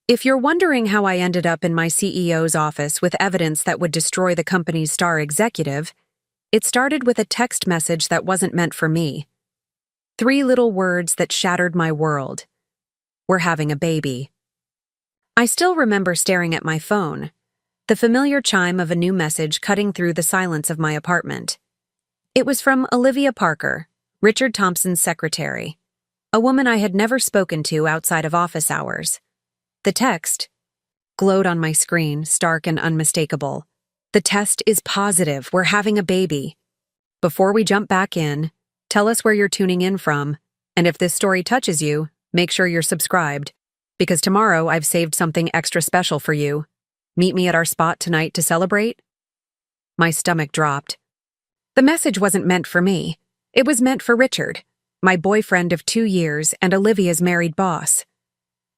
If you're wondering how I ended up in my CEO's office with evidence that would destroy the company's star executive, it started with a text message that wasn't meant for me. 3 little words that shattered my world. We're having a baby. I still remember staring at my phone, the familiar chime of a new message cutting through the silence of my apartment. It was from Olivia Parker, Richard Thompson's secretary, a woman I had never spoken to outside of office hours. The text glowed on my screen, stark and unmistakable. The test is positive. We're having a baby. Before we jump back in, tell us where you're tuning in from, and if this story touches you, make sure you're subscribed, because tomorrow I've saved something extra special for you. Meet me at our spot tonight to celebrate? My stomach dropped. The message wasn't meant for me. It was meant for Richard, my boyfriend of 2 years and Olivia's married boss.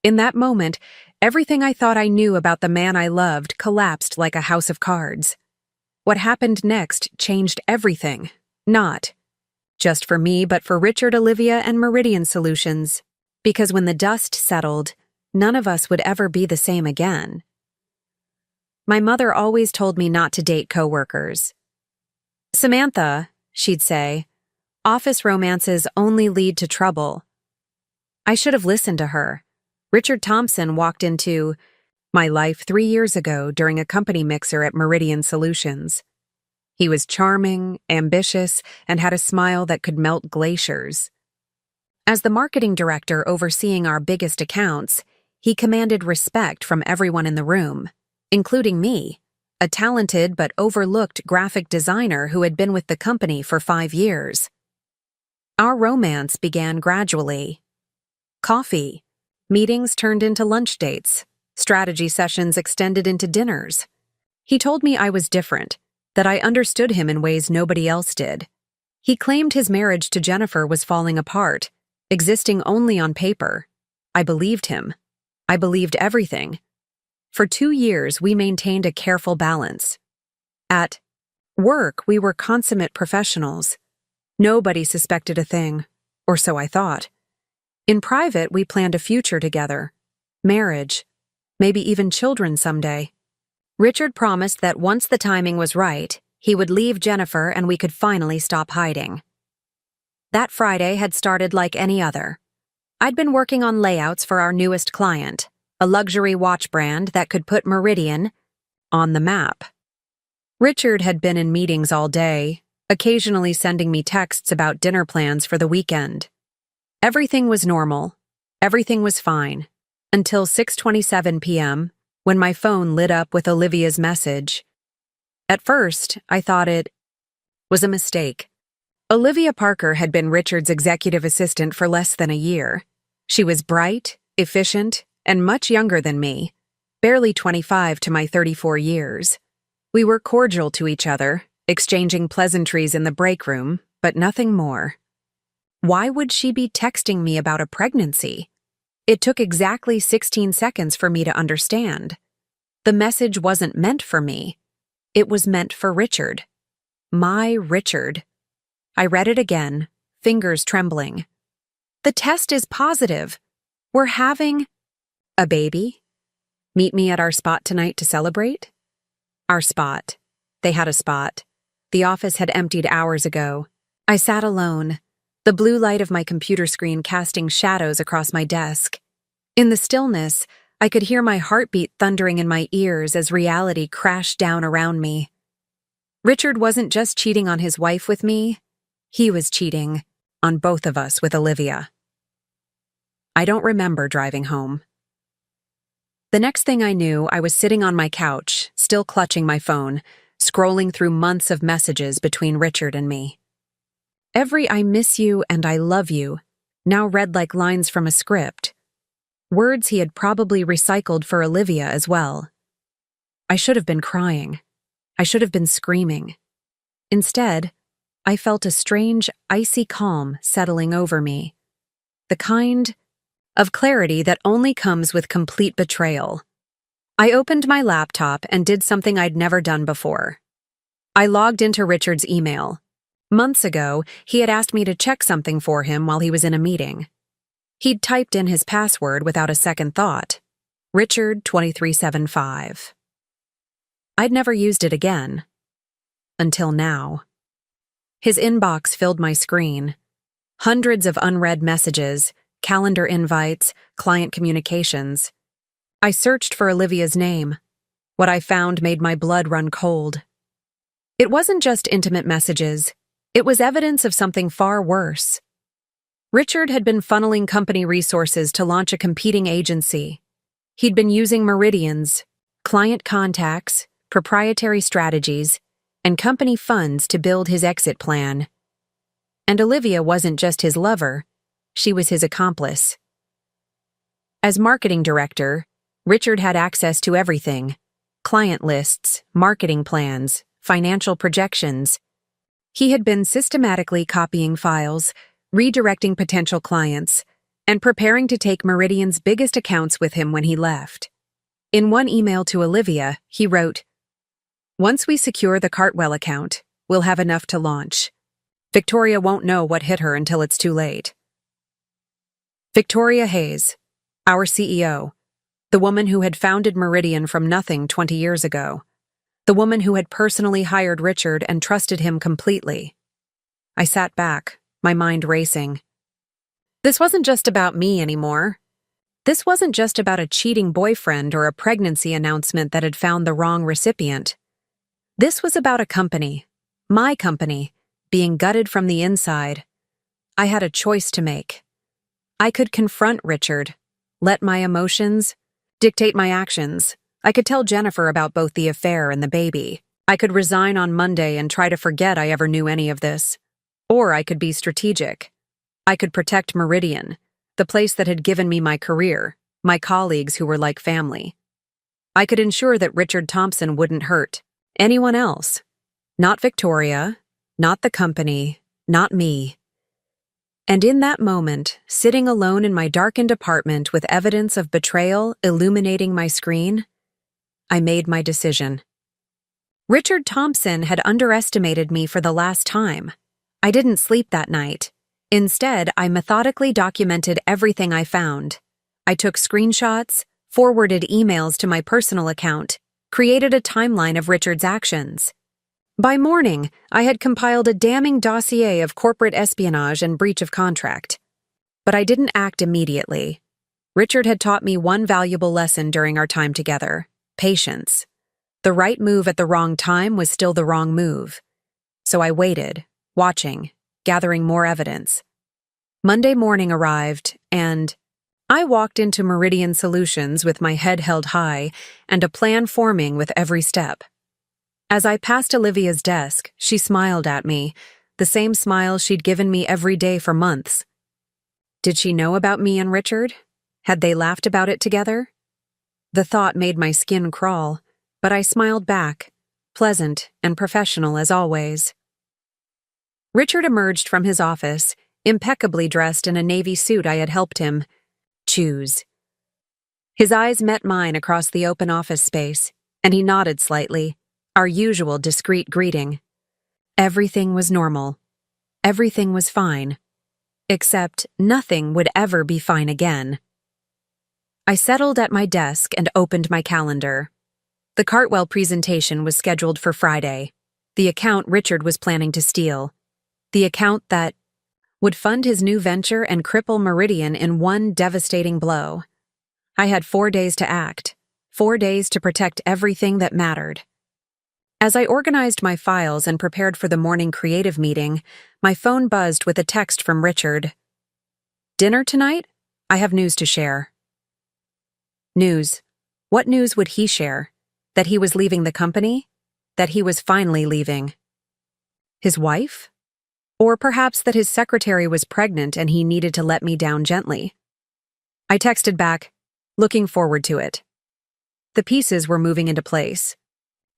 In that moment, everything I thought I knew about the man I loved collapsed like a house of cards. What happened next changed everything, not just for me, but for Richard, Olivia, and Meridian Solutions, because when the dust settled, none of us would ever be the same again. My mother always told me not to date coworkers. "Samantha," she'd say, "office romances only lead to trouble." I should have listened to her. Richard Thompson walked into my life 3 years ago during a company mixer at Meridian Solutions. He was charming, ambitious, and had a smile that could melt glaciers. As the marketing director overseeing our biggest accounts, he commanded respect from everyone in the room, including me, a talented but overlooked graphic designer who had been with the company for 5 years. Our romance began gradually. Coffee. Meetings turned into lunch dates. Strategy sessions extended into dinners. He told me I was different, that I understood him in ways nobody else did. He claimed his marriage to Jennifer was falling apart, existing only on paper. I believed him. I believed everything. For 2 years, we maintained a careful balance. At work, we were consummate professionals. Nobody suspected a thing, or so I thought. In private, we planned a future together. Marriage. Maybe even children someday. Richard promised that once the timing was right, he would leave Jennifer and we could finally stop hiding. That Friday had started like any other. I'd been working on layouts for our newest client, a luxury watch brand that could put Meridian on the map. Richard had been in meetings all day, occasionally sending me texts about dinner plans for the weekend. Everything was normal. Everything was fine. Until 6:27 p.m., when my phone lit up with Olivia's message. At first, I thought it was a mistake. Olivia Parker had been Richard's executive assistant for less than a year. She was bright, efficient, and much younger than me, barely 25 to my 34 years. We were cordial to each other, exchanging pleasantries in the break room, but nothing more. Why would she be texting me about a pregnancy? It took exactly 16 seconds for me to understand. The message wasn't meant for me. It was meant for Richard. My Richard. I read it again, fingers trembling. The test is positive. We're having a baby. Meet me at our spot tonight to celebrate? Our spot. They had a spot. The office had emptied hours ago. I sat alone, the blue light of my computer screen casting shadows across my desk. In the stillness, I could hear my heartbeat thundering in my ears as reality crashed down around me. Richard wasn't just cheating on his wife with me, he was cheating on both of us with Olivia. I don't remember driving home. The next thing I knew, I was sitting on my couch, still clutching my phone, scrolling through months of messages between Richard and me. Every "I miss you" and "I love you" now read like lines from a script. Words he had probably recycled for Olivia as well. I should have been crying. I should have been screaming. Instead, I felt a strange, icy calm settling over me. The kind of clarity that only comes with complete betrayal. I opened my laptop and did something I'd never done before. I logged into Richard's email. Months ago, he had asked me to check something for him while he was in a meeting. He'd typed in his password without a second thought. Richard 2375. I'd never used it again. Until now. His inbox filled my screen. Hundreds of unread messages, calendar invites, client communications. I searched for Olivia's name. What I found made my blood run cold. It wasn't just intimate messages. It was evidence of something far worse. Richard had been funneling company resources to launch a competing agency. He'd been using Meridian's client contacts, proprietary strategies, and company funds to build his exit plan. And Olivia wasn't just his lover, she was his accomplice. As marketing director, Richard had access to everything: client lists, marketing plans, financial projections. He had been systematically copying files, redirecting potential clients, and preparing to take Meridian's biggest accounts with him when he left. In one email to Olivia, he wrote, "Once we secure the Cartwell account, we'll have enough to launch. Victoria won't know what hit her until it's too late." Victoria Hayes, our CEO, the woman who had founded Meridian from nothing 20 years ago, the woman who had personally hired Richard and trusted him completely. I sat back, my mind racing. This wasn't just about me anymore. This wasn't just about a cheating boyfriend or a pregnancy announcement that had found the wrong recipient. This was about a company, my company, being gutted from the inside. I had a choice to make. I could confront Richard, let my emotions dictate my actions. I could tell Jennifer about both the affair and the baby. I could resign on Monday and try to forget I ever knew any of this. Or I could be strategic. I could protect Meridian, the place that had given me my career, my colleagues who were like family. I could ensure that Richard Thompson wouldn't hurt anyone else. Not Victoria, not the company, not me. And in that moment, sitting alone in my darkened apartment with evidence of betrayal illuminating my screen, I made my decision. Richard Thompson had underestimated me for the last time. I didn't sleep that night. Instead, I methodically documented everything I found. I took screenshots, forwarded emails to my personal account, created a timeline of Richard's actions. By morning, I had compiled a damning dossier of corporate espionage and breach of contract. But I didn't act immediately. Richard had taught me one valuable lesson during our time together: patience. The right move at the wrong time was still the wrong move. So I waited, watching, gathering more evidence. Monday morning arrived, and I walked into Meridian Solutions with my head held high and a plan forming with every step. As I passed Olivia's desk, she smiled at me, the same smile she'd given me every day for months. Did she know about me and Richard? Had they laughed about it together? The thought made my skin crawl, but I smiled back, pleasant and professional as always. Richard emerged from his office, impeccably dressed in a navy suit I had helped him choose. His eyes met mine across the open office space, and he nodded slightly, our usual discreet greeting. Everything was normal. Everything was fine. Except nothing would ever be fine again. I settled at my desk and opened my calendar. The Cartwell presentation was scheduled for Friday, the account Richard was planning to steal. The account that would fund his new venture and cripple Meridian in one devastating blow. I had 4 days to act, 4 days to protect everything that mattered. As I organized my files and prepared for the morning creative meeting, my phone buzzed with a text from Richard. "Dinner tonight? I have news to share." News. What news would he share? That he was leaving the company? That he was finally leaving? His wife? Or perhaps that his secretary was pregnant and he needed to let me down gently? I texted back, looking forward to it. The pieces were moving into place.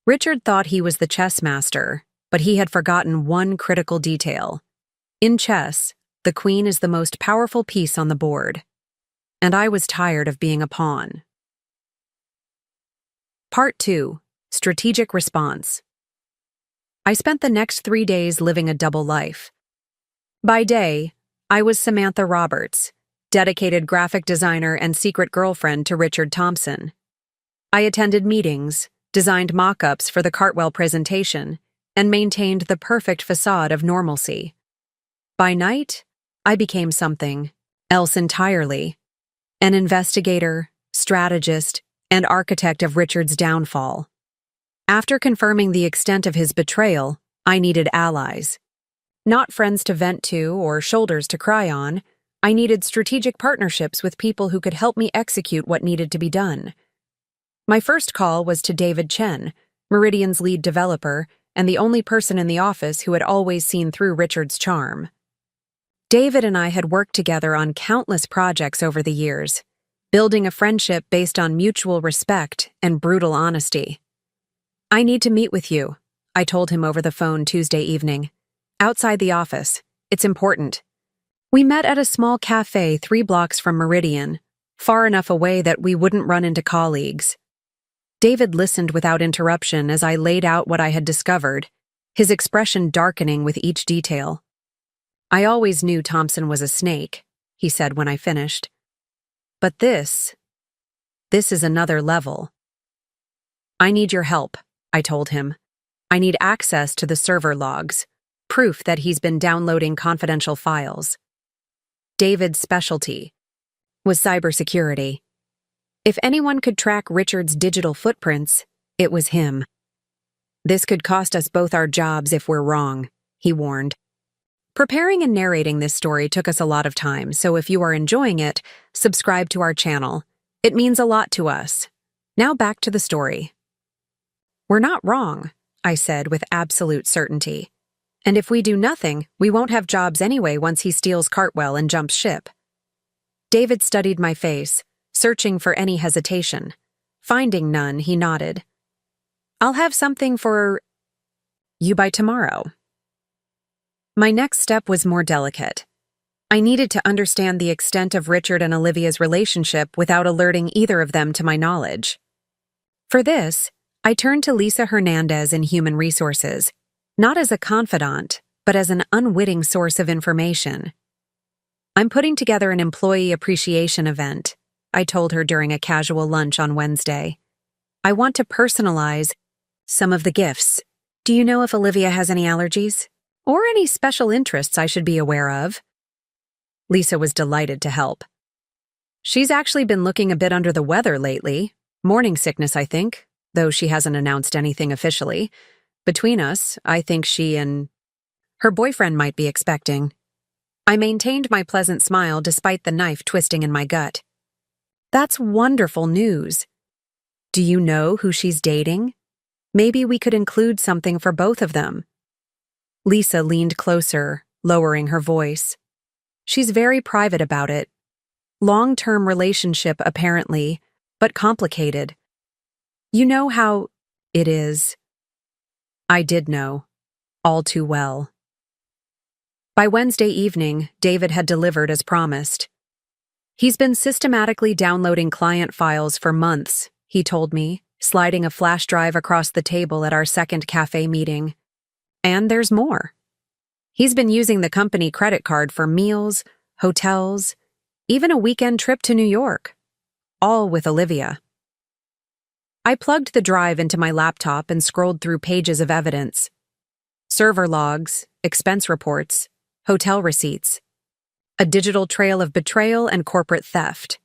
Richard thought he was the chess master, but he had forgotten one critical detail. In chess, the queen is the most powerful piece on the board. And I was tired of being a pawn. Part 2. Strategic Response. I spent the next 3 days living a double life. By day, I was Samantha Roberts, dedicated graphic designer and secret girlfriend to Richard Thompson. I attended meetings, designed mock-ups for the Cartwell presentation, and maintained the perfect facade of normalcy. By night, I became something else entirely: an investigator, strategist, and architect of Richard's downfall. After confirming the extent of his betrayal, I needed allies. Not friends to vent to or shoulders to cry on. I needed strategic partnerships with people who could help me execute what needed to be done. My first call was to David Chen, Meridian's lead developer, and the only person in the office who had always seen through Richard's charm. David and I had worked together on countless projects over the years, building a friendship based on mutual respect and brutal honesty. "I need to meet with you," I told him over the phone Tuesday evening. "Outside the office. It's important." We met at a small cafe 3 blocks from Meridian, far enough away that we wouldn't run into colleagues. David listened without interruption as I laid out what I had discovered, his expression darkening with each detail. "I always knew Thompson was a snake," he said when I finished. "But this is another level." "I need your help," I told him. "I need access to the server logs, proof that he's been downloading confidential files." David's specialty was cybersecurity. If anyone could track Richard's digital footprints, it was him. "This could cost us both our jobs if we're wrong," he warned. Preparing and narrating this story took us a lot of time, so if you are enjoying it, subscribe to our channel. It means a lot to us. Now back to the story. "We're not wrong," I said with absolute certainty. "And if we do nothing, we won't have jobs anyway once he steals Cartwell and jumps ship." David studied my face, searching for any hesitation. Finding none, he nodded. "I'll have something for you by tomorrow." My next step was more delicate. I needed to understand the extent of Richard and Olivia's relationship without alerting either of them to my knowledge. For this, I turned to Lisa Hernandez in Human Resources, not as a confidant, but as an unwitting source of information. "I'm putting together an employee appreciation event," I told her during a casual lunch on Wednesday. "I want to personalize some of the gifts. Do you know if Olivia has any allergies? Or any special interests I should be aware of?" Lisa was delighted to help. "She's actually been looking a bit under the weather lately. Morning sickness, I think, though she hasn't announced anything officially. Between us, I think she and her boyfriend might be expecting." I maintained my pleasant smile despite the knife twisting in my gut. "That's wonderful news. Do you know who she's dating? Maybe we could include something for both of them." Lisa leaned closer, lowering her voice. "She's very private about it. Long-term relationship, apparently, but complicated. You know how it is." I did know, all too well. By Wednesday evening, David had delivered as promised. "He's been systematically downloading client files for months," he told me, sliding a flash drive across the table at our second cafe meeting. "And there's more. He's been using the company credit card for meals, hotels, even a weekend trip to New York. All with Olivia." I plugged the drive into my laptop and scrolled through pages of evidence. Server logs, expense reports, hotel receipts. A digital trail of betrayal and corporate theft.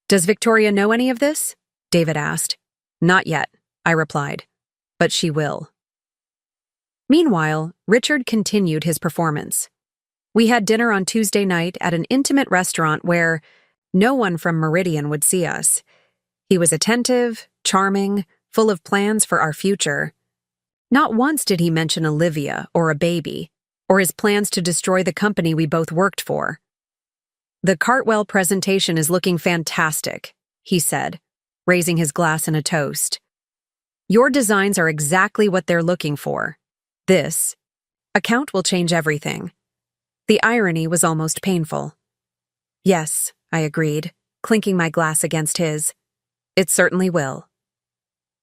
"Does Victoria know any of this?" David asked. "Not yet," I replied. "But she will." Meanwhile, Richard continued his performance. We had dinner on Tuesday night at an intimate restaurant where no one from Meridian would see us. He was attentive, charming, full of plans for our future. Not once did he mention Olivia or a baby, or his plans to destroy the company we both worked for. "The Cartwell presentation is looking fantastic," he said, raising his glass in a toast. "Your designs are exactly what they're looking for. This account will change everything." The irony was almost painful. "Yes," I agreed, clinking my glass against his. "It certainly will."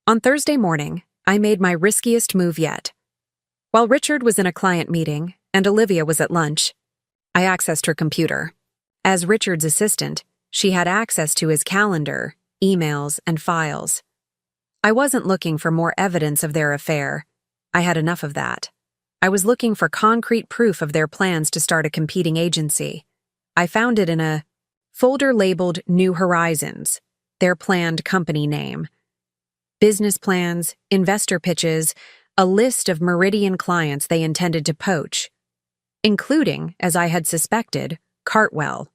On Thursday morning, I made my riskiest move yet. While Richard was in a client meeting and Olivia was at lunch, I accessed her computer. As Richard's assistant, she had access to his calendar, emails, and files. I wasn't looking for more evidence of their affair. I had enough of that. I was looking for concrete proof of their plans to start a competing agency. I found it in a folder labeled New Horizons, their planned company name. Business plans, investor pitches, a list of Meridian clients they intended to poach, including, as I had suspected, Cartwell.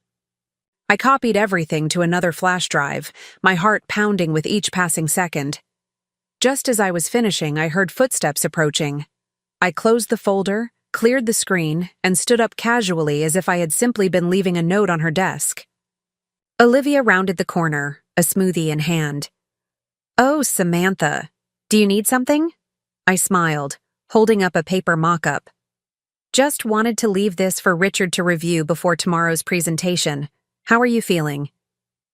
I copied everything to another flash drive, my heart pounding with each passing second. Just as I was finishing, I heard footsteps approaching. I closed the folder, cleared the screen, and stood up casually as if I had simply been leaving a note on her desk. Olivia rounded the corner, a smoothie in hand. "Oh, Samantha, do you need something?" I smiled, holding up a paper mock-up. "Just wanted to leave this for Richard to review before tomorrow's presentation. How are you feeling?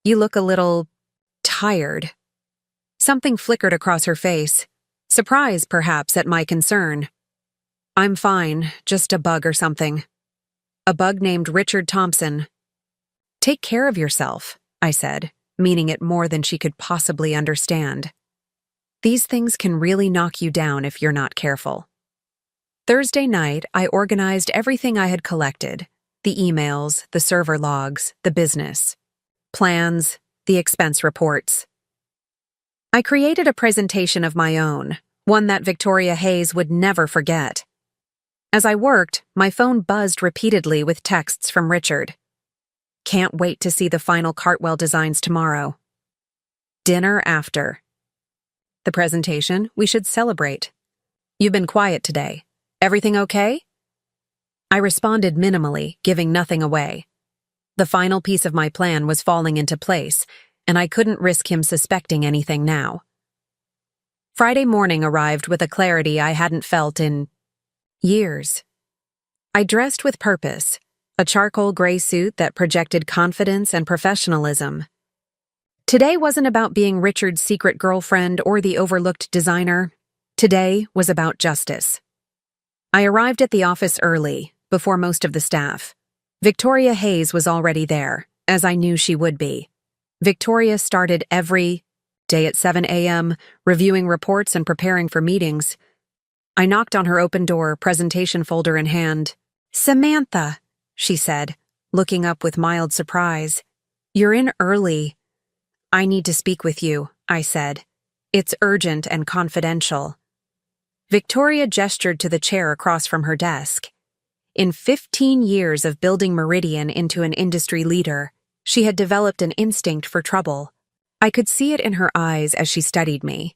You look a little tired." Something flickered across her face. Surprise, perhaps, at my concern. "I'm fine, just a bug or something." "A bug named Richard Thompson." "Take care of yourself," I said, meaning it more than she could possibly understand. These things can really knock you down if you're not careful. Thursday night, I organized everything I had collected: the emails, the server logs, the business plans, the expense reports. I created a presentation of my own, one that Victoria Hayes would never forget. As I worked, my phone buzzed repeatedly with texts from Richard. "Can't wait to see the final Cartwell designs tomorrow." "Dinner after." "The presentation, we should celebrate." "You've been quiet today. Everything okay?" I responded minimally, giving nothing away. The final piece of my plan was falling into place, and I couldn't risk him suspecting anything now. Friday morning arrived with a clarity I hadn't felt in years. I dressed with purpose, a charcoal gray suit that projected confidence and professionalism. Today wasn't about being Richard's secret girlfriend or the overlooked designer. Today was about justice. I arrived at the office early, before most of the staff. Victoria Hayes was already there, as I knew she would be. Victoria started every day at 7 a.m., reviewing reports and preparing for meetings. I knocked on her open door, presentation folder in hand. "Samantha," she said, looking up with mild surprise. "You're in early." "I need to speak with you," I said. "It's urgent and confidential." Victoria gestured to the chair across from her desk. In 15 years of building Meridian into an industry leader, she had developed an instinct for trouble. I could see it in her eyes as she studied me.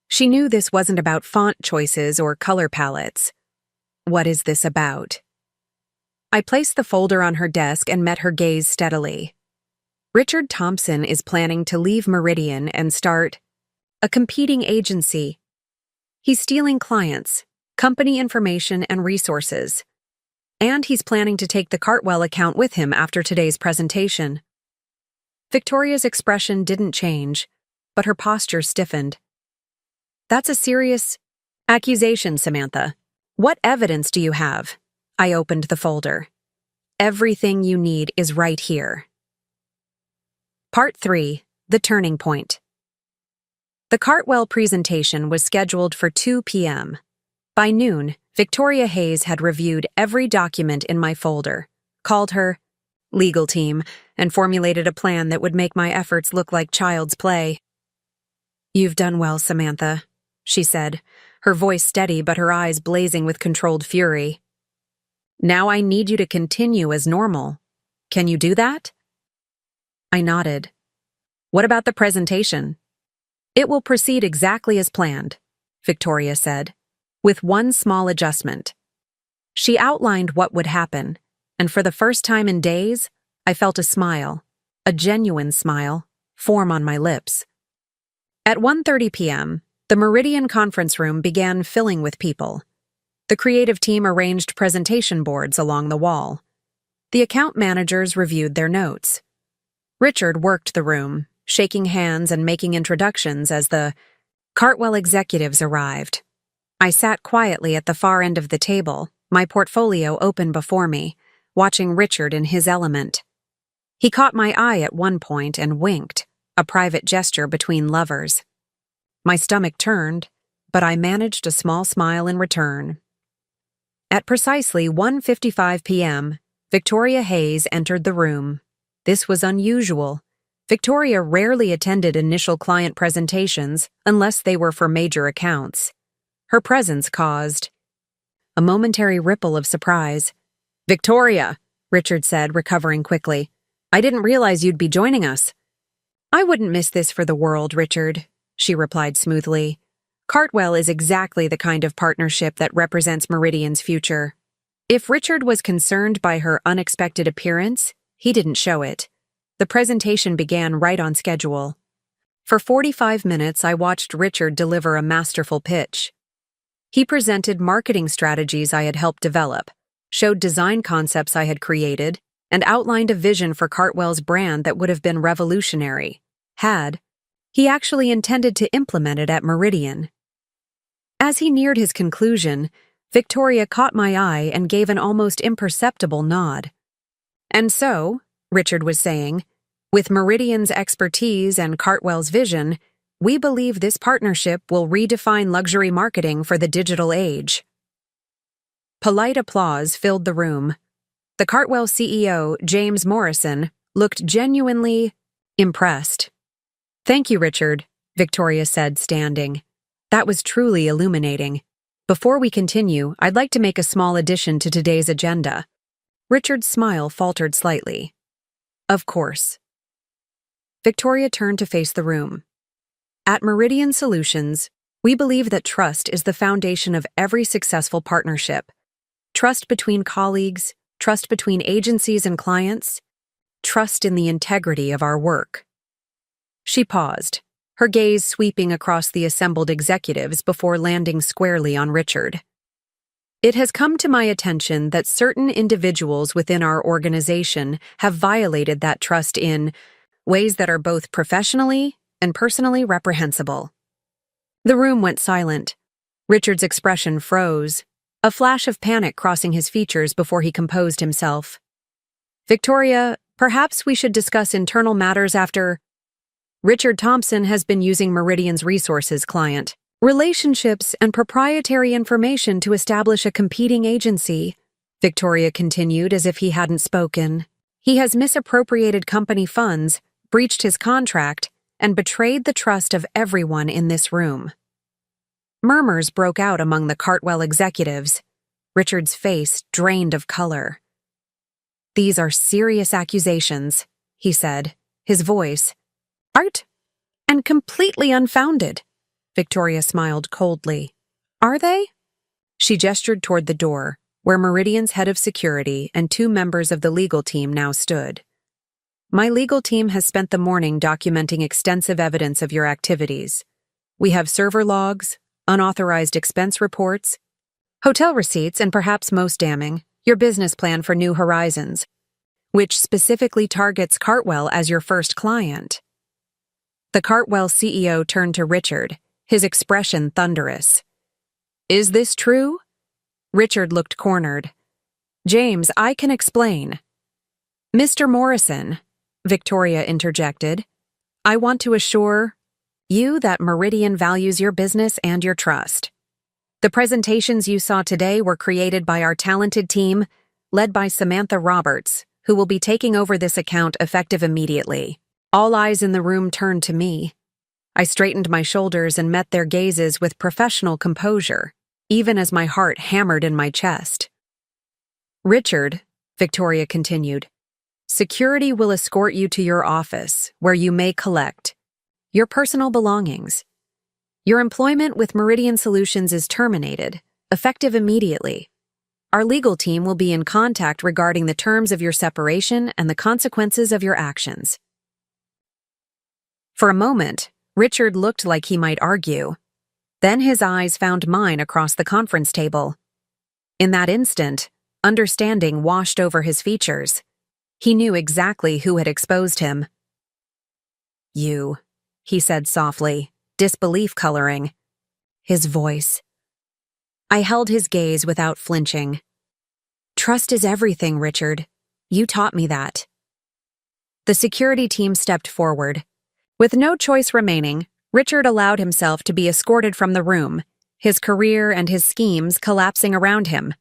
She knew this wasn't about font choices or color palettes. "What is this about?" I placed the folder on her desk and met her gaze steadily. "Richard Thompson is planning to leave Meridian and start a competing agency. He's stealing clients, company information, and resources. And he's planning to take the Cartwell account with him after today's presentation." Victoria's expression didn't change, but her posture stiffened. "That's a serious accusation, Samantha. What evidence do you have?" I opened the folder. "Everything you need is right here." Part 3. The Turning Point. The Cartwell presentation was scheduled for 2 p.m. By noon, Victoria Hayes had reviewed every document in my folder, called her legal team, and formulated a plan that would make my efforts look like child's play. "You've done well, Samantha," she said, her voice steady but her eyes blazing with controlled fury. "Now I need you to continue as normal. Can you do that?" I nodded. "What about the presentation?" "It will proceed exactly as planned," Victoria said, with one small adjustment. She outlined what would happen, and for the first time in days, I felt a smile, a genuine smile, form on my lips. At 1:30 p.m., the Meridian conference room began filling with people. The creative team arranged presentation boards along the wall. The account managers reviewed their notes. Richard worked the room, shaking hands and making introductions as the Cartwell executives arrived. I sat quietly at the far end of the table, my portfolio open before me, watching Richard in his element. He caught my eye at one point and winked, a private gesture between lovers. My stomach turned, but I managed a small smile in return. At precisely 1:55 p.m., Victoria Hayes entered the room. This was unusual. Victoria rarely attended initial client presentations unless they were for major accounts. Her presence caused a momentary ripple of surprise. "Victoria," Richard said, recovering quickly. "I didn't realize you'd be joining us." "I wouldn't miss this for the world, Richard," she replied smoothly. "Cartwell is exactly the kind of partnership that represents Meridian's future." If Richard was concerned by her unexpected appearance, he didn't show it. The presentation began right on schedule. For 45 minutes, I watched Richard deliver a masterful pitch. He presented marketing strategies I had helped develop, showed design concepts I had created, and outlined a vision for Cartwell's brand that would have been revolutionary, had he actually intended to implement it at Meridian. As he neared his conclusion, Victoria caught my eye and gave an almost imperceptible nod. "And so," Richard was saying, "with Meridian's expertise and Cartwell's vision, we believe this partnership will redefine luxury marketing for the digital age." Polite applause filled the room. The Cartwell CEO, James Morrison, looked genuinely impressed. "Thank you, Richard," Victoria said, standing. "That was truly illuminating. Before we continue, I'd like to make a small addition to today's agenda." Richard's smile faltered slightly. "Of course." Victoria turned to face the room. "At Meridian Solutions, we believe that trust is the foundation of every successful partnership. Trust between colleagues, trust between agencies and clients, trust in the integrity of our work." She paused, her gaze sweeping across the assembled executives before landing squarely on Richard. "It has come to my attention that certain individuals within our organization have violated that trust in ways that are both professionally and personally reprehensible." The room went silent. Richard's expression froze, a flash of panic crossing his features before he composed himself. "Victoria, perhaps we should discuss internal matters after—" "Richard Thompson has been using Meridian's resources, client relationships, and proprietary information to establish a competing agency," Victoria continued as if he hadn't spoken. "He has misappropriated company funds, breached his contract, and betrayed the trust of everyone in this room." Murmurs broke out among the Cartwell executives. Richard's face drained of color. "These are serious accusations," he said, his voice art and completely unfounded. Victoria smiled coldly. "Are they?" She gestured toward the door, where Meridian's head of security and 2 members of the legal team now stood. "My legal team has spent the morning documenting extensive evidence of your activities. We have server logs, unauthorized expense reports, hotel receipts, and perhaps most damning, your business plan for New Horizons, which specifically targets Cartwell as your first client." The Cartwell CEO turned to Richard, his expression thunderous. "Is this true?" Richard looked cornered. "James, I can explain." "Mr. Morrison," Victoria interjected, "I want to assure you that Meridian values your business and your trust. The presentations you saw today were created by our talented team, led by Samantha Roberts, who will be taking over this account effective immediately." All eyes in the room turned to me. I straightened my shoulders and met their gazes with professional composure, even as my heart hammered in my chest. "Richard," Victoria continued, "security will escort you to your office, where you may collect your personal belongings. Your employment with Meridian Solutions is terminated, effective immediately. Our legal team will be in contact regarding the terms of your separation and the consequences of your actions." For a moment, Richard looked like he might argue. Then his eyes found mine across the conference table. In that instant, understanding washed over his features. He knew exactly who had exposed him. "You," he said softly, disbelief coloring his voice. I held his gaze without flinching. "Trust is everything, Richard. You taught me that." The security team stepped forward. With no choice remaining, Richard allowed himself to be escorted from the room, his career and his schemes collapsing around him.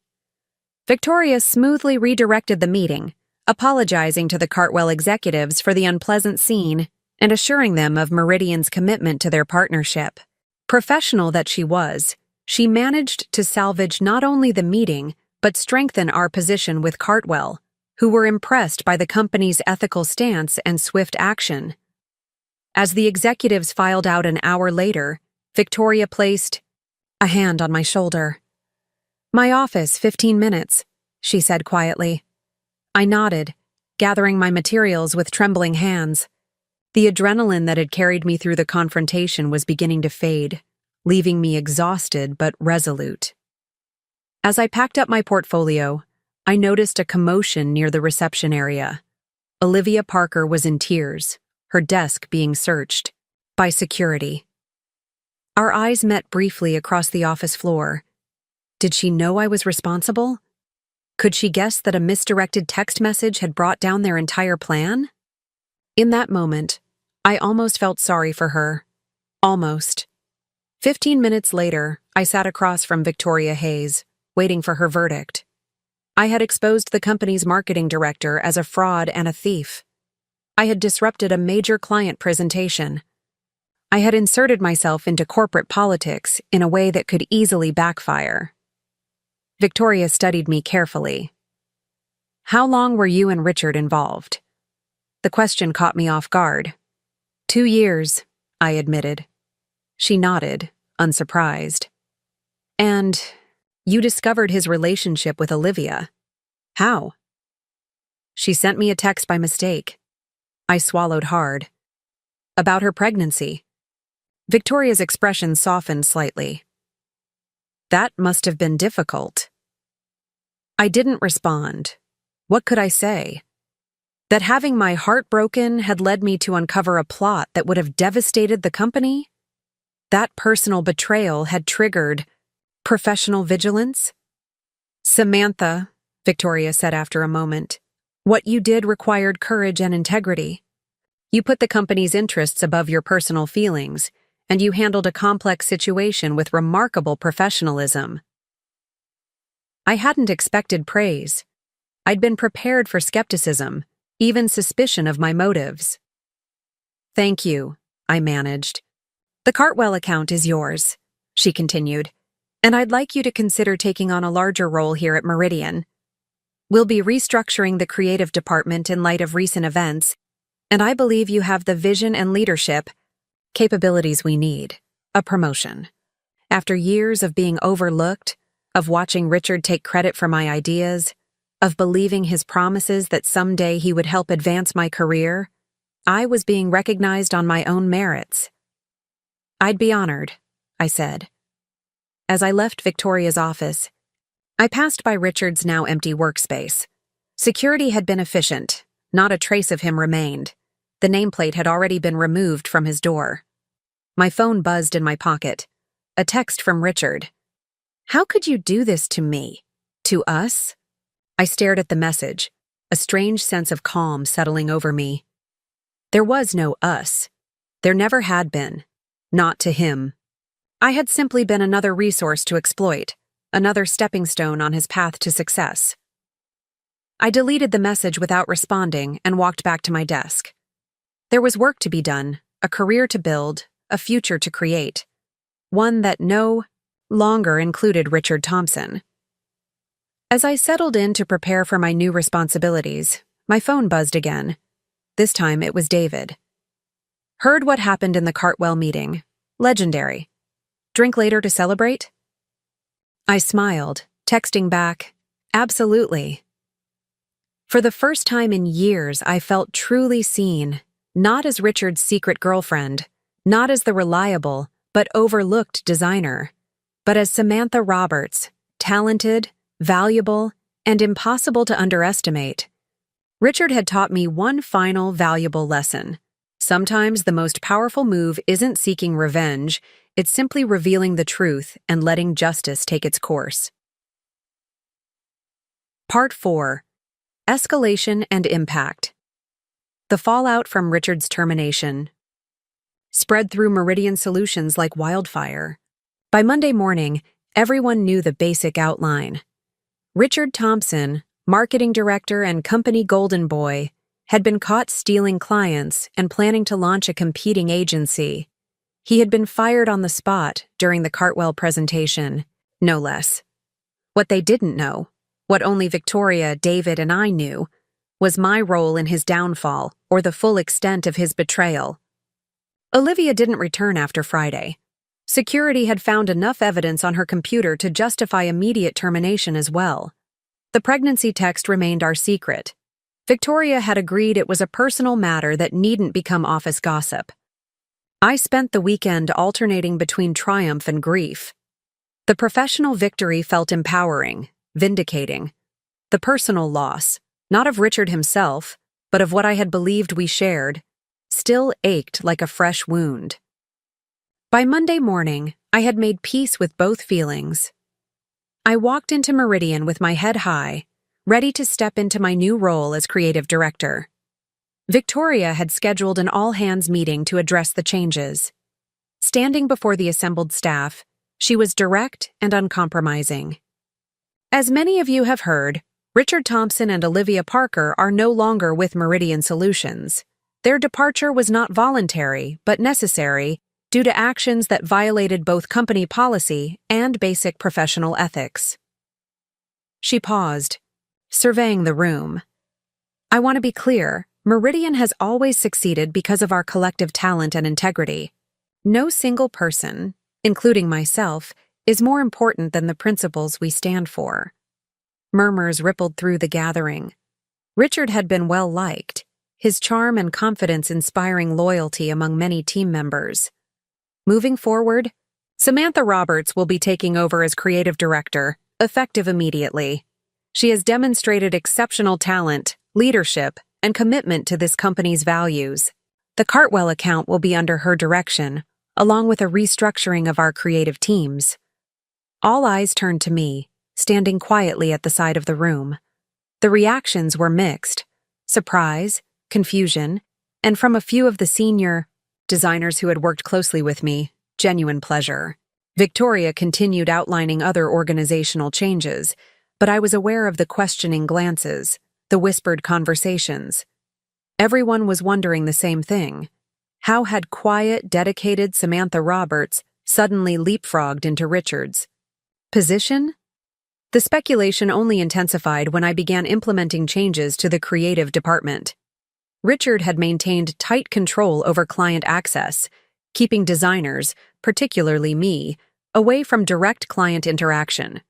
Victoria smoothly redirected the meeting, apologizing to the Cartwell executives for the unpleasant scene and assuring them of Meridian's commitment to their partnership. Professional that she was, she managed to salvage not only the meeting, but strengthen our position with Cartwell, who were impressed by the company's ethical stance and swift action. As the executives filed out an hour later, Victoria placed a hand on my shoulder. "My office, 15 minutes, she said quietly. I nodded, gathering my materials with trembling hands. The adrenaline that had carried me through the confrontation was beginning to fade, leaving me exhausted but resolute. As I packed up my portfolio, I noticed a commotion near the reception area. Olivia Parker was in tears, her desk being searched by security. Our eyes met briefly across the office floor. Did she know I was responsible? Could she guess that a misdirected text message had brought down their entire plan? In that moment, I almost felt sorry for her. Almost. 15 minutes later, I sat across from Victoria Hayes, waiting for her verdict. I had exposed the company's marketing director as a fraud and a thief. I had disrupted a major client presentation. I had inserted myself into corporate politics in a way that could easily backfire. Victoria studied me carefully. "How long were you and Richard involved?" The question caught me off guard. 2 years, I admitted. She nodded, unsurprised. "And you discovered his relationship with Olivia. How?" "She sent me a text by mistake." I swallowed hard. "About her pregnancy." Victoria's expression softened slightly. "That must have been difficult." I didn't respond. What could I say? That having my heart broken had led me to uncover a plot that would have devastated the company? That personal betrayal had triggered professional vigilance? "Samantha," Victoria said after a moment, "what you did required courage and integrity. You put the company's interests above your personal feelings, and you handled a complex situation with remarkable professionalism." I hadn't expected praise. I'd been prepared for skepticism, even suspicion of my motives. "Thank you," I managed. "The Cartwell account is yours," she continued, "and I'd like you to consider taking on a larger role here at Meridian. We'll be restructuring the creative department in light of recent events, and I believe you have the vision and leadership capabilities we need. A promotion. After years of being overlooked, of watching Richard take credit for my ideas, of believing his promises that someday he would help advance my career, I was being recognized on my own merits." "I'd be honored," I said. As I left Victoria's office, I passed by Richard's now empty workspace. Security had been efficient. Not a trace of him remained. The nameplate had already been removed from his door. My phone buzzed in my pocket. A text from Richard. "How could you do this to me? To us?" I stared at the message, a strange sense of calm settling over me. There was no us. There never had been. Not to him. I had simply been another resource to exploit, another stepping stone on his path to success. I deleted the message without responding and walked back to my desk. There was work to be done, a career to build, a future to create. One that no longer included Richard Thompson. As I settled in to prepare for my new responsibilities, my phone buzzed again. This time it was David. "Heard what happened in the Cartwell meeting. Legendary. Drink later to celebrate?" I smiled, texting back, "Absolutely." For the first time in years, I felt truly seen, not as Richard's secret girlfriend, not as the reliable but overlooked designer, but as Samantha Roberts, talented, valuable, and impossible to underestimate. Richard had taught me one final valuable lesson. Sometimes the most powerful move isn't seeking revenge, it's simply revealing the truth and letting justice take its course. Part 4. Escalation and Impact. The fallout from Richard's termination spread through Meridian Solutions like wildfire. By Monday morning, everyone knew the basic outline. Richard Thompson, marketing director and company golden boy, had been caught stealing clients and planning to launch a competing agency. He had been fired on the spot during the Cartwell presentation, no less. What they didn't know, what only Victoria, David, and I knew, was my role in his downfall or the full extent of his betrayal. Olivia didn't return after Friday. Security had found enough evidence on her computer to justify immediate termination as well. The pregnancy text remained our secret. Victoria had agreed it was a personal matter that needn't become office gossip. I spent the weekend alternating between triumph and grief. The professional victory felt empowering, vindicating. The personal loss, not of Richard himself, but of what I had believed we shared, still ached like a fresh wound. By Monday morning, I had made peace with both feelings. I walked into Meridian with my head high, ready to step into my new role as creative director. Victoria had scheduled an all-hands meeting to address the changes. Standing before the assembled staff, she was direct and uncompromising. As many of you have heard, Richard Thompson and Olivia Parker are no longer with Meridian Solutions. Their departure was not voluntary, but necessary, due to actions that violated both company policy and basic professional ethics. She paused, surveying the room. I want to be clear, Meridian has always succeeded because of our collective talent and integrity. No single person, including myself, is more important than the principles we stand for. Murmurs rippled through the gathering. Richard had been well liked, his charm and confidence inspiring loyalty among many team members. Moving forward, Samantha Roberts will be taking over as creative director, effective immediately. She has demonstrated exceptional talent, leadership, and commitment to this company's values. The Cartwell account will be under her direction, along with a restructuring of our creative teams. All eyes turned to me, standing quietly at the side of the room. The reactions were mixed: surprise, confusion, and from a few of the senior designers who had worked closely with me, genuine pleasure. Victoria continued outlining other organizational changes, but I was aware of the questioning glances, the whispered conversations. Everyone was wondering the same thing. How had quiet, dedicated Samantha Roberts suddenly leapfrogged into Richard's position? The speculation only intensified when I began implementing changes to the creative department. Richard had maintained tight control over client access, keeping designers, particularly me, away from direct client interaction.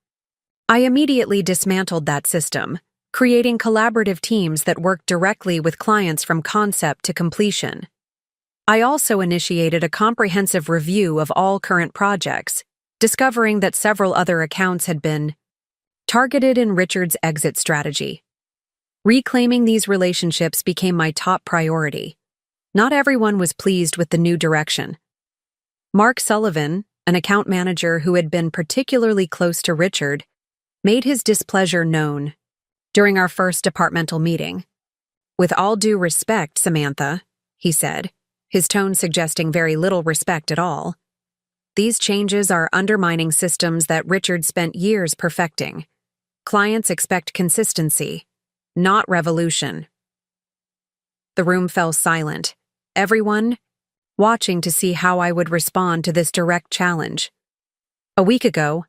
I immediately dismantled that system, creating collaborative teams that worked directly with clients from concept to completion. I also initiated a comprehensive review of all current projects, discovering that several other accounts had been targeted in Richard's exit strategy. Reclaiming these relationships became my top priority. Not everyone was pleased with the new direction. Mark Sullivan, an account manager who had been particularly close to Richard, made his displeasure known during our first departmental meeting. "With all due respect, Samantha," he said, his tone suggesting very little respect at all, "these changes are undermining systems that Richard spent years perfecting. Clients expect consistency, not revolution." The room fell silent, everyone watching to see how I would respond to this direct challenge. A week ago,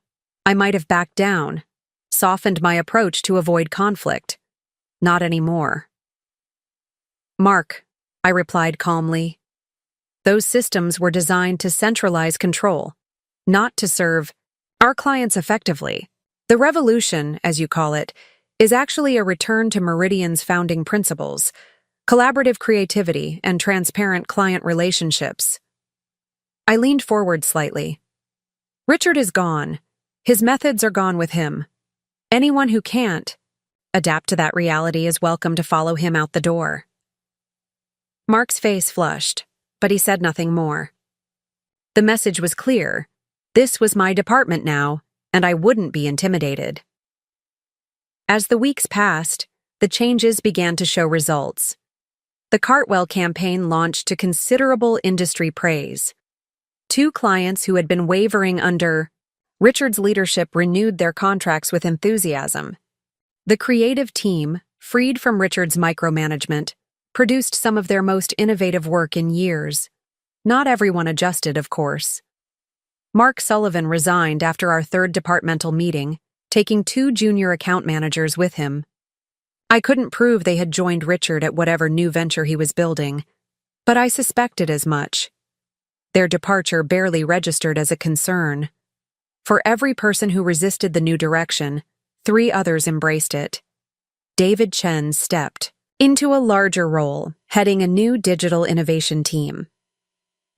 I might have backed down, softened my approach to avoid conflict. Not anymore. "Mark," I replied calmly, "those systems were designed to centralize control, not to serve our clients effectively. The revolution, as you call it, is actually a return to Meridian's founding principles: collaborative creativity and transparent client relationships." I leaned forward slightly. Richard is gone. His methods are gone with him. Anyone who can't adapt to that reality is welcome to follow him out the door. Mark's face flushed, but he said nothing more. The message was clear. This was my department now, and I wouldn't be intimidated. As the weeks passed, the changes began to show results. The Cartwell campaign launched to considerable industry praise. Two clients who had been wavering under Richard's leadership renewed their contracts with enthusiasm. The creative team, freed from Richard's micromanagement, produced some of their most innovative work in years. Not everyone adjusted, of course. Mark Sullivan resigned after our third departmental meeting, taking 2 junior account managers with him. I couldn't prove they had joined Richard at whatever new venture he was building, but I suspected as much. Their departure barely registered as a concern. For every person who resisted the new direction, 3 others embraced it. David Chen stepped into a larger role, heading a new digital innovation team.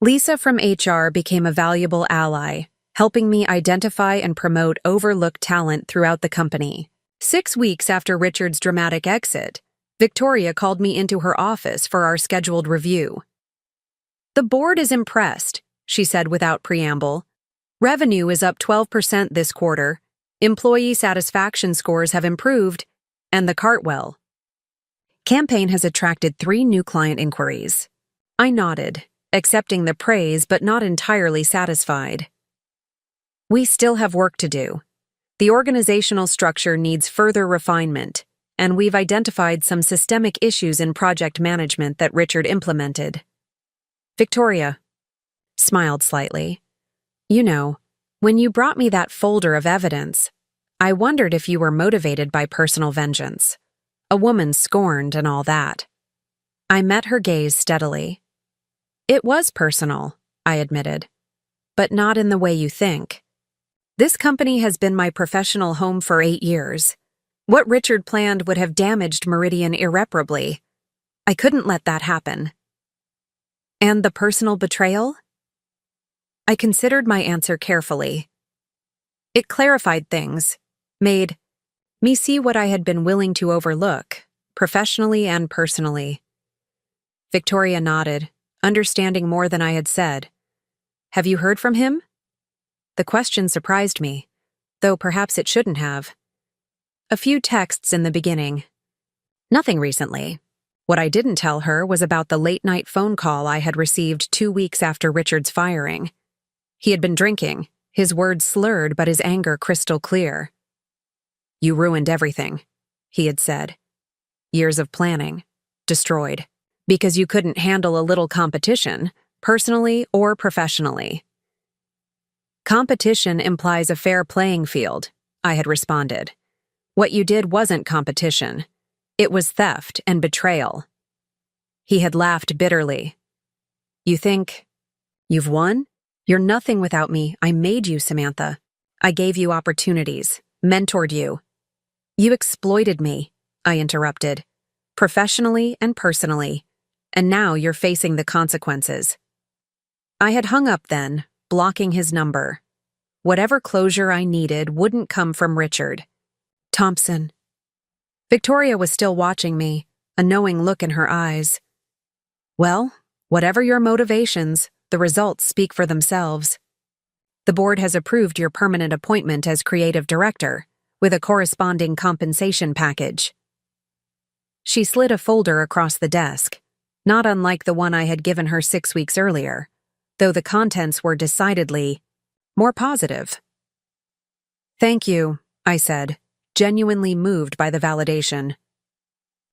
Lisa from HR became a valuable ally, helping me identify and promote overlooked talent throughout the company. 6 weeks after Richard's dramatic exit, Victoria called me into her office for our scheduled review. "The board is impressed," she said without preamble. "Revenue is up 12% this quarter, employee satisfaction scores have improved, and the Cartwell campaign has attracted 3 new client inquiries." I nodded, accepting the praise but not entirely satisfied. "We still have work to do. The organizational structure needs further refinement, and we've identified some systemic issues in project management that Richard implemented." Victoria smiled slightly. "You know, when you brought me that folder of evidence, I wondered if you were motivated by personal vengeance. A woman scorned and all that." I met her gaze steadily. "It was personal," I admitted, "but not in the way you think. This company has been my professional home for 8 years. What Richard planned would have damaged Meridian irreparably. I couldn't let that happen." "And the personal betrayal?" I considered my answer carefully. It clarified things, made me see what I had been willing to overlook, professionally and personally. Victoria nodded, understanding more than I had said. "Have you heard from him?" The question surprised me, though perhaps it shouldn't have. "A few texts in the beginning. Nothing recently." What I didn't tell her was about the late-night phone call I had received 2 weeks after Richard's firing. He had been drinking, his words slurred but his anger crystal clear. "You ruined everything," he had said. "Years of planning, destroyed, because you couldn't handle a little competition, personally or professionally." "Competition implies a fair playing field," I had responded. "What you did wasn't competition. It was theft and betrayal." He had laughed bitterly. "You think you've won? You're nothing without me. I made you, Samantha. I gave you opportunities, mentored you." "You exploited me," I interrupted, "professionally and personally, and now you're facing the consequences." I had hung up then, blocking his number. Whatever closure I needed wouldn't come from Richard. "Thompson." Victoria was still watching me, a knowing look in her eyes. "Well, whatever your motivations, the results speak for themselves. The board has approved your permanent appointment as creative director, with a corresponding compensation package." She slid a folder across the desk, not unlike the one I had given her 6 weeks earlier, though the contents were decidedly more positive. "Thank you," I said, genuinely moved by the validation.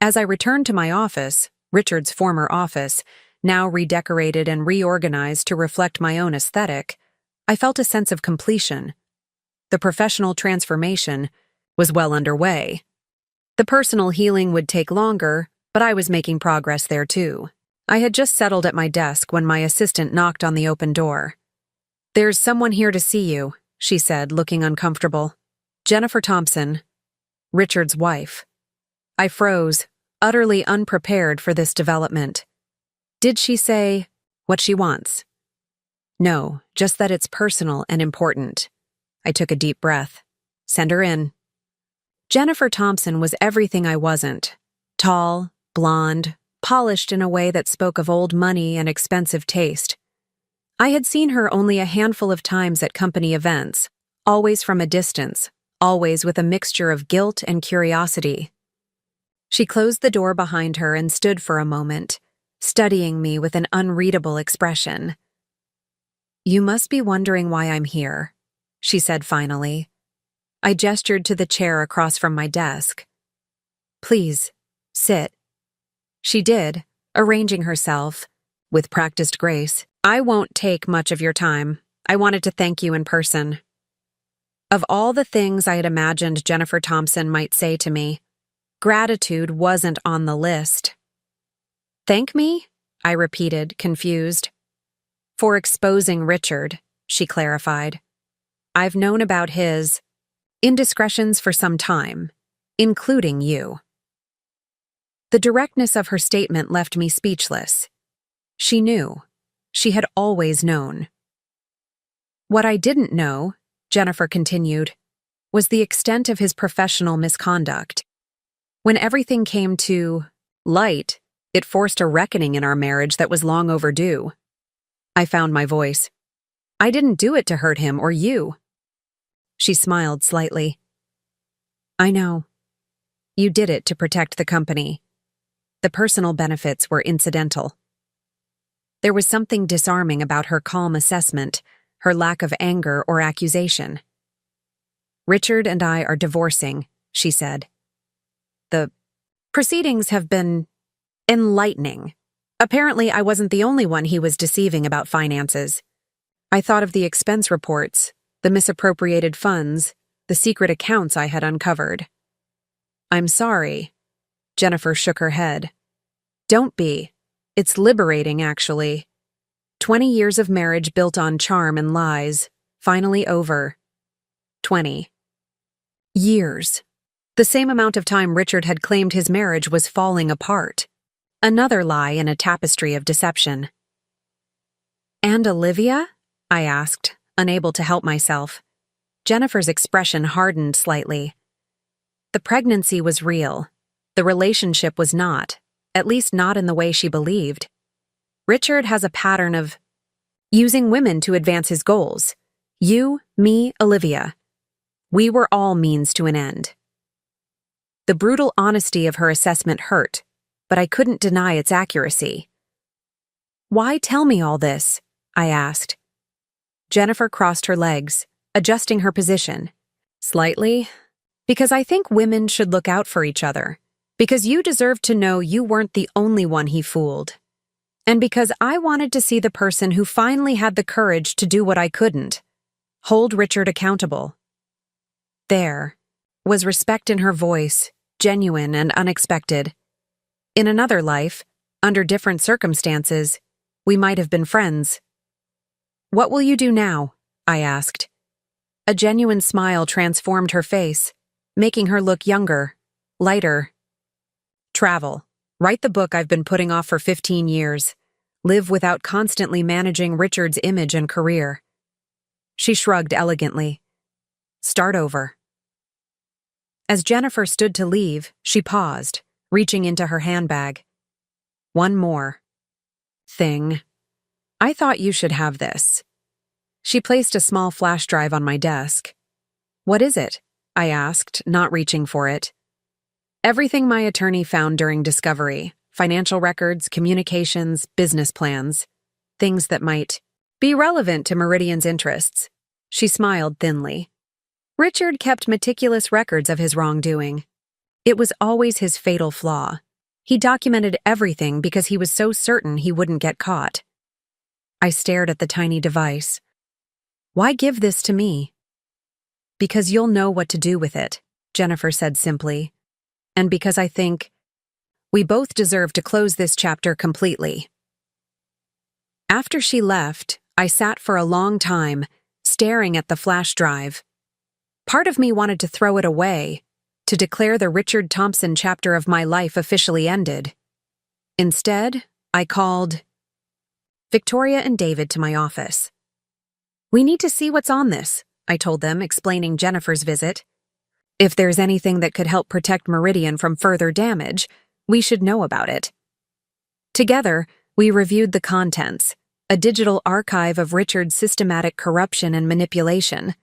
As I returned to my office, Richard's former office, now redecorated and reorganized to reflect my own aesthetic, I felt a sense of completion. The professional transformation was well underway. The personal healing would take longer, but I was making progress there too. I had just settled at my desk when my assistant knocked on the open door. "There's someone here to see you," she said, looking uncomfortable. "Jennifer Thompson, Richard's wife." I froze, utterly unprepared for this development. Did she say what she wants? No, just that it's personal and important. I took a deep breath. "Send her in." Jennifer Thompson was everything I wasn't. Tall, blonde, polished in a way that spoke of old money and expensive taste. I had seen her only a handful of times at company events, always from a distance, always with a mixture of guilt and curiosity. She closed the door behind her and stood for a moment, studying me with an unreadable expression. "You must be wondering why I'm here," she said finally. I gestured to the chair across from my desk. "Please, sit." She did, arranging herself, with practiced grace. "I won't take much of your time. I wanted to thank you in person." Of all the things I had imagined Jennifer Thompson might say to me, gratitude wasn't on the list. "Thank me?" I repeated, confused. "For exposing Richard," she clarified. "I've known about his indiscretions for some time, including you." The directness of her statement left me speechless. She knew. She had always known. "What I didn't know," Jennifer continued, "was the extent of his professional misconduct. When everything came to light, it forced a reckoning in our marriage that was long overdue." I found my voice. "I didn't do it to hurt him or you." She smiled slightly. "I know. You did it to protect the company. The personal benefits were incidental." There was something disarming about her calm assessment, her lack of anger or accusation. "Richard and I are divorcing," she said. "The proceedings have been enlightening. Apparently, I wasn't the only one he was deceiving about finances. I thought of the expense reports, the misappropriated funds, the secret accounts I had uncovered." "I'm sorry." Jennifer shook her head. "Don't be. It's liberating, actually. 20 years of marriage built on charm and lies, finally over. 20 years. The same amount of time Richard had claimed his marriage was falling apart. Another lie in a tapestry of deception." "And Olivia?" I asked, unable to help myself. Jennifer's expression hardened slightly. The pregnancy was real. The relationship was not, at least not in the way she believed. Richard has a pattern of using women to advance his goals. You, me, Olivia. We were all means to an end. The brutal honesty of her assessment hurt, but I couldn't deny its accuracy. "Why tell me all this?" I asked. Jennifer crossed her legs, adjusting her position. "Slightly. Because I think women should look out for each other. Because you deserve to know you weren't the only one he fooled. And because I wanted to see the person who finally had the courage to do what I couldn't. Hold Richard accountable." There was respect in her voice, genuine and unexpected. In another life, under different circumstances, we might have been friends. "What will you do now?" I asked. A genuine smile transformed her face, making her look younger, lighter. "Travel. Write the book I've been putting off for 15 years. Live without constantly managing Richard's image and career." She shrugged elegantly. "Start over." As Jennifer stood to leave, she paused, reaching into her handbag. "One more thing. I thought you should have this." She placed a small flash drive on my desk. "What is it?" I asked, not reaching for it. "Everything my attorney found during discovery. Financial records, communications, business plans. Things that might be relevant to Meridian's interests." She smiled thinly. Richard kept meticulous records of his wrongdoing. It was always his fatal flaw. He documented everything because he was so certain he wouldn't get caught. I stared at the tiny device. "Why give this to me?" "Because you'll know what to do with it," Jennifer said simply. "And because I think we both deserve to close this chapter completely." After she left, I sat for a long time, staring at the flash drive. Part of me wanted to throw it away, to declare the Richard Thompson chapter of my life officially ended. Instead, I called Victoria and David to my office. "We need to see what's on this," I told them, explaining Jennifer's visit. "If there's anything that could help protect Meridian from further damage, we should know about it." Together, we reviewed the contents, a digital archive of Richard's systematic corruption and manipulation.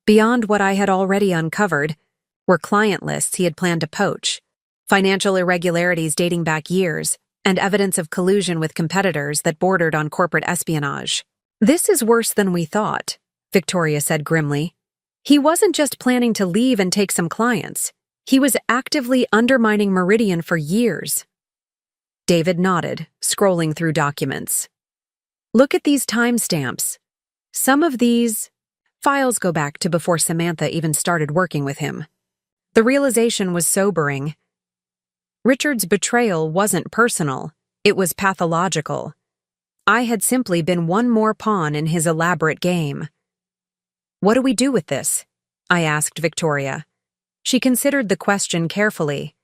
Beyond what I had already uncovered were client lists he had planned to poach, financial irregularities dating back years, and evidence of collusion with competitors that bordered on corporate espionage. "This is worse than we thought," Victoria said grimly. "He wasn't just planning to leave and take some clients. He was actively undermining Meridian for years." David nodded, scrolling through documents. "Look at these timestamps. Some of these files go back to before Samantha even started working with him." The realization was sobering. Richard's betrayal wasn't personal, it was pathological. I had simply been one more pawn in his elaborate game. "What do we do with this?" I asked Victoria. She considered the question carefully.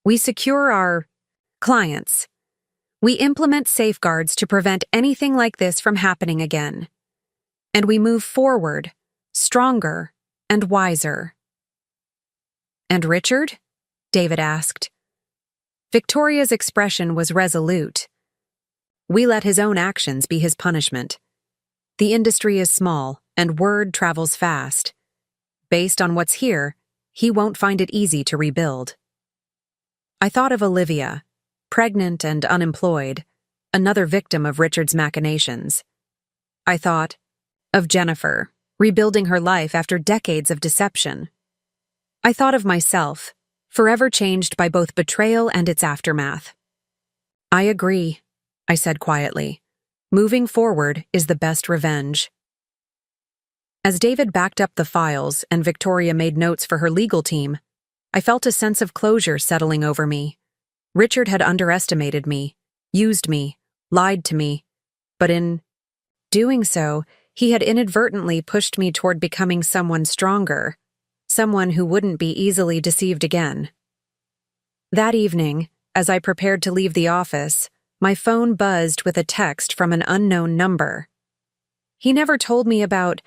"We secure our clients. We implement safeguards to prevent anything like this from happening again. And we move forward, stronger and wiser." "And Richard?" David asked. Victoria's expression was resolute. "We let his own actions be his punishment. The industry is small, and word travels fast. Based on what's here, he won't find it easy to rebuild." I thought of Olivia, pregnant and unemployed, another victim of Richard's machinations. I thought of Jennifer, rebuilding her life after decades of deception. I thought of myself, forever changed by both betrayal and its aftermath. "I agree," I said quietly. "Moving forward is the best revenge." As David backed up the files and Victoria made notes for her legal team, I felt a sense of closure settling over me. Richard had underestimated me, used me, lied to me, but in doing so, he had inadvertently pushed me toward becoming someone stronger, someone who wouldn't be easily deceived again. That evening, as I prepared to leave the office, my phone buzzed with a text from an unknown number. "He never told me about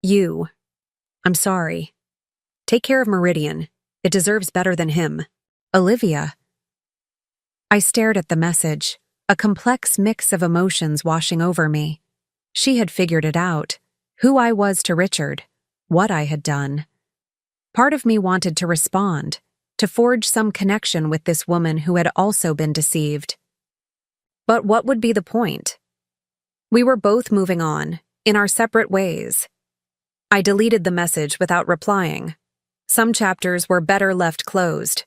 you. I'm sorry. Take care of Meridian. It deserves better than him. Olivia." I stared at the message, a complex mix of emotions washing over me. She had figured it out, who I was to Richard, what I had done. Part of me wanted to respond, to forge some connection with this woman who had also been deceived. But what would be the point? We were both moving on, in our separate ways. I deleted the message without replying. Some chapters were better left closed.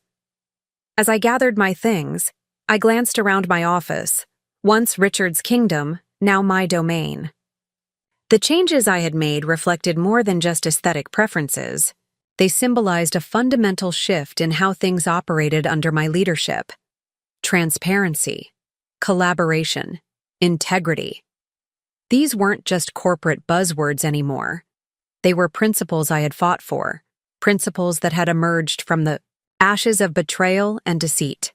As I gathered my things, I glanced around my office, once Richard's kingdom, now my domain. The changes I had made reflected more than just aesthetic preferences. They symbolized a fundamental shift in how things operated under my leadership. Transparency, collaboration, integrity. These weren't just corporate buzzwords anymore. They were principles I had fought for, principles that had emerged from the ashes of betrayal and deceit.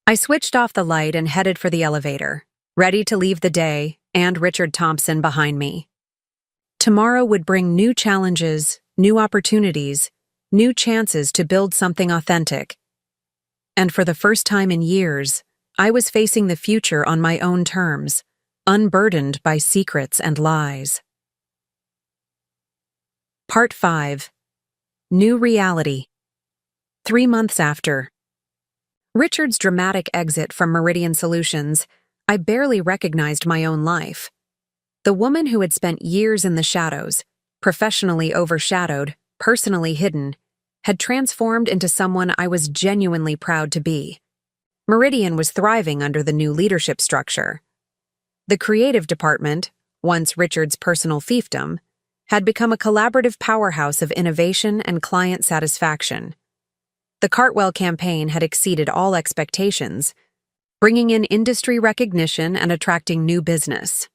I switched off the light and headed for the elevator, ready to leave the day and Richard Thompson behind me. Tomorrow would bring new challenges, new opportunities, new chances to build something authentic. And for the first time in years, I was facing the future on my own terms, unburdened by secrets and lies. Part 5. New Reality. 3 months after Richard's dramatic exit from Meridian Solutions, I barely recognized my own life. The woman who had spent years in the shadows, professionally overshadowed, personally hidden, had transformed into someone I was genuinely proud to be. Meridian was thriving under the new leadership structure. The creative department, once Richard's personal fiefdom, had become a collaborative powerhouse of innovation and client satisfaction. The Cartwell campaign had exceeded all expectations, bringing in industry recognition and attracting new business.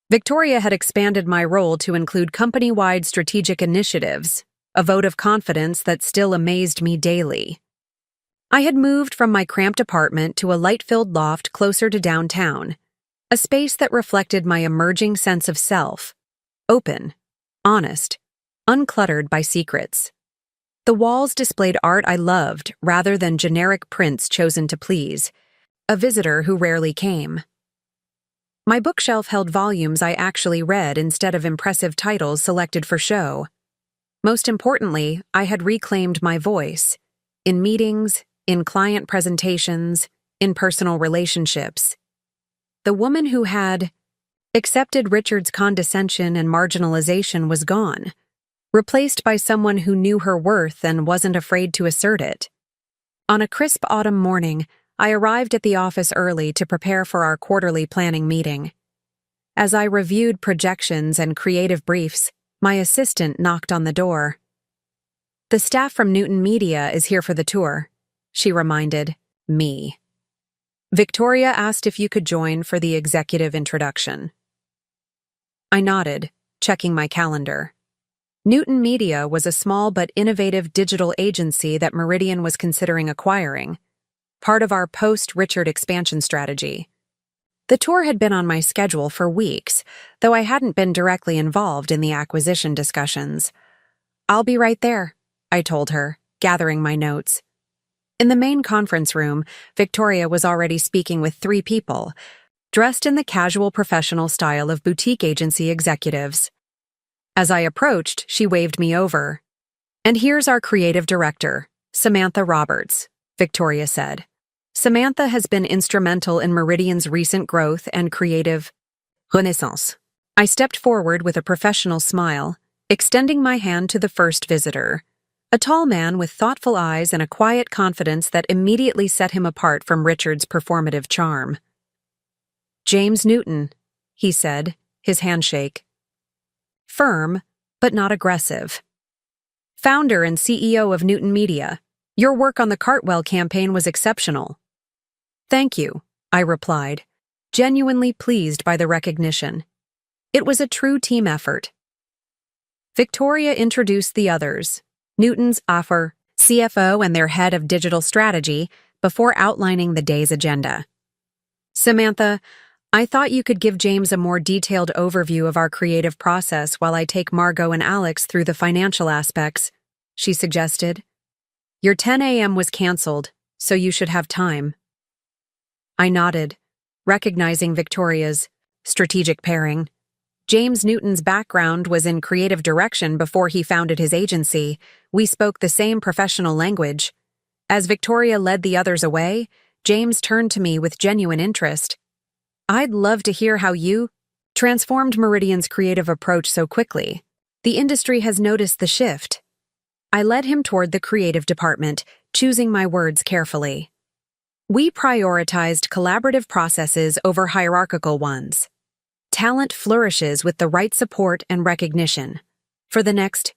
Victoria had expanded my role to include company-wide strategic initiatives, a vote of confidence that still amazed me daily. I had moved from my cramped apartment to a light-filled loft closer to downtown, a space that reflected my emerging sense of self, open, honest, uncluttered by secrets. The walls displayed art I loved rather than generic prints chosen to please a visitor who rarely came. My bookshelf held volumes I actually read instead of impressive titles selected for show. Most importantly, I had reclaimed my voice, in meetings, in client presentations, in personal relationships. The woman who had accepted Richard's condescension and marginalization was gone, replaced by someone who knew her worth and wasn't afraid to assert it. On a crisp autumn morning, I arrived at the office early to prepare for our quarterly planning meeting. As I reviewed projections and creative briefs, my assistant knocked on the door. "The staff from Newton Media is here for the tour," she reminded me. "Victoria asked if you could join for the executive introduction." I nodded, checking my calendar. Newton Media was a small but innovative digital agency that Meridian was considering acquiring, part of our post-Richard expansion strategy. The tour had been on my schedule for weeks, though I hadn't been directly involved in the acquisition discussions. "I'll be right there," I told her, gathering my notes. In the main conference room, Victoria was already speaking with 3 people, dressed in the casual professional style of boutique agency executives. As I approached, she waved me over. "And here's our creative director, Samantha Roberts," Victoria said. "Samantha has been instrumental in Meridian's recent growth and creative renaissance." I stepped forward with a professional smile, extending my hand to the first visitor, a tall man with thoughtful eyes and a quiet confidence that immediately set him apart from Richard's performative charm. "James Newton," he said, his handshake. Firm, but not aggressive. "Founder and CEO of Newton Media. Your work on the Cartwell campaign was exceptional." "Thank you," I replied, genuinely pleased by the recognition. It was a true team effort. Victoria introduced the others, Newton's offer, CFO and their head of digital strategy, before outlining the day's agenda. "Samantha, I thought you could give James a more detailed overview of our creative process while I take Margot and Alex through the financial aspects," she suggested. "Your 10 a.m. was canceled, so you should have time." I nodded, recognizing Victoria's strategic pairing. James Newton's background was in creative direction before he founded his agency. We spoke the same professional language. As Victoria led the others away, James turned to me with genuine interest. "I'd love to hear how you transformed Meridian's creative approach so quickly. The industry has noticed the shift." I led him toward the creative department, choosing my words carefully. "We prioritized collaborative processes over hierarchical ones. Talent flourishes with the right support and recognition." For the next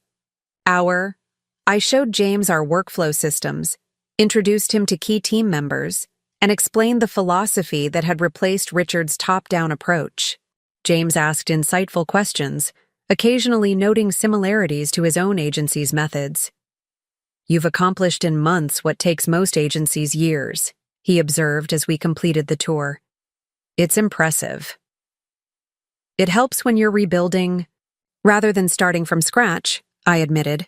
hour, I showed James our workflow systems, introduced him to key team members, and explained the philosophy that had replaced Richard's top-down approach. James asked insightful questions, occasionally noting similarities to his own agency's methods. "You've accomplished in months what takes most agencies years," he observed as we completed the tour. "It's impressive." "It helps when you're rebuilding rather than starting from scratch," I admitted.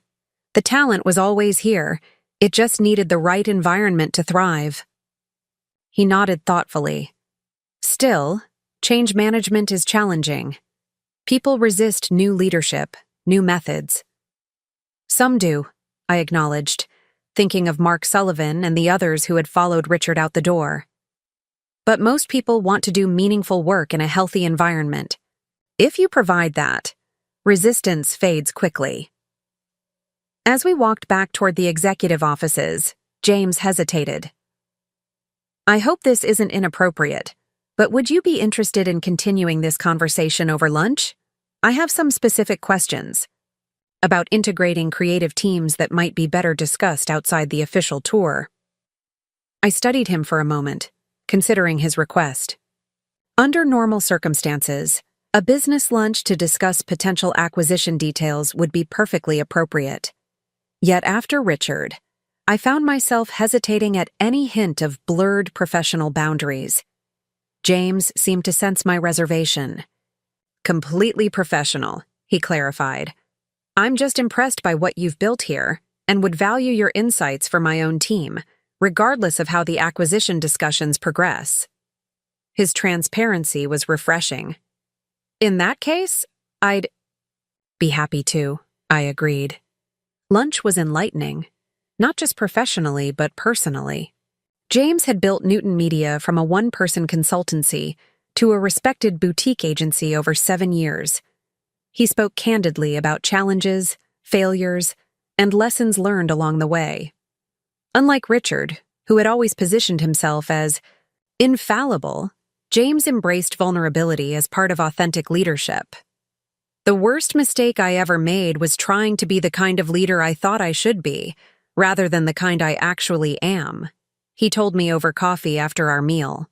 "The talent was always here. It just needed the right environment to thrive." He nodded thoughtfully. "Still, change management is challenging. People resist new leadership, new methods." "Some do," I acknowledged, thinking of Mark Sullivan and the others who had followed Richard out the door. "But most people want to do meaningful work in a healthy environment. If you provide that, resistance fades quickly." As we walked back toward the executive offices, James hesitated. "I hope this isn't inappropriate, but would you be interested in continuing this conversation over lunch? I have some specific questions about integrating creative teams that might be better discussed outside the official tour." I studied him for a moment, considering his request. Under normal circumstances, a business lunch to discuss potential acquisition details would be perfectly appropriate. Yet after Richard, I found myself hesitating at any hint of blurred professional boundaries. James seemed to sense my reservation. "Completely professional," he clarified. "I'm just impressed by what you've built here and would value your insights for my own team, regardless of how the acquisition discussions progress." His transparency was refreshing. "In that case, I'd be happy to," I agreed. Lunch was enlightening, not just professionally but personally. James had built Newton Media from a one-person consultancy to a respected boutique agency over 7 years. He spoke candidly about challenges, failures, and lessons learned along the way. Unlike Richard, who had always positioned himself as infallible, James embraced vulnerability as part of authentic leadership. The worst mistake I ever made was trying to be the kind of leader I thought I should be, rather than the kind I actually am, he told me over coffee after our meal.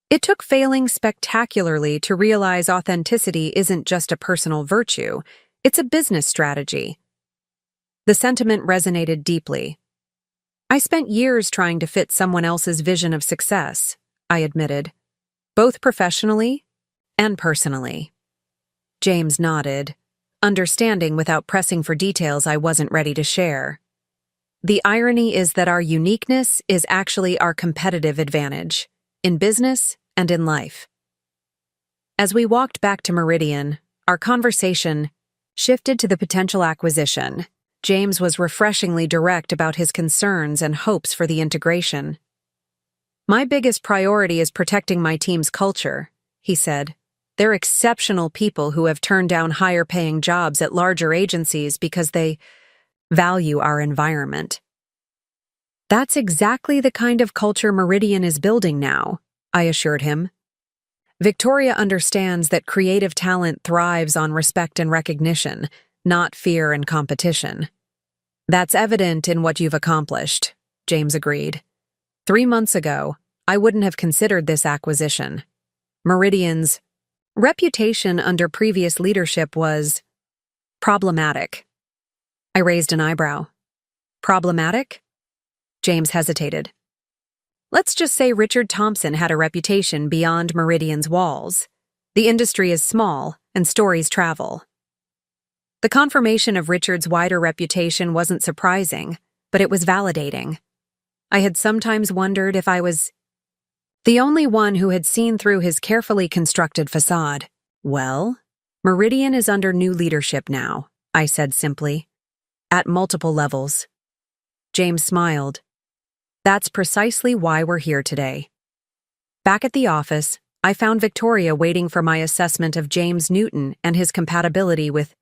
It took failing spectacularly to realize authenticity isn't just a personal virtue, it's a business strategy. The sentiment resonated deeply. I spent years trying to fit someone else's vision of success, I admitted, both professionally and personally. James nodded, understanding without pressing for details I wasn't ready to share. The irony is that our uniqueness is actually our competitive advantage, in business and in life. As we walked back to Meridian, our conversation shifted to the potential acquisition. James was refreshingly direct about his concerns and hopes for the integration. My biggest priority is protecting my team's culture, he said. They're exceptional people who have turned down higher-paying jobs at larger agencies because they value our environment. That's exactly the kind of culture Meridian is building now, I assured him. Victoria understands that creative talent thrives on respect and recognition, not fear and competition. That's evident in what you've accomplished, James agreed. 3 months ago, I wouldn't have considered this acquisition. Meridian's reputation under previous leadership was problematic. I raised an eyebrow. Problematic? James hesitated. Let's just say Richard Thompson had a reputation beyond Meridian's walls. The industry is small, and stories travel. The confirmation of Richard's wider reputation wasn't surprising, but it was validating. I had sometimes wondered if I was the only one who had seen through his carefully constructed facade. Well, Meridian is under new leadership now, I said simply. At multiple levels. James smiled. That's precisely why we're here today. Back at the office, I found Victoria waiting for my assessment of James Newton and his compatibility with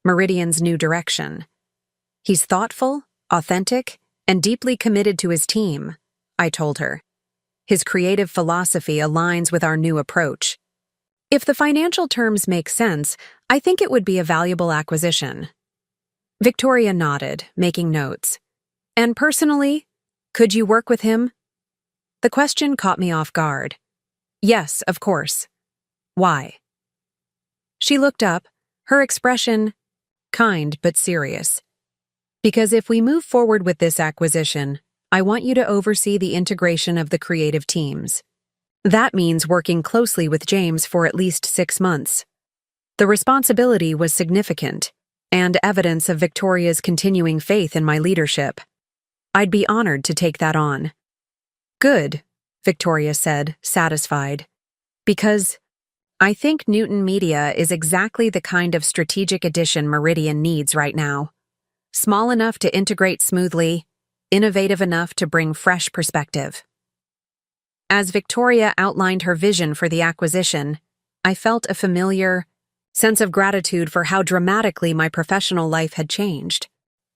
Meridian's new direction. He's thoughtful, authentic, and deeply committed to his team, I told her. His creative philosophy aligns with our new approach. If the financial terms make sense, I think it would be a valuable acquisition. Victoria nodded, making notes. And personally, could you work with him? The question caught me off guard. Yes, of course. Why? She looked up, her expression kind but serious. Because if we move forward with this acquisition, I want you to oversee the integration of the creative teams. That means working closely with James for at least 6 months. The responsibility was significant, and evidence of Victoria's continuing faith in my leadership. I'd be honored to take that on. Good, Victoria said, satisfied. Because I think Newton Media is exactly the kind of strategic addition Meridian needs right now. Small enough to integrate smoothly, innovative enough to bring fresh perspective. As Victoria outlined her vision for the acquisition, I felt a familiar sense of gratitude for how dramatically my professional life had changed.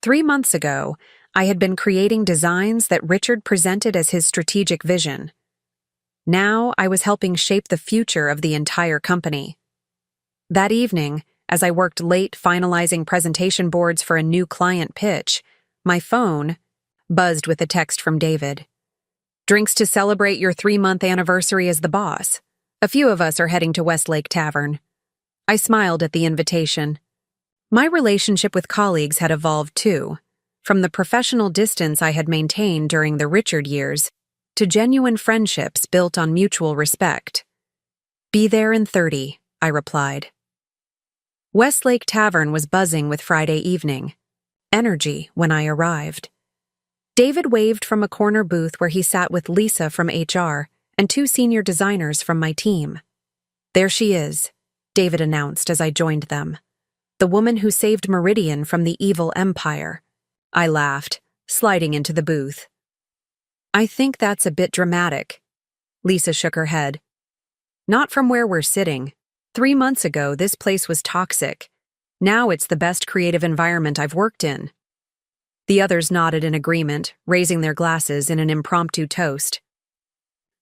3 months ago, I had been creating designs that Richard presented as his strategic vision. Now I was helping shape the future of the entire company. That evening, as I worked late finalizing presentation boards for a new client pitch, my phone buzzed with a text from David. Drinks to celebrate your 3-month anniversary as the boss. A few of us are heading to Westlake Tavern. I smiled at the invitation. My relationship with colleagues had evolved too, from the professional distance I had maintained during the Richard years to genuine friendships built on mutual respect. Be there in 30, I replied. Westlake Tavern was buzzing with Friday evening. Energy when I arrived. David waved from a corner booth where he sat with Lisa from HR and 2 senior designers from my team. There she is, David announced as I joined them. The woman who saved Meridian from the evil empire. I laughed, sliding into the booth. I think that's a bit dramatic. Lisa shook her head. Not from where we're sitting. 3 months ago, this place was toxic. Now it's the best creative environment I've worked in. The others nodded in agreement, raising their glasses in an impromptu toast.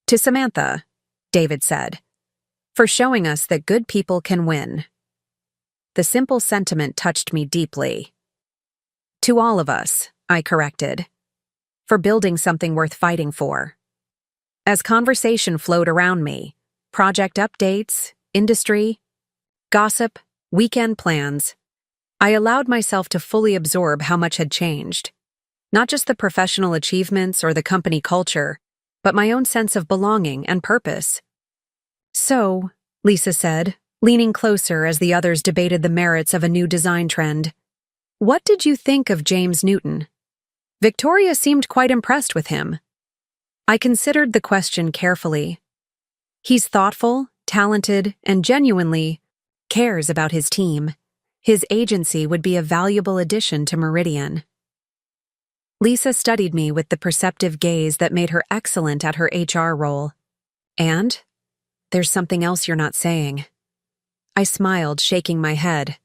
To Samantha, David said, for showing us that good people can win. The simple sentiment touched me deeply. To all of us, I corrected, for building something worth fighting for. As conversation flowed around me, project updates, industry, gossip, weekend plans, I allowed myself to fully absorb how much had changed. Not just the professional achievements or the company culture, but my own sense of belonging and purpose. So, Lisa said, leaning closer as the others debated the merits of a new design trend, what did you think of James Newton? Victoria seemed quite impressed with him. I considered the question carefully. He's thoughtful, talented, and genuinely cares about his team. His agency would be a valuable addition to Meridian. Lisa studied me with the perceptive gaze that made her excellent at her HR role. And there's something else you're not saying. I smiled, shaking my head.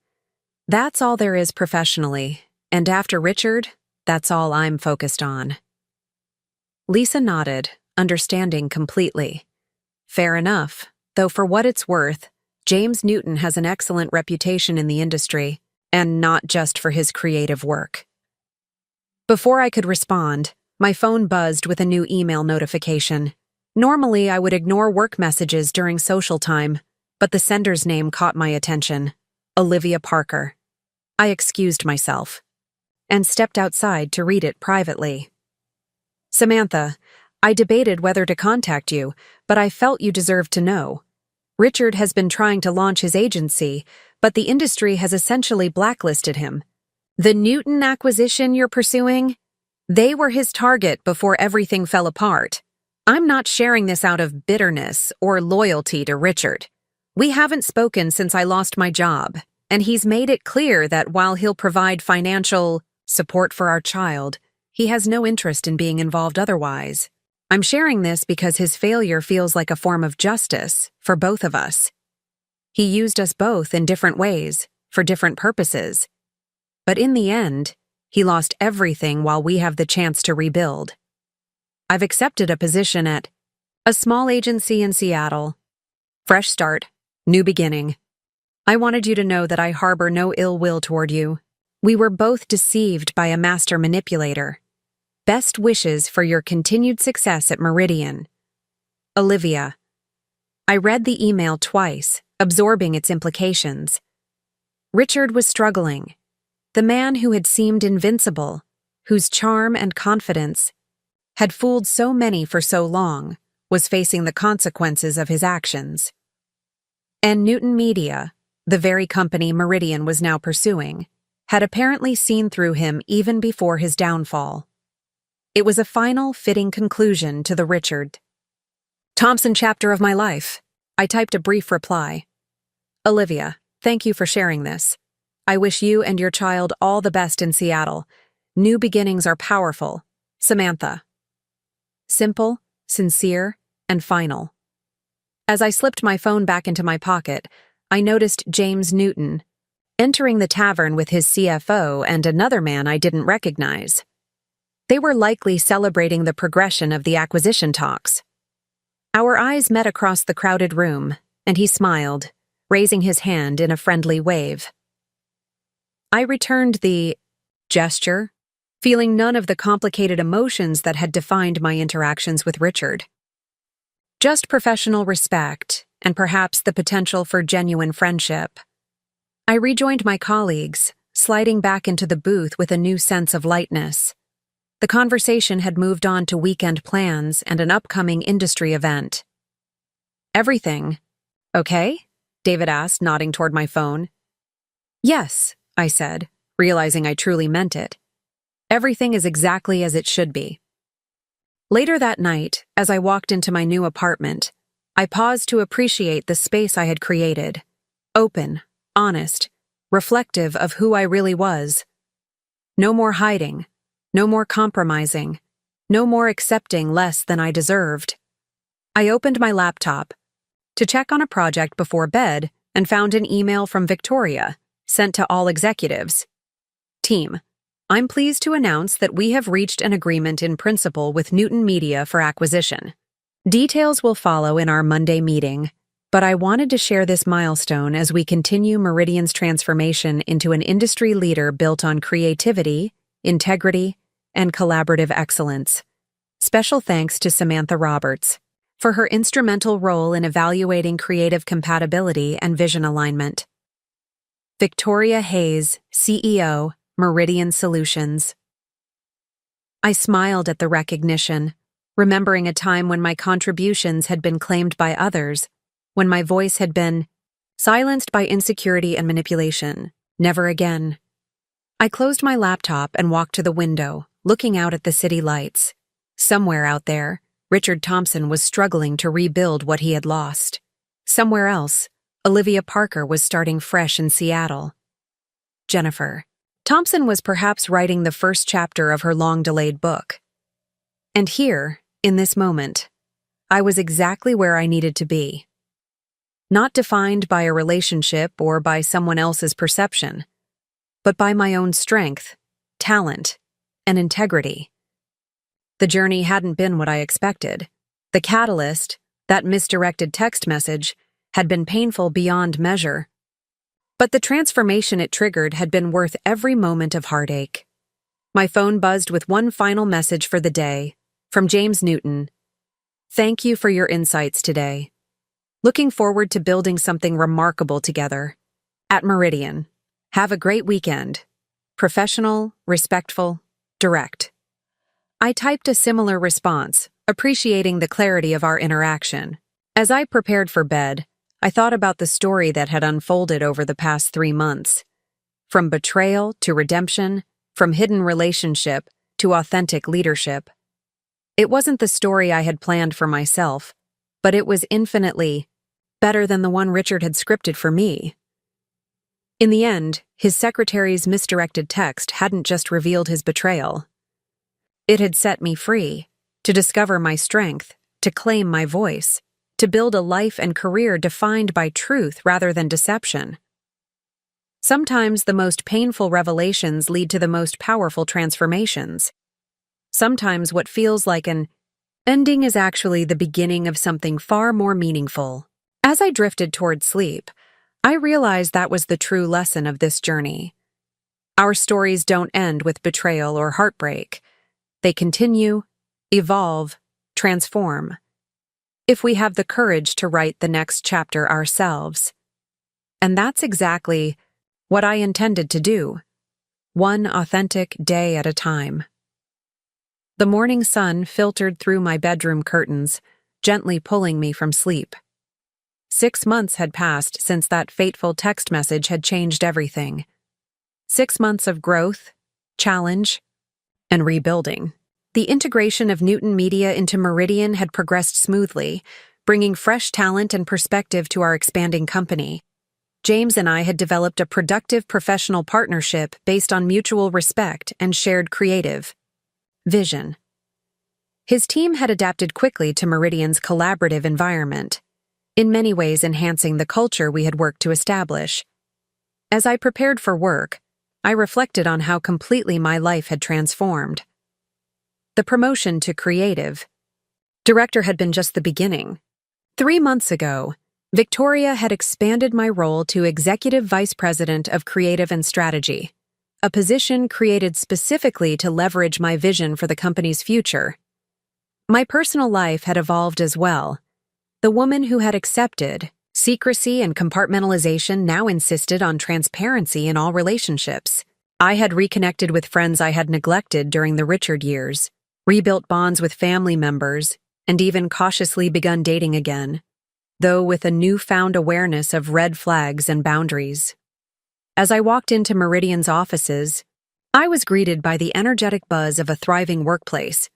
That's all there is professionally, and after Richard, that's all I'm focused on. Lisa nodded, understanding completely. Fair enough, though for what it's worth, James Newton has an excellent reputation in the industry, and not just for his creative work. Before I could respond, my phone buzzed with a new email notification. Normally, I would ignore work messages during social time, but the sender's name caught my attention. Olivia Parker. I excused myself and stepped outside to read it privately. Samantha, I debated whether to contact you, but I felt you deserved to know. Richard has been trying to launch his agency, but the industry has essentially blacklisted him. The Newton acquisition you're pursuing? They were his target before everything fell apart. I'm not sharing this out of bitterness or loyalty to Richard. We haven't spoken since I lost my job, and he's made it clear that while he'll provide financial support for our child, he has no interest in being involved otherwise. I'm sharing this because his failure feels like a form of justice for both of us. He used us both in different ways, for different purposes. But in the end, he lost everything while we have the chance to rebuild. I've accepted a position at a small agency in Seattle. Fresh start, new beginning. I wanted you to know that I harbor no ill will toward you. We were both deceived by a master manipulator. Best wishes for your continued success at Meridian. Olivia. I read the email twice, absorbing its implications. Richard was struggling. The man who had seemed invincible, whose charm and confidence had fooled so many for so long, was facing the consequences of his actions. And Newton Media, the very company Meridian was now pursuing, had apparently seen through him even before his downfall. It was a final, fitting conclusion to the Richard Thompson chapter of my life. I typed a brief reply. Olivia, thank you for sharing this. I wish you and your child all the best in Seattle. New beginnings are powerful. Samantha. Simple, sincere, and final. As I slipped my phone back into my pocket, I noticed James Newton entering the tavern with his CFO and another man I didn't recognize. They were likely celebrating the progression of the acquisition talks. Our eyes met across the crowded room, and he smiled, raising his hand in a friendly wave. I returned the gesture, feeling none of the complicated emotions that had defined my interactions with Richard. Just professional respect, and perhaps the potential for genuine friendship. I rejoined my colleagues, sliding back into the booth with a new sense of lightness. The conversation had moved on to weekend plans and an upcoming industry event. Everything okay? David asked, nodding toward my phone. Yes, I said, realizing I truly meant it. Everything is exactly as it should be. Later that night, as I walked into my new apartment, I paused to appreciate the space I had created. Open, honest, reflective of who I really was. No more hiding. No more compromising. no more accepting less than I deserved. I opened my laptop to check on a project before bed and found an email from Victoria, sent to all executives. Team, I'm pleased to announce that we have reached an agreement in principle with Newton Media for acquisition. Details will follow in our Monday meeting, but I wanted to share this milestone as we continue Meridian's transformation into an industry leader built on creativity, integrity, and collaborative excellence. Special thanks to Samantha Roberts for her instrumental role in evaluating creative compatibility and vision alignment. Victoria Hayes, CEO, Meridian Solutions. I smiled at the recognition, remembering a time when my contributions had been claimed by others, when my voice had been silenced by insecurity and manipulation. Never again. I closed my laptop and walked to the window, looking out at the city lights. Somewhere out there, Richard Thompson was struggling to rebuild what he had lost. Somewhere else, Olivia Parker was starting fresh in Seattle. Jennifer Thompson was perhaps writing the first chapter of her long-delayed book. And here, in this moment, I was exactly where I needed to be. Not defined by a relationship or by someone else's perception, but by my own strength, talent, and integrity. The journey hadn't been what I expected. The catalyst, that misdirected text message, had been painful beyond measure. But the transformation it triggered had been worth every moment of heartache. My phone buzzed with one final message for the day, from James Newton. Thank you for your insights today. Looking forward to building something remarkable together. At Meridian. Have a great weekend. Professional, respectful, direct. I typed a similar response, appreciating the clarity of our interaction. As I prepared for bed, I thought about the story that had unfolded over the past 3 months. From betrayal to redemption, from hidden relationship to authentic leadership. It wasn't the story I had planned for myself, but it was infinitely better than the one Richard had scripted for me. In the end, his secretary's misdirected text hadn't just revealed his betrayal. It had set me free, to discover my strength, to claim my voice, to build a life and career defined by truth rather than deception. Sometimes the most painful revelations lead to the most powerful transformations. Sometimes what feels like an ending is actually the beginning of something far more meaningful. As I drifted toward sleep, I realized that was the true lesson of this journey. Our stories don't end with betrayal or heartbreak. They continue, evolve, transform. If we have the courage to write the next chapter ourselves. And that's exactly what I intended to do, one authentic day at a time. The morning sun filtered through my bedroom curtains, gently pulling me from sleep. 6 months had passed since that fateful text message had changed everything. 6 months of growth, challenge, and rebuilding. The integration of Newton Media into Meridian had progressed smoothly, bringing fresh talent and perspective to our expanding company. James and I had developed a productive professional partnership based on mutual respect and shared creative vision. His team had adapted quickly to Meridian's collaborative environment, in many ways enhancing the culture we had worked to establish. As I prepared for work, I reflected on how completely my life had transformed. The promotion to creative director had been just the beginning. 3 months ago, Victoria had expanded my role to Executive Vice President of Creative and Strategy, a position created specifically to leverage my vision for the company's future. My personal life had evolved as well. The woman who had accepted secrecy and compartmentalization now insisted on transparency in all relationships. I had reconnected with friends I had neglected during the Richard years, rebuilt bonds with family members, and even cautiously begun dating again, though with a newfound awareness of red flags and boundaries. As I walked into Meridian's offices, I was greeted by the energetic buzz of a thriving workplace.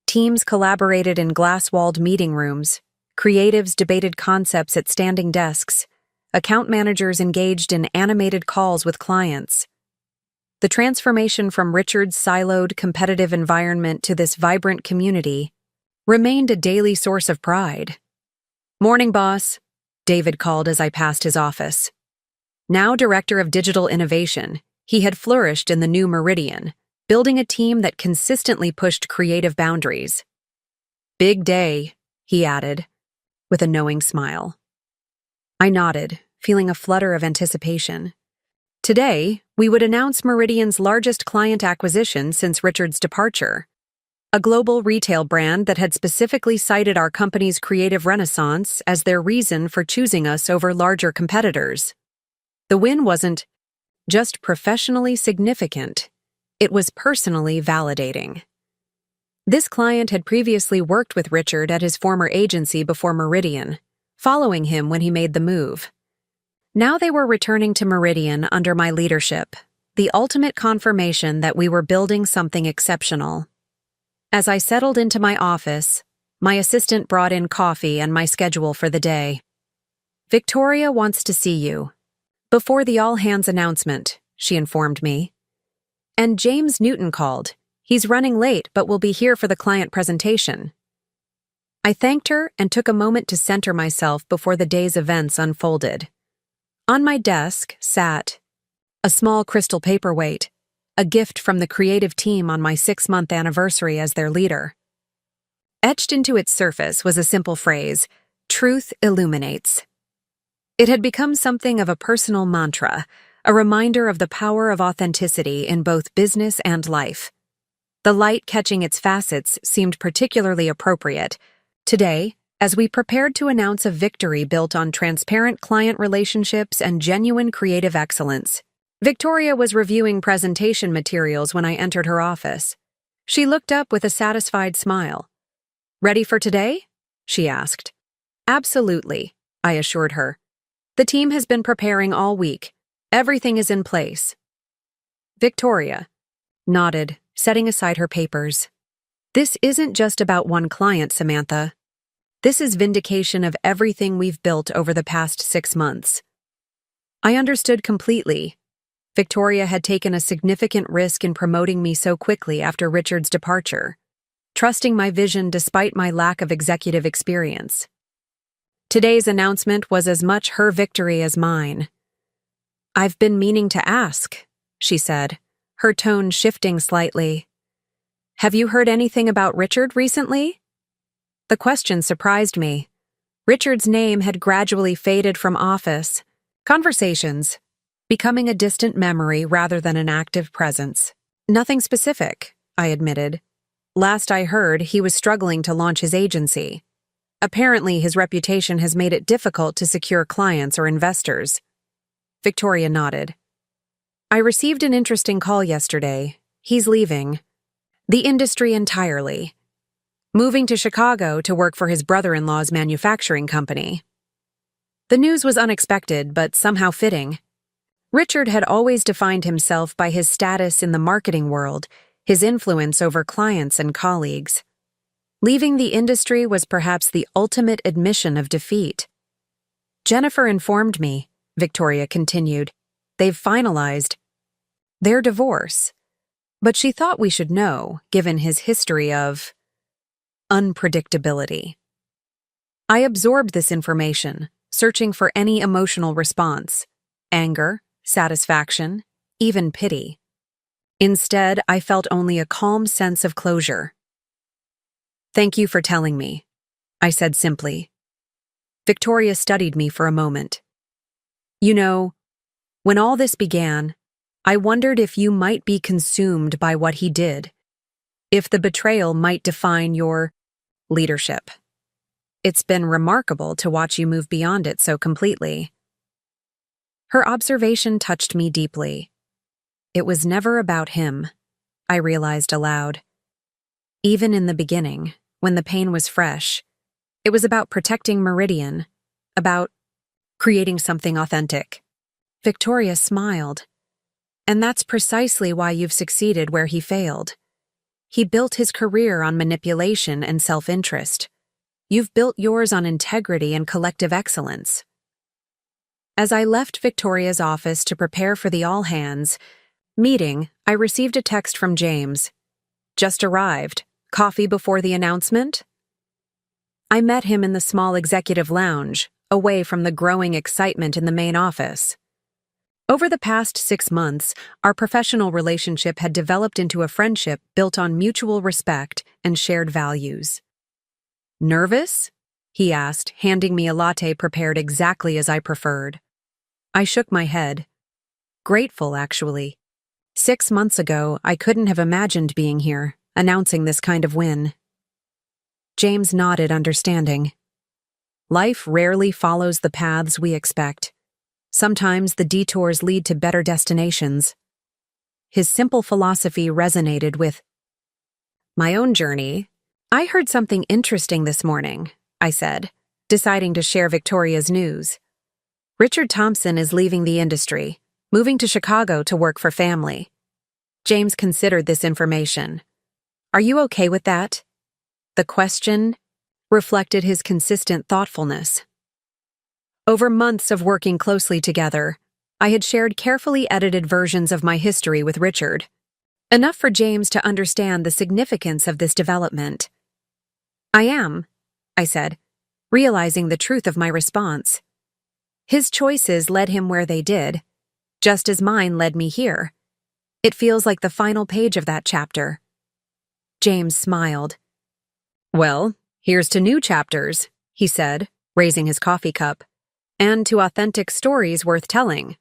Teams collaborated in glass-walled meeting rooms, creatives debated concepts at standing desks, account managers engaged in animated calls with clients. The transformation from Richard's siloed, competitive environment to this vibrant community remained a daily source of pride. "Morning, boss," David called as I passed his office. Now director of digital innovation, he had flourished in the new Meridian, building a team that consistently pushed creative boundaries. "Big day," he added, with a knowing smile. I nodded, feeling a flutter of anticipation. Today, we would announce Meridian's largest client acquisition since Richard's departure. A global retail brand that had specifically cited our company's creative renaissance as their reason for choosing us over larger competitors. The win wasn't just professionally significant, it was personally validating. This client had previously worked with Richard at his former agency before Meridian, following him when he made the move. Now they were returning to Meridian under my leadership, the ultimate confirmation that we were building something exceptional. As I settled into my office, my assistant brought in coffee and my schedule for the day. "Victoria wants to see you. Before the all-hands announcement," she informed me. "And James Newton called. He's running late but will be here for the client presentation." I thanked her and took a moment to center myself before the day's events unfolded. On my desk sat a small crystal paperweight, a gift from the creative team on my 6-month anniversary as their leader. Etched into its surface was a simple phrase, "Truth illuminates." It had become something of a personal mantra, a reminder of the power of authenticity in both business and life. The light catching its facets seemed particularly appropriate. Today, as we prepared to announce a victory built on transparent client relationships and genuine creative excellence, Victoria was reviewing presentation materials when I entered her office. She looked up with a satisfied smile. "Ready for today?" she asked. "Absolutely," I assured her. "The team has been preparing all week. Everything is in place." Victoria nodded, setting aside her papers. "This isn't just about one client, Samantha. This is vindication of everything we've built over the past 6 months." I understood completely. Victoria had taken a significant risk in promoting me so quickly after Richard's departure, trusting my vision despite my lack of executive experience. Today's announcement was as much her victory as mine. "I've been meaning to ask," she said, her tone shifting slightly. "Have you heard anything about Richard recently?" The question surprised me. Richard's name had gradually faded from office conversations, becoming a distant memory rather than an active presence. "Nothing specific," I admitted. "Last I heard, he was struggling to launch his agency. Apparently, his reputation has made it difficult to secure clients or investors." Victoria nodded. "I received an interesting call yesterday. He's leaving the industry entirely, moving to Chicago to work for his brother-in-law's manufacturing company." The news was unexpected, but somehow fitting. Richard had always defined himself by his status in the marketing world, his influence over clients and colleagues. Leaving the industry was perhaps the ultimate admission of defeat. "Jennifer informed me," Victoria continued, "they've finalized their divorce. But she thought we should know, given his history of unpredictability." I absorbed this information, searching for any emotional response, anger, satisfaction, even pity. Instead, I felt only a calm sense of closure. "Thank you for telling me," I said simply. Victoria studied me for a moment. "You know, when all this began, I wondered if you might be consumed by what he did, if the betrayal might define your leadership. It's been remarkable to watch you move beyond it so completely." Her observation touched me deeply. It was never about him, I realized aloud. Even in the beginning, when the pain was fresh, it was about protecting Meridian, about creating something authentic. Victoria smiled. "And that's precisely why you've succeeded where he failed. He built his career on manipulation and self-interest. You've built yours on integrity and collective excellence." As I left Victoria's office to prepare for the all-hands, Meeting, I received a text from James. Just arrived. Coffee before the announcement? I met him in the small executive lounge, away from the growing excitement in the main office. Over the past 6 months, our professional relationship had developed into a friendship built on mutual respect and shared values. Nervous? He asked, handing me a latte prepared exactly as I preferred. I shook my head. Grateful, actually. 6 months ago, I couldn't have imagined being here, announcing this kind of win. James nodded, understanding. Life rarely follows the paths we expect. Sometimes the detours lead to better destinations. His simple philosophy resonated with my own journey. I heard something interesting this morning, I said, deciding to share Victoria's news. Richard Thompson is leaving the industry, moving to Chicago to work for family. James considered this information. Are you okay with that? The question reflected his consistent thoughtfulness. Over months of working closely together, I had shared carefully edited versions of my history with Richard, enough for James to understand the significance of this development. I am, I said, realizing the truth of my response. His choices led him where they did, just as mine led me here. It feels like the final page of that chapter. James smiled. Well, here's to new chapters, he said, raising his coffee cup, and to authentic stories worth telling.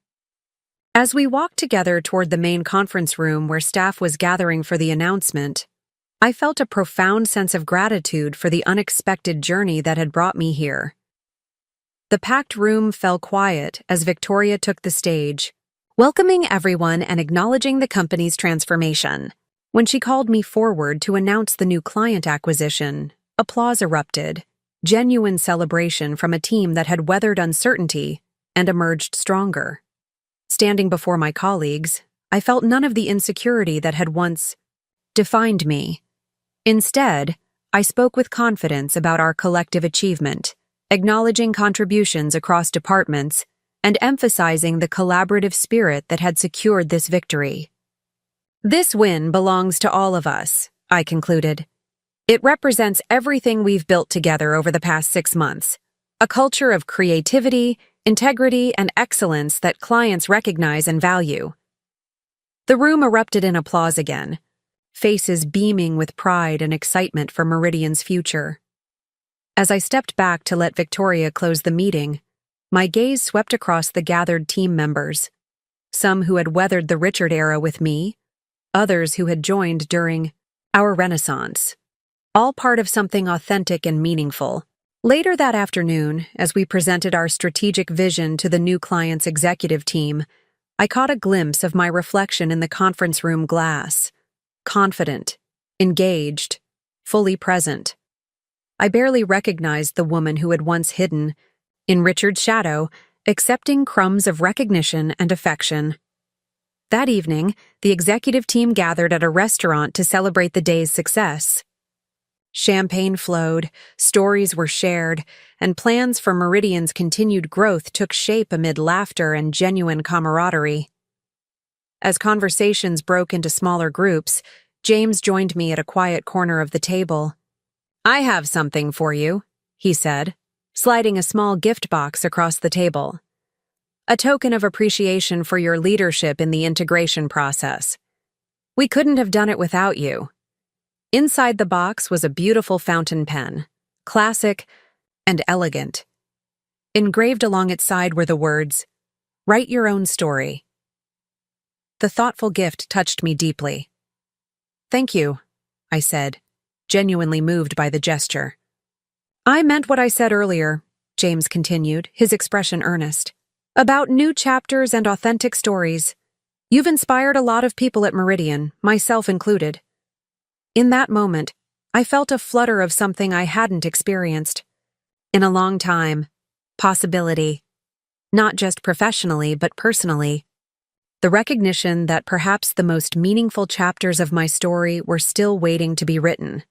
As we walked together toward the main conference room where staff was gathering for the announcement, I felt a profound sense of gratitude for the unexpected journey that had brought me here. The packed room fell quiet as Victoria took the stage, welcoming everyone and acknowledging the company's transformation. When she called me forward to announce the new client acquisition, applause erupted, genuine celebration from a team that had weathered uncertainty and emerged stronger. Standing before my colleagues, I felt none of the insecurity that had once defined me. Instead, I spoke with confidence about our collective achievement, acknowledging contributions across departments and emphasizing the collaborative spirit that had secured this victory. This win belongs to all of us, I concluded. It represents everything we've built together over the past 6 months, a culture of creativity, integrity, and excellence that clients recognize and value. The room erupted in applause again, faces beaming with pride and excitement for Meridian's future. As I stepped back to let Victoria close the meeting, my gaze swept across the gathered team members, some who had weathered the Richard era with me, others who had joined during our renaissance, all part of something authentic and meaningful. Later that afternoon, as we presented our strategic vision to the new client's executive team, I caught a glimpse of my reflection in the conference room glass. Confident, engaged, fully present. I barely recognized the woman who had once hidden, in Richard's shadow, accepting crumbs of recognition and affection. That evening, the executive team gathered at a restaurant to celebrate the day's success. Champagne flowed, stories were shared, and plans for Meridian's continued growth took shape amid laughter and genuine camaraderie. As conversations broke into smaller groups, James joined me at a quiet corner of the table. "I have something for you," he said, sliding a small gift box across the table. "A token of appreciation for your leadership in the integration process. We couldn't have done it without you." Inside the box was a beautiful fountain pen, classic and elegant. Engraved along its side were the words, "Write your own story." The thoughtful gift touched me deeply. "Thank you," I said, genuinely moved by the gesture. "I meant what I said earlier," James continued, his expression earnest. "About new chapters and authentic stories. You've inspired a lot of people at Meridian, myself included." In that moment, I felt a flutter of something I hadn't experienced in a long time. Possibility. Not just professionally, but personally. The recognition that perhaps the most meaningful chapters of my story were still waiting to be written.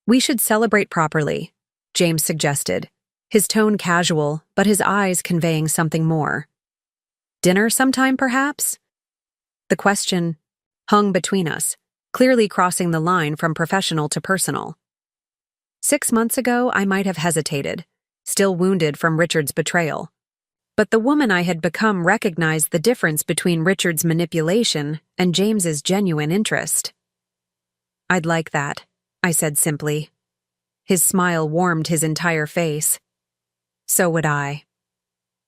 "We should celebrate properly," James suggested, his tone casual, but his eyes conveying something more. "Dinner sometime, perhaps?" The question hung between us, clearly crossing the line from professional to personal. 6 months ago, I might have hesitated, still wounded from Richard's betrayal. But the woman I had become recognized the difference between Richard's manipulation and James's genuine interest. "I'd like that," I said simply. His smile warmed his entire face. So would I.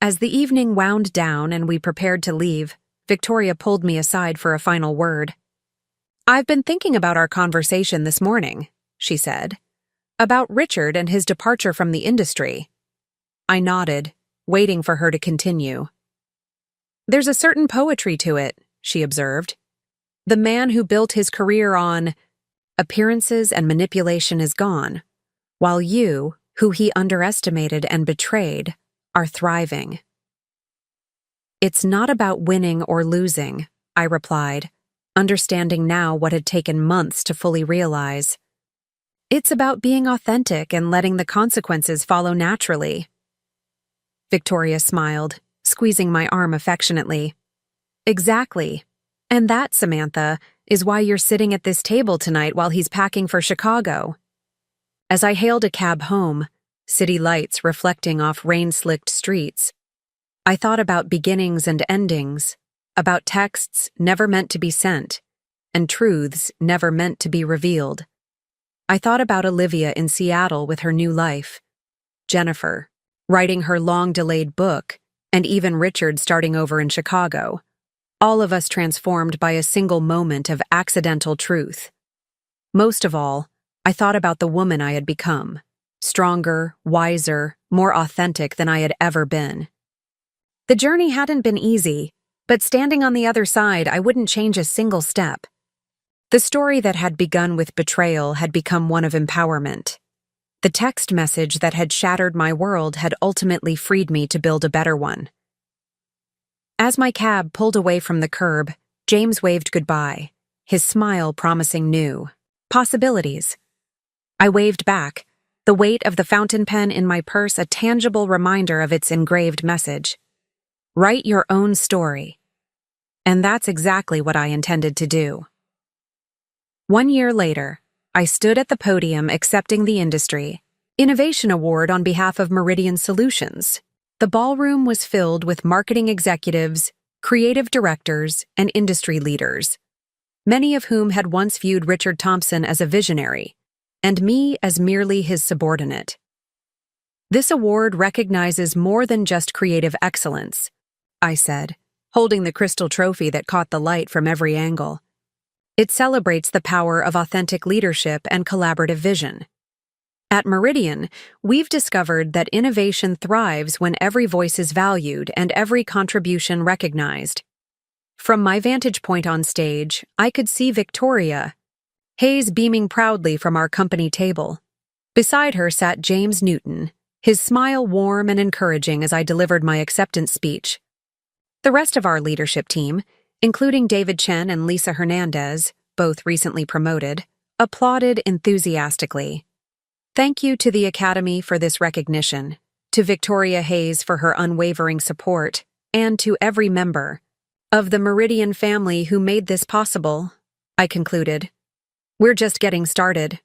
As the evening wound down and we prepared to leave, Victoria pulled me aside for a final word. "I've been thinking about our conversation this morning," she said. "About Richard and his departure from the industry." I nodded, waiting for her to continue. "There's a certain poetry to it," she observed. "The man who built his career on appearances and manipulation is gone, while you, who he underestimated and betrayed, are thriving." "It's not about winning or losing," I replied, understanding now what had taken months to fully realize. "It's about being authentic and letting the consequences follow naturally." Victoria smiled, squeezing my arm affectionately. "Exactly. And that, Samantha, is why you're sitting at this table tonight while he's packing for Chicago." As I hailed a cab home, city lights reflecting off rain-slicked streets, I thought about beginnings and endings, about texts never meant to be sent, and truths never meant to be revealed. I thought about Olivia in Seattle with her new life, Jennifer, writing her long-delayed book, and even Richard starting over in Chicago, all of us transformed by a single moment of accidental truth. Most of all, I thought about the woman I had become, stronger, wiser, more authentic than I had ever been. The journey hadn't been easy, but standing on the other side, I wouldn't change a single step. The story that had begun with betrayal had become one of empowerment. The text message that had shattered my world had ultimately freed me to build a better one. As my cab pulled away from the curb, James waved goodbye, his smile promising new possibilities. I waved back, the weight of the fountain pen in my purse a tangible reminder of its engraved message. Write your own story. And that's exactly what I intended to do. 1 year later, I stood at the podium accepting the Industry Innovation Award on behalf of Meridian Solutions. The ballroom was filled with marketing executives, creative directors, and industry leaders, many of whom had once viewed Richard Thompson as a visionary, and me as merely his subordinate. "This award recognizes more than just creative excellence," I said, holding the crystal trophy that caught the light from every angle. "It celebrates the power of authentic leadership and collaborative vision. At Meridian, we've discovered that innovation thrives when every voice is valued and every contribution recognized." From my vantage point on stage, I could see Victoria Hayes beaming proudly from our company table. Beside her sat James Newton, his smile warm and encouraging as I delivered my acceptance speech. The rest of our leadership team, including David Chen and Lisa Hernandez, both recently promoted, applauded enthusiastically. Thank you to the Academy for this recognition, to Victoria Hayes for her unwavering support, and to every member of the Meridian family who made this possible, I concluded. We're just getting started.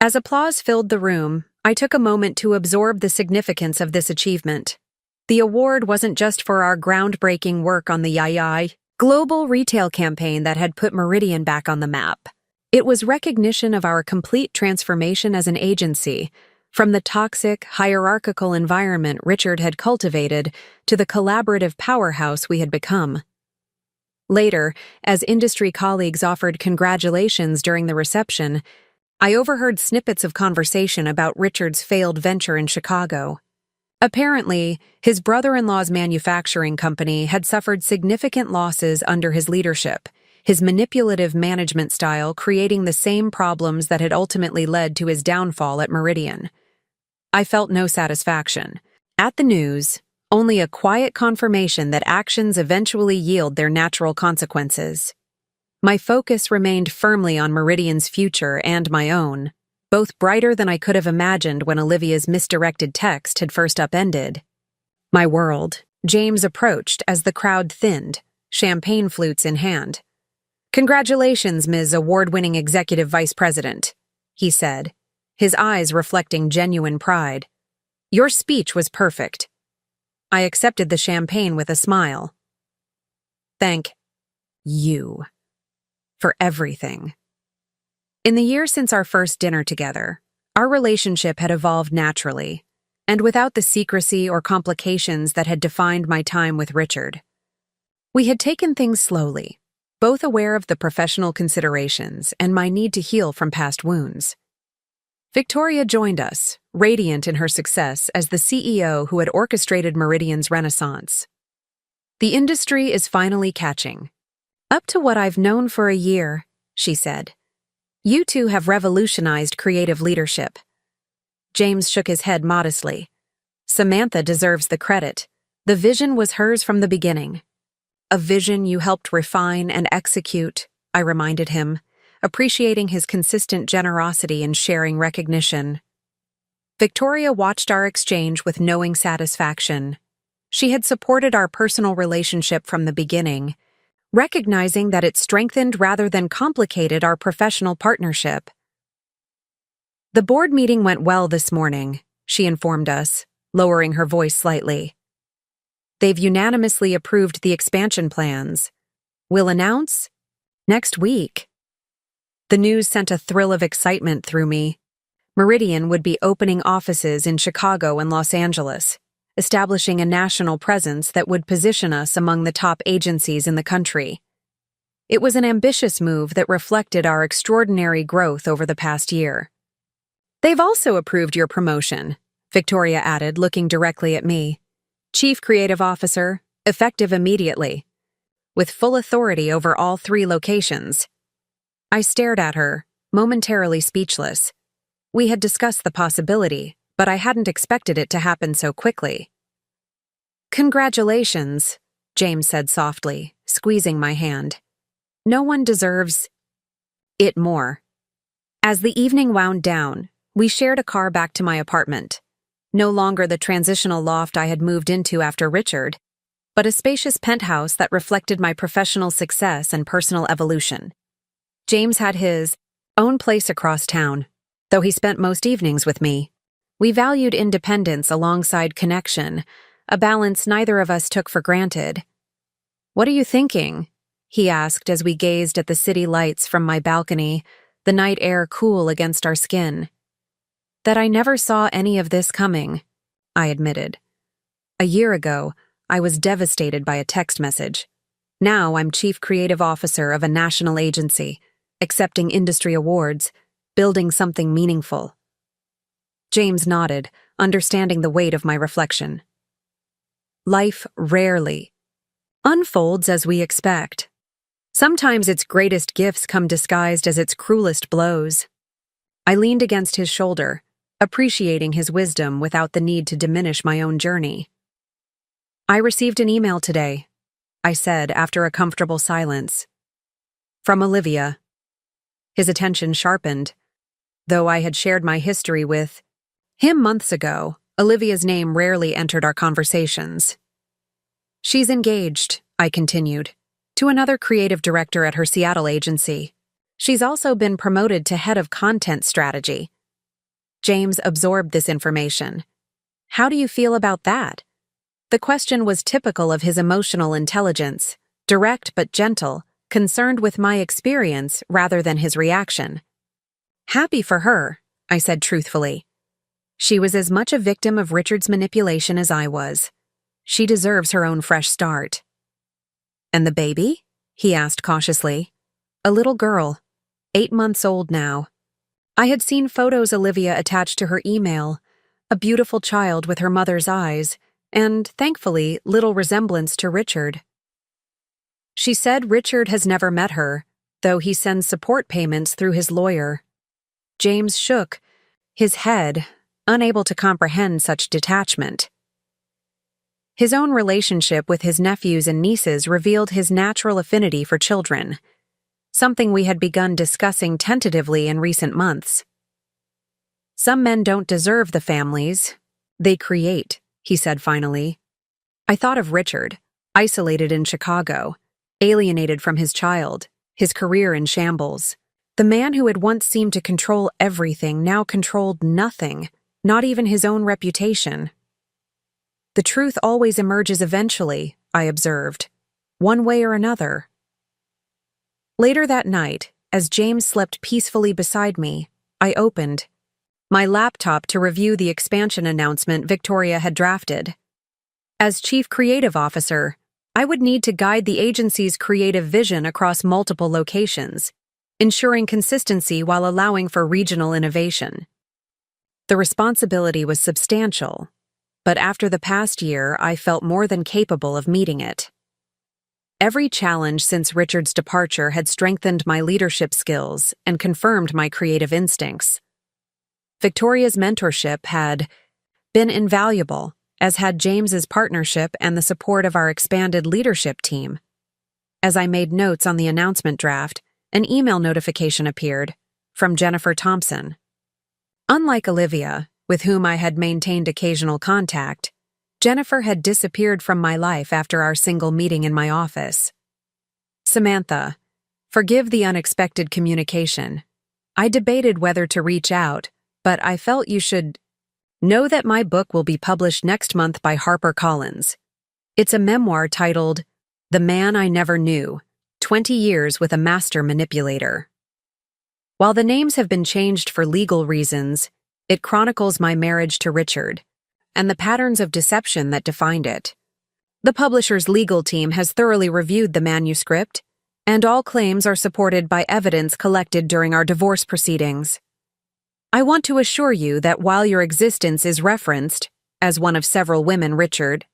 As applause filled the room, I took a moment to absorb the significance of this achievement. The award wasn't just for our groundbreaking work on the Yayay global retail campaign that had put Meridian back on the map. It was recognition of our complete transformation as an agency, from the toxic, hierarchical environment Richard had cultivated to the collaborative powerhouse we had become. Later, as industry colleagues offered congratulations during the reception, I overheard snippets of conversation about Richard's failed venture in Chicago. Apparently, his brother-in-law's manufacturing company had suffered significant losses under his leadership, his manipulative management style creating the same problems that had ultimately led to his downfall at Meridian. I felt no satisfaction. At the news, only a quiet confirmation that actions eventually yield their natural consequences. My focus remained firmly on Meridian's future and my own, both brighter than I could have imagined when Olivia's misdirected text had first upended. My world, James approached as the crowd thinned, champagne flutes in hand. "Congratulations, Ms. Award-winning Executive Vice President," he said, his eyes reflecting genuine pride. "Your speech was perfect." I accepted the champagne with a smile. "Thank you for everything." In the year since our first dinner together, our relationship had evolved naturally, and without the secrecy or complications that had defined my time with Richard. We had taken things slowly, both aware of the professional considerations and my need to heal from past wounds. Victoria joined us, radiant in her success as the CEO who had orchestrated Meridian's renaissance. "The industry is finally catching. Up to what I've known for a year," she said. "You two have revolutionized creative leadership." James shook his head modestly. "Samantha deserves the credit. The vision was hers from the beginning." "A vision you helped refine and execute," I reminded him, appreciating his consistent generosity in sharing recognition. Victoria watched our exchange with knowing satisfaction. She had supported our personal relationship from the beginning, recognizing that it strengthened rather than complicated our professional partnership. "The board meeting went well this morning," she informed us, lowering her voice slightly. "They've unanimously approved the expansion plans. We'll announce next week." The news sent a thrill of excitement through me. Meridian would be opening offices in Chicago and Los Angeles, establishing a national presence that would position us among the top agencies in the country. It was an ambitious move that reflected our extraordinary growth over the past year. "They've also approved your promotion," Victoria added, looking directly at me. "Chief Creative Officer, effective immediately, with full authority over all 3 locations." I stared at her, momentarily speechless. We had discussed the possibility, but I hadn't expected it to happen so quickly. "Congratulations," James said softly, squeezing my hand. "No one deserves it more." As the evening wound down, we shared a car back to my apartment. No longer the transitional loft I had moved into after Richard, but a spacious penthouse that reflected my professional success and personal evolution. James had his own place across town, though he spent most evenings with me. We valued independence alongside connection, a balance neither of us took for granted. "What are you thinking?" he asked as we gazed at the city lights from my balcony, the night air cool against our skin. "That I never saw any of this coming," I admitted. A year ago, I was devastated by a text message. Now I'm Chief Creative Officer of a national agency, accepting industry awards, building something meaningful. James nodded, understanding the weight of my reflection. Life rarely unfolds as we expect. Sometimes its greatest gifts come disguised as its cruelest blows. I leaned against his shoulder, appreciating his wisdom without the need to diminish my own journey. "I received an email today," I said after a comfortable silence. "From Olivia." His attention sharpened. Though I had shared my history with him months ago, Olivia's name rarely entered our conversations. "She's engaged," I continued, "to another creative director at her Seattle agency. She's also been promoted to head of content strategy." James absorbed this information. "How do you feel about that?" The question was typical of his emotional intelligence, direct but gentle, concerned with my experience rather than his reaction. "Happy for her," I said truthfully. She was as much a victim of Richard's manipulation as I was. She deserves her own fresh start. "And the baby?" he asked cautiously. "A little girl, 8 months old now." I had seen photos Olivia attached to her email, a beautiful child with her mother's eyes, and, thankfully, little resemblance to Richard. She said Richard has never met her, though he sends support payments through his lawyer. James shook his head, unable to comprehend such detachment. His own relationship with his nephews and nieces revealed his natural affinity for children, something we had begun discussing tentatively in recent months. "Some men don't deserve the families they create," he said finally. I thought of Richard, isolated in Chicago, alienated from his child, his career in shambles. The man who had once seemed to control everything now controlled nothing, not even his own reputation. The truth always emerges eventually, I observed, one way or another. Later that night, as James slept peacefully beside me, I opened my laptop to review the expansion announcement Victoria had drafted. As Chief Creative Officer, I would need to guide the agency's creative vision across multiple locations, ensuring consistency while allowing for regional innovation. The responsibility was substantial, but after the past year, I felt more than capable of meeting it. Every challenge since Richard's departure had strengthened my leadership skills and confirmed my creative instincts. Victoria's mentorship had been invaluable, as had James's partnership and the support of our expanded leadership team. As I made notes on the announcement draft, an email notification appeared from Jennifer Thompson. Unlike Olivia, with whom I had maintained occasional contact, Jennifer had disappeared from my life after our single meeting in my office. Samantha, forgive the unexpected communication. I debated whether to reach out, but I felt you should know that my book will be published next month by HarperCollins. It's a memoir titled The Man I Never Knew, 20 Years with a Master Manipulator. While the names have been changed for legal reasons, it chronicles my marriage to Richard and the patterns of deception that defined it. The publisher's legal team has thoroughly reviewed the manuscript, and all claims are supported by evidence collected during our divorce proceedings. I want to assure you that while your existence is referenced as one of several women Richard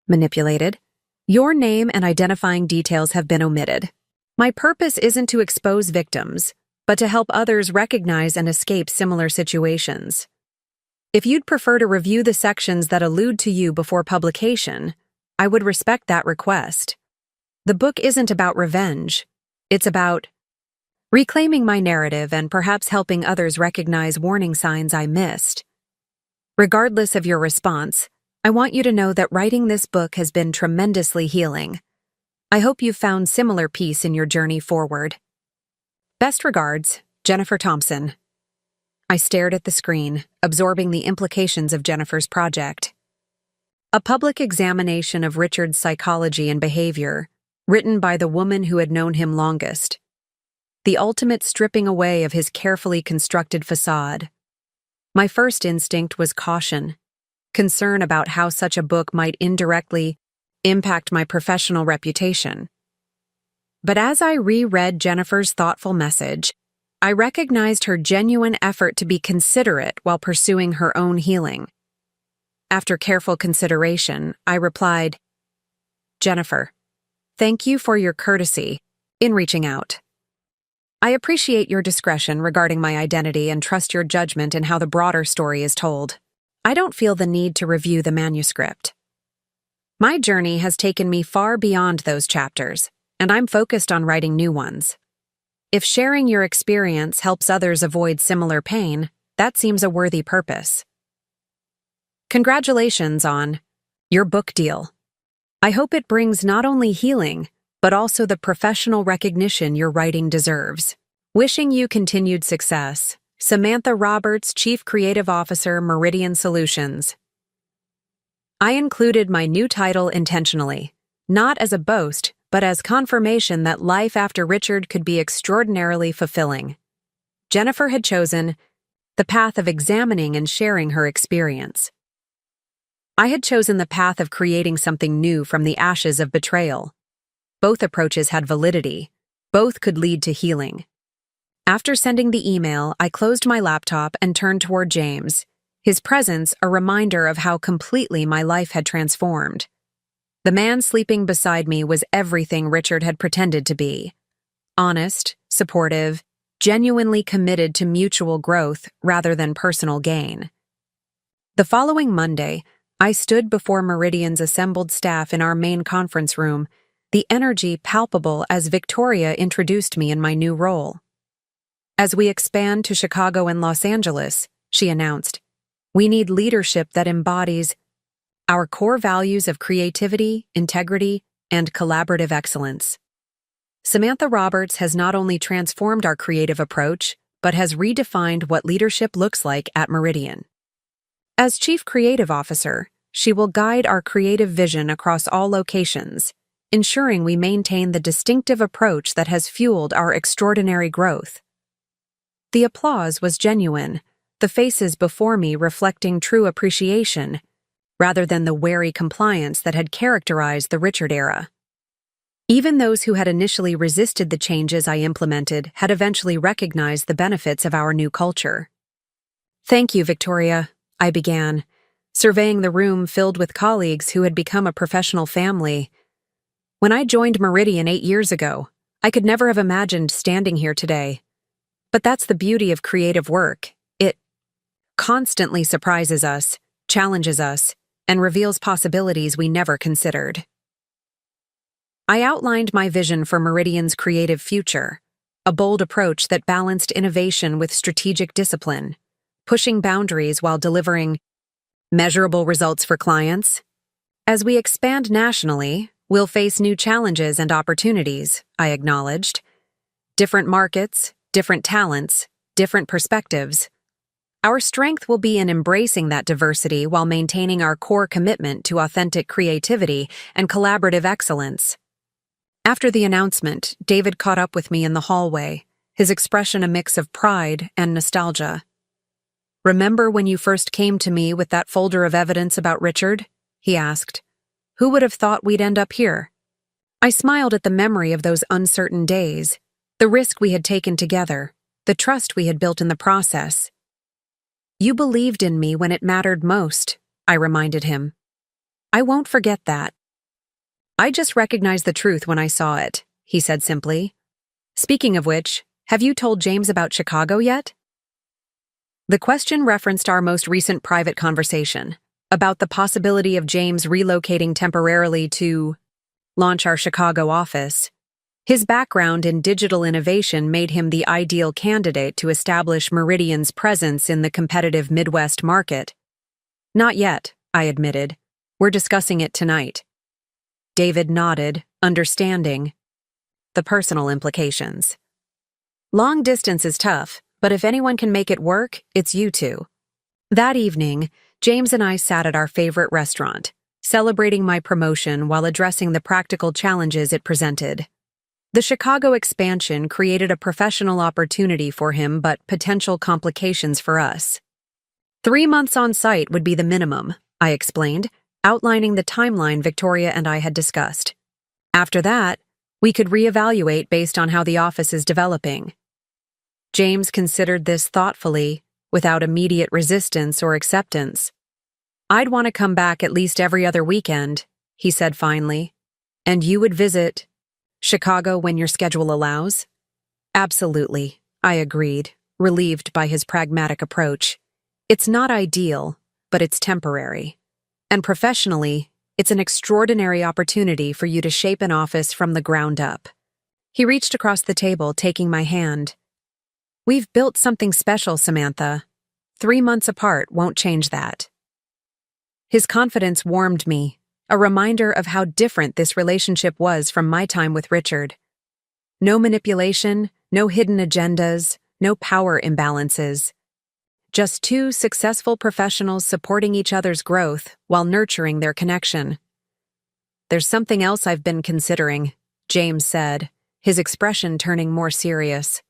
manipulated, your name and identifying details have been omitted. My purpose isn't to expose victims, but to help others recognize and escape similar situations. If you'd prefer to review the sections that allude to you before publication, I would respect that request. The book isn't about revenge. It's about reclaiming my narrative and perhaps helping others recognize warning signs I missed. Regardless of your response, I want you to know that writing this book has been tremendously healing. I hope you've found similar peace in your journey forward. Best regards, Jennifer Thompson. I stared at the screen, absorbing the implications of Jennifer's project. A public examination of Richard's psychology and behavior, written by the woman who had known him longest. The ultimate stripping away of his carefully constructed facade. My first instinct was caution, concern about how such a book might indirectly impact my professional reputation. But as I reread Jennifer's thoughtful message, I recognized her genuine effort to be considerate while pursuing her own healing. After careful consideration, I replied, Jennifer, thank you for your courtesy in reaching out. I appreciate your discretion regarding my identity and trust your judgment in how the broader story is told. I don't feel the need to review the manuscript. My journey has taken me far beyond those chapters, and I'm focused on writing new ones. If sharing your experience helps others avoid similar pain, that seems a worthy purpose. Congratulations on your book deal. I hope it brings not only healing, but also the professional recognition your writing deserves. Wishing you continued success, Samantha Roberts, Chief Creative Officer, Meridian Solutions. I included my new title intentionally, not as a boast, but as confirmation that life after Richard could be extraordinarily fulfilling. Jennifer had chosen the path of examining and sharing her experience. I had chosen the path of creating something new from the ashes of betrayal. Both approaches had validity. Both could lead to healing. After sending the email, I closed my laptop and turned toward James, his presence a reminder of how completely my life had transformed. The man sleeping beside me was everything Richard had pretended to be. Honest, supportive, genuinely committed to mutual growth rather than personal gain. The following Monday, I stood before Meridian's assembled staff in our main conference room, the energy palpable as Victoria introduced me in my new role. As we expand to Chicago and Los Angeles, she announced, we need leadership that embodies our core values of creativity, integrity, and collaborative excellence. Samantha Roberts has not only transformed our creative approach, but has redefined what leadership looks like at Meridian. As Chief Creative Officer, she will guide our creative vision across all locations, ensuring we maintain the distinctive approach that has fueled our extraordinary growth. The applause was genuine, the faces before me reflecting true appreciation, rather than the wary compliance that had characterized the Richard era. Even those who had initially resisted the changes I implemented had eventually recognized the benefits of our new culture. "Thank you, Victoria," I began, surveying the room filled with colleagues who had become a professional family. "When I joined Meridian 8 years ago, I could never have imagined standing here today. But that's the beauty of creative work. It constantly surprises us, challenges us, and reveals possibilities we never considered." I outlined my vision for Meridian's creative future, a bold approach that balanced innovation with strategic discipline, pushing boundaries while delivering measurable results for clients. "As we expand nationally, we'll face new challenges and opportunities," I acknowledged. "Different markets, different talents, different perspectives. Our strength will be in embracing that diversity while maintaining our core commitment to authentic creativity and collaborative excellence." After the announcement, David caught up with me in the hallway, his expression a mix of pride and nostalgia. "Remember when you first came to me with that folder of evidence about Richard?" he asked. "Who would have thought we'd end up here?" I smiled at the memory of those uncertain days, the risk we had taken together, the trust we had built in the process. "You believed in me when it mattered most," I reminded him. "I won't forget that." "I just recognized the truth when I saw it," he said simply. "Speaking of which, have you told James about Chicago yet?" The question referenced our most recent private conversation about the possibility of James relocating temporarily to launch our Chicago office. His background in digital innovation made him the ideal candidate to establish Meridian's presence in the competitive Midwest market. "Not yet," I admitted. "We're discussing it tonight." David nodded, understanding the personal implications. "Long distance is tough, but if anyone can make it work, it's you two." That evening, James and I sat at our favorite restaurant, celebrating my promotion while addressing the practical challenges it presented. The Chicago expansion created a professional opportunity for him, but potential complications for us. 3 months on site would be the minimum, I explained, outlining the timeline Victoria and I had discussed. After that, we could reevaluate based on how the office is developing. James considered this thoughtfully, without immediate resistance or acceptance. "I'd want to come back at least every other weekend," he said finally. "And you would visit Chicago when your schedule allows?" "Absolutely," I agreed, relieved by his pragmatic approach. "It's not ideal, but it's temporary. And professionally, it's an extraordinary opportunity for you to shape an office from the ground up." He reached across the table, taking my hand. "We've built something special, Samantha. 3 months apart won't change that." His confidence warmed me, a reminder of how different this relationship was from my time with Richard. No manipulation, no hidden agendas, no power imbalances. Just 2 successful professionals supporting each other's growth while nurturing their connection. "There's something else I've been considering," James said, his expression turning more serious.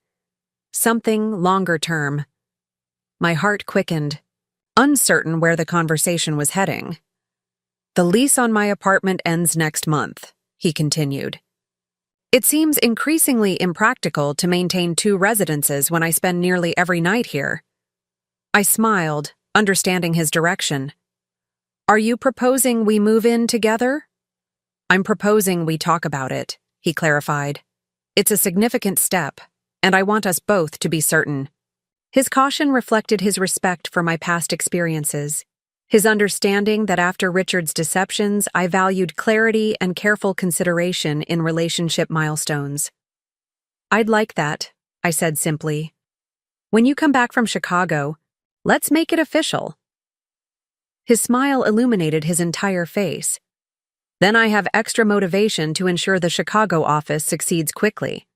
"Something longer term." My heart quickened, uncertain where the conversation was heading. "The lease on my apartment ends next month," he continued. "It seems increasingly impractical to maintain 2 residences when I spend nearly every night here." I smiled, understanding his direction. "Are you proposing we move in together?" "I'm proposing we talk about it," he clarified. "It's a significant step, and I want us both to be certain." His caution reflected his respect for my past experiences, his understanding that after Richard's deceptions, I valued clarity and careful consideration in relationship milestones. "I'd like that," I said simply. "When you come back from Chicago, let's make it official." His smile illuminated his entire face. Then I have extra motivation to ensure the Chicago office succeeds quickly.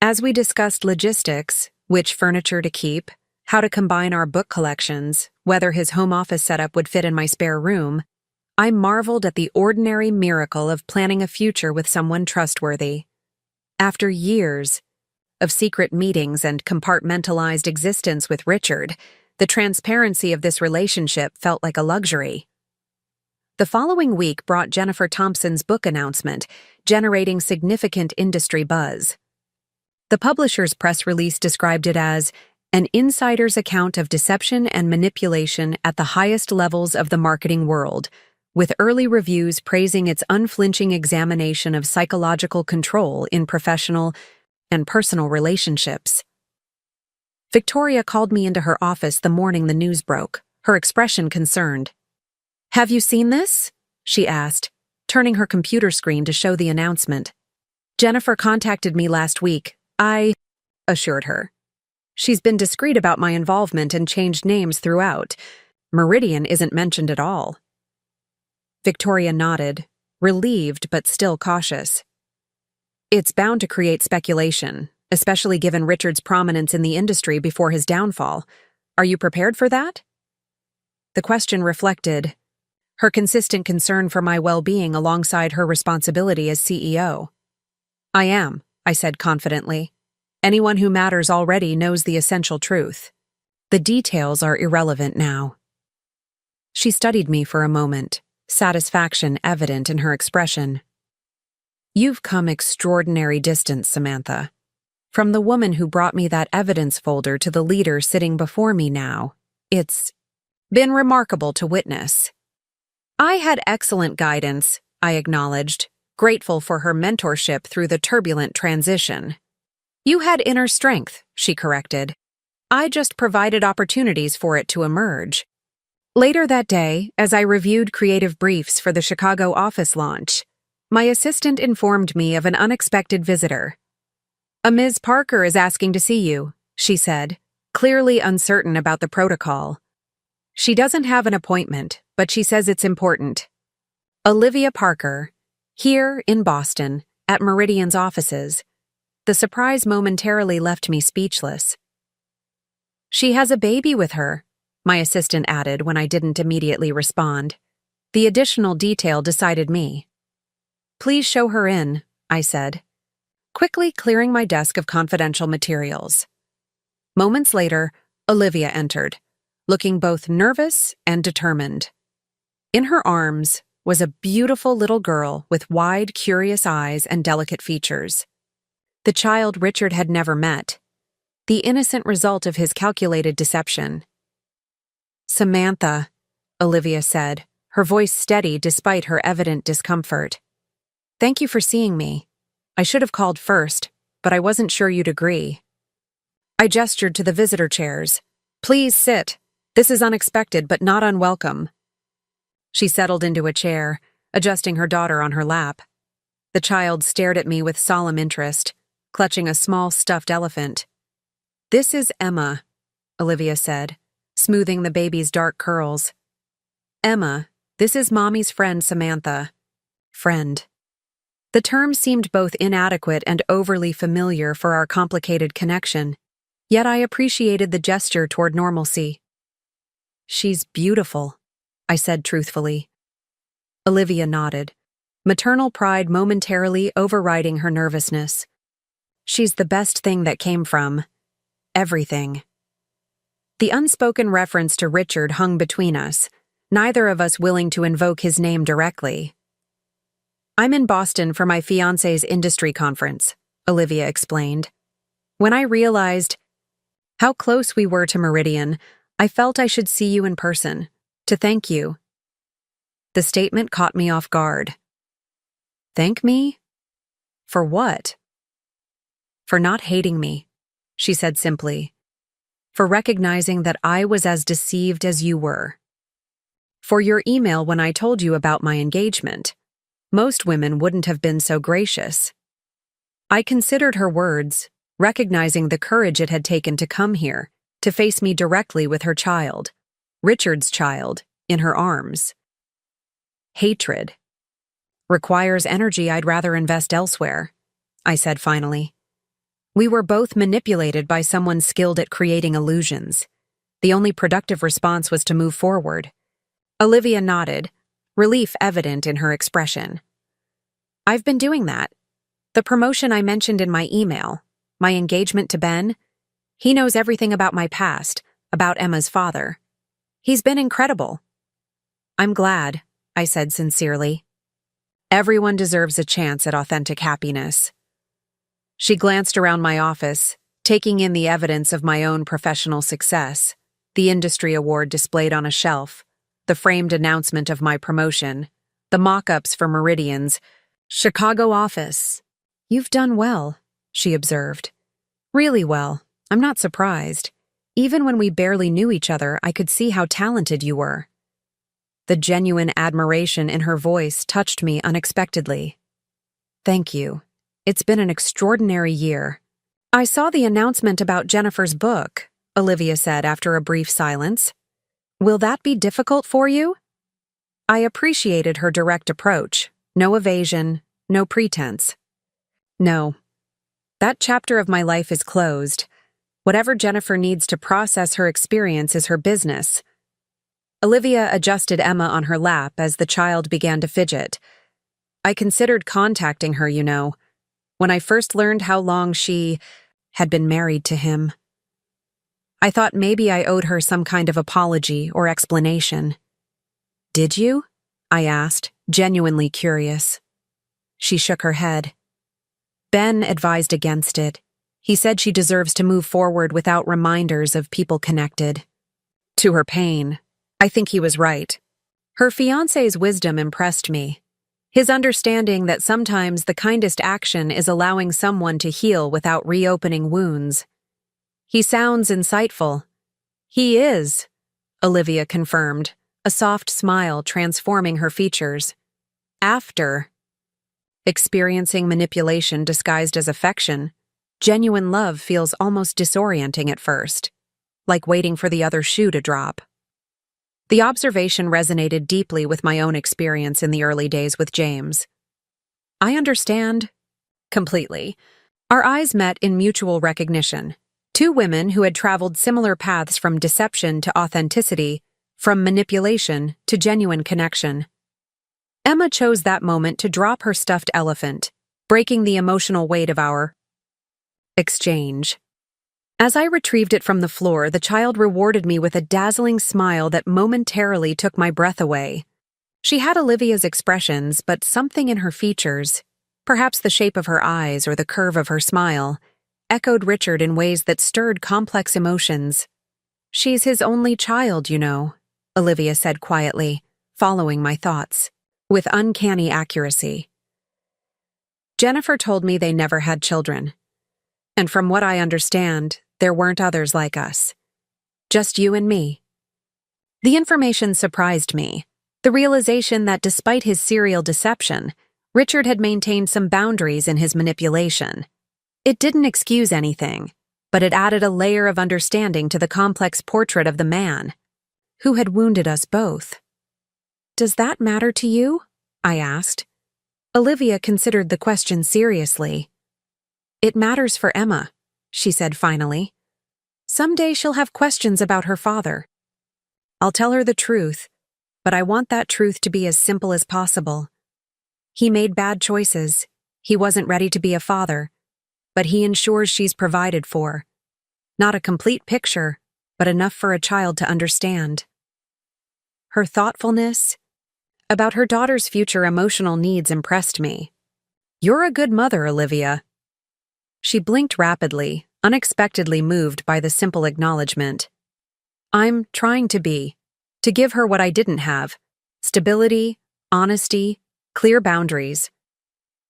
As we discussed logistics, which furniture to keep, how to combine our book collections, whether his home office setup would fit in my spare room, I marveled at the ordinary miracle of planning a future with someone trustworthy. After years of secret meetings and compartmentalized existence with Richard, the transparency of this relationship felt like a luxury. The following week brought Jennifer Thompson's book announcement, generating significant industry buzz. The publisher's press release described it as an insider's account of deception and manipulation at the highest levels of the marketing world, with early reviews praising its unflinching examination of psychological control in professional and personal relationships. Victoria called me into her office the morning the news broke, her expression concerned. "Have you seen this?" she asked, turning her computer screen to show the announcement. "Jennifer contacted me last week," I assured her. "She's been discreet about my involvement and changed names throughout. Meridian isn't mentioned at all." Victoria nodded, relieved but still cautious. "It's bound to create speculation, especially given Richard's prominence in the industry before his downfall. Are you prepared for that?" The question reflected her consistent concern for my well-being alongside her responsibility as CEO. "I am," I said confidently. "Anyone who matters already knows the essential truth. The details are irrelevant now." She studied me for a moment, satisfaction evident in her expression. "You've come extraordinary distance, Samantha. From the woman who brought me that evidence folder to the leader sitting before me now, it's been remarkable to witness." "I had excellent guidance," I acknowledged, grateful for her mentorship through the turbulent transition. "You had inner strength," she corrected. "I just provided opportunities for it to emerge." Later that day, as I reviewed creative briefs for the Chicago office launch, my assistant informed me of an unexpected visitor. "A Ms. Parker is asking to see you," she said, clearly uncertain about the protocol. "She doesn't have an appointment, but she says it's important. Olivia Parker, here in Boston, at Meridian's offices." The surprise momentarily left me speechless. "She has a baby with her," my assistant added when I didn't immediately respond. The additional detail decided me. "Please show her in," I said, quickly clearing my desk of confidential materials. Moments later, Olivia entered, looking both nervous and determined. In her arms was a beautiful little girl with wide, curious eyes and delicate features. The child Richard had never met, the innocent result of his calculated deception. "Samantha," Olivia said, her voice steady despite her evident discomfort. "Thank you for seeing me. I should have called first, but I wasn't sure you'd agree." I gestured to the visitor chairs. "Please sit. This is unexpected but not unwelcome." She settled into a chair, adjusting her daughter on her lap. The child stared at me with solemn interest, clutching a small stuffed elephant. "This is Emma," Olivia said, smoothing the baby's dark curls. "Emma, this is Mommy's friend Samantha." Friend. The term seemed both inadequate and overly familiar for our complicated connection, yet I appreciated the gesture toward normalcy. "She's beautiful," I said truthfully. Olivia nodded, maternal pride momentarily overriding her nervousness. "She's the best thing that came from everything." The unspoken reference to Richard hung between us, neither of us willing to invoke his name directly. "I'm in Boston for my fiancé's industry conference," Olivia explained. "When I realized how close we were to Meridian, I felt I should see you in person, to thank you." The statement caught me off guard. "Thank me? For what?" "For not hating me," she said simply. "For recognizing that I was as deceived as you were. For your email when I told you about my engagement. Most women wouldn't have been so gracious." I considered her words, recognizing the courage it had taken to come here, to face me directly with her child, Richard's child, in her arms. Hatred. Requires energy I'd rather invest elsewhere, I said finally. We were both manipulated by someone skilled at creating illusions. The only productive response was to move forward. Olivia nodded, relief evident in her expression. I've been doing that. The promotion I mentioned in my email, my engagement to Ben, he knows everything about my past, about Emma's father. He's been incredible. I'm glad, I said sincerely. Everyone deserves a chance at authentic happiness. She glanced around my office, taking in the evidence of my own professional success, the industry award displayed on a shelf, the framed announcement of my promotion, the mock-ups for Meridian's Chicago office. You've done well, she observed. Really well. I'm not surprised. Even when we barely knew each other, I could see how talented you were. The genuine admiration in her voice touched me unexpectedly. Thank you. It's been an extraordinary year. I saw the announcement about Jennifer's book, Olivia said after a brief silence. Will that be difficult for you? I appreciated her direct approach. No evasion, no pretense. No. That chapter of my life is closed. Whatever Jennifer needs to process her experience is her business. Olivia adjusted Emma on her lap as the child began to fidget. I considered contacting her, when I first learned how long she had been married to him. I thought maybe I owed her some kind of apology or explanation. Did you? I asked, genuinely curious. She shook her head. Ben advised against it. He said she deserves to move forward without reminders of people connected. To her pain, I think he was right. Her fiancé's wisdom impressed me. His understanding that sometimes the kindest action is allowing someone to heal without reopening wounds. He sounds insightful. He is, Olivia confirmed, a soft smile transforming her features. After experiencing manipulation disguised as affection, genuine love feels almost disorienting at first, like waiting for the other shoe to drop. The observation resonated deeply with my own experience in the early days with James. I understand. Completely. Our eyes met in mutual recognition. Two women who had traveled similar paths from deception to authenticity, from manipulation to genuine connection. Emma chose that moment to drop her stuffed elephant, breaking the emotional weight of our exchange. As I retrieved it from the floor, the child rewarded me with a dazzling smile that momentarily took my breath away. She had Olivia's expressions, but something in her features, perhaps the shape of her eyes or the curve of her smile, echoed Richard in ways that stirred complex emotions. She's his only child, Olivia said quietly, following my thoughts, with uncanny accuracy. Jennifer told me they never had children. And from what I understand, there weren't others like us. Just you and me. The information surprised me. The realization that despite his serial deception, Richard had maintained some boundaries in his manipulation. It didn't excuse anything, but it added a layer of understanding to the complex portrait of the man who had wounded us both. Does that matter to you? I asked. Olivia considered the question seriously. It matters for Emma, she said finally. Someday she'll have questions about her father. I'll tell her the truth, but I want that truth to be as simple as possible. He made bad choices. He wasn't ready to be a father, but he ensures she's provided for. Not a complete picture, but enough for a child to understand. Her thoughtfulness about her daughter's future emotional needs impressed me. You're a good mother, Olivia. She blinked rapidly, unexpectedly moved by the simple acknowledgement. I'm trying to give her what I didn't have: stability, honesty, clear boundaries.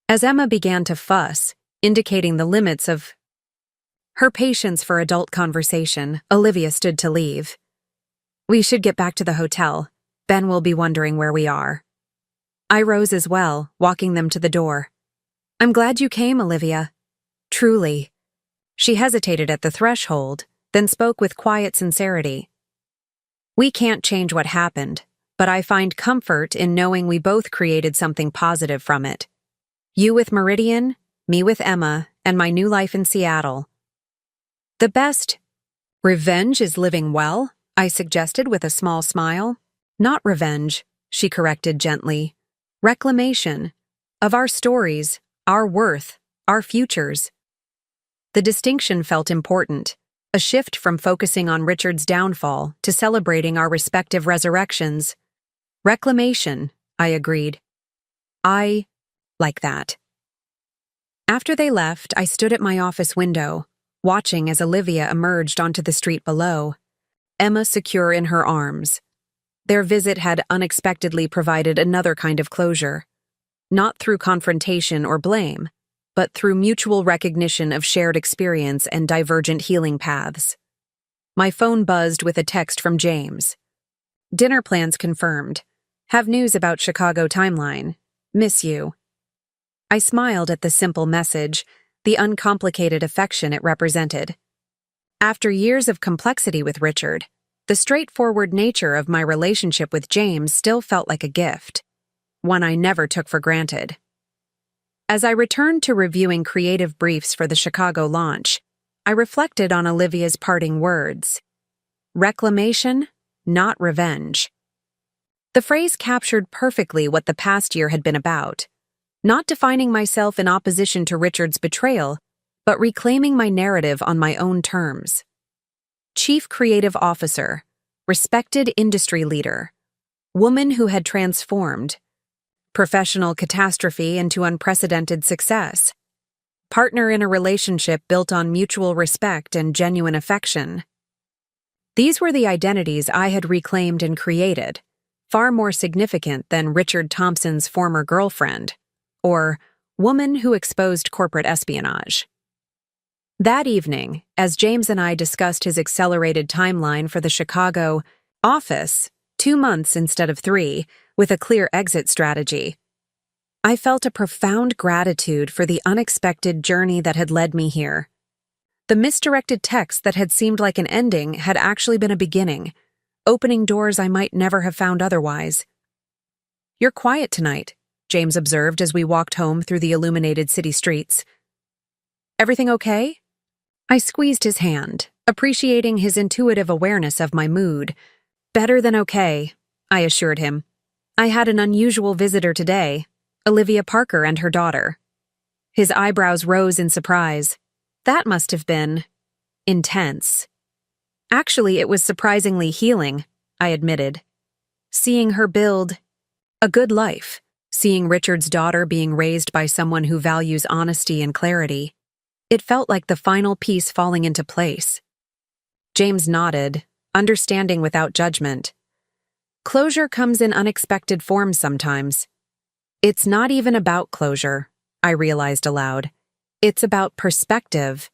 As Emma began to fuss, indicating the limits of her patience for adult conversation, Olivia stood to leave. We should get back to the hotel. Ben will be wondering where we are. I rose as well, walking them to the door. I'm glad you came, Olivia. Truly. She hesitated at the threshold, then spoke with quiet sincerity. We can't change what happened, but I find comfort in knowing we both created something positive from it. You with Meridian, me with Emma, and my new life in Seattle. The best revenge is living well, I suggested with a small smile. Not revenge, she corrected gently. Reclamation. Of our stories, our worth, our futures. The distinction felt important, a shift from focusing on Richard's downfall to celebrating our respective resurrections. Reclamation, I agreed. I like that. After they left, I stood at my office window, watching as Olivia emerged onto the street below, Emma secure in her arms. Their visit had unexpectedly provided another kind of closure, not through confrontation or blame, but through mutual recognition of shared experience and divergent healing paths. My phone buzzed with a text from James. Dinner plans confirmed. Have news about Chicago timeline. Miss you. I smiled at the simple message, the uncomplicated affection it represented. After years of complexity with Richard, the straightforward nature of my relationship with James still felt like a gift, one I never took for granted. As I returned to reviewing creative briefs for the Chicago launch, I reflected on Olivia's parting words. Reclamation, not revenge. The phrase captured perfectly what the past year had been about. Not defining myself in opposition to Richard's betrayal, but reclaiming my narrative on my own terms. Chief Creative Officer, respected industry leader, woman who had transformed, professional catastrophe into unprecedented success, partner in a relationship built on mutual respect and genuine affection. These were the identities I had reclaimed and created, far more significant than Richard Thompson's former girlfriend, or woman who exposed corporate espionage. That evening, as James and I discussed his accelerated timeline for the Chicago office, 2 months instead of 3, with a clear exit strategy, I felt a profound gratitude for the unexpected journey that had led me here. The misdirected text that had seemed like an ending had actually been a beginning, opening doors I might never have found otherwise. You're quiet tonight, James observed as we walked home through the illuminated city streets. Everything okay? I squeezed his hand, appreciating his intuitive awareness of my mood. Better than okay, I assured him. I had an unusual visitor today, Olivia Parker and her daughter. His eyebrows rose in surprise. That must have been intense. Actually, it was surprisingly healing, I admitted. Seeing her build a good life, seeing Richard's daughter being raised by someone who values honesty and clarity, it felt like the final piece falling into place. James nodded, understanding without judgment. Closure comes in unexpected forms sometimes. It's not even about closure, I realized aloud. It's about perspective.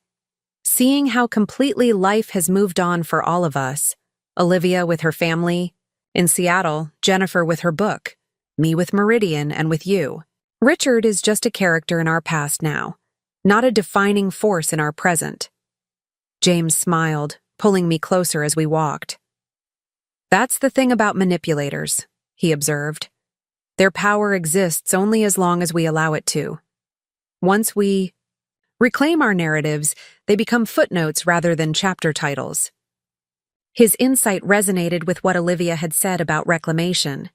Seeing how completely life has moved on for all of us. Olivia with her family. In Seattle, Jennifer with her book. Me with Meridian and with you. Richard is just a character in our past now, not a defining force in our present. James smiled, pulling me closer as we walked. That's the thing about manipulators, he observed. Their power exists only as long as we allow it to. Once we reclaim our narratives, they become footnotes rather than chapter titles. His insight resonated with what Olivia had said about reclamation.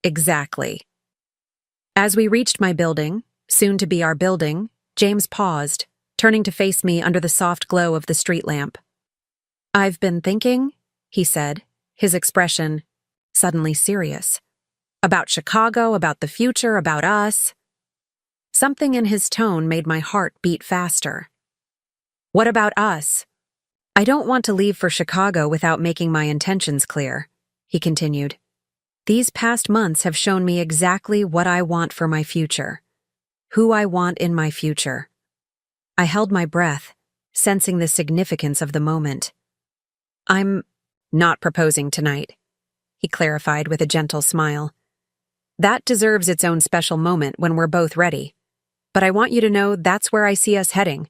Exactly. As we reached my building, soon to be our building, James paused, turning to face me under the soft glow of the street lamp. I've been thinking, he said, his expression suddenly serious. About Chicago, about the future, about us. Something in his tone made my heart beat faster. What about us? I don't want to leave for Chicago without making my intentions clear, he continued. These past months have shown me exactly what I want for my future, who I want in my future. I held my breath, sensing the significance of the moment. I'm not proposing tonight, he clarified with a gentle smile. That deserves its own special moment when we're both ready. But I want you to know that's where I see us heading,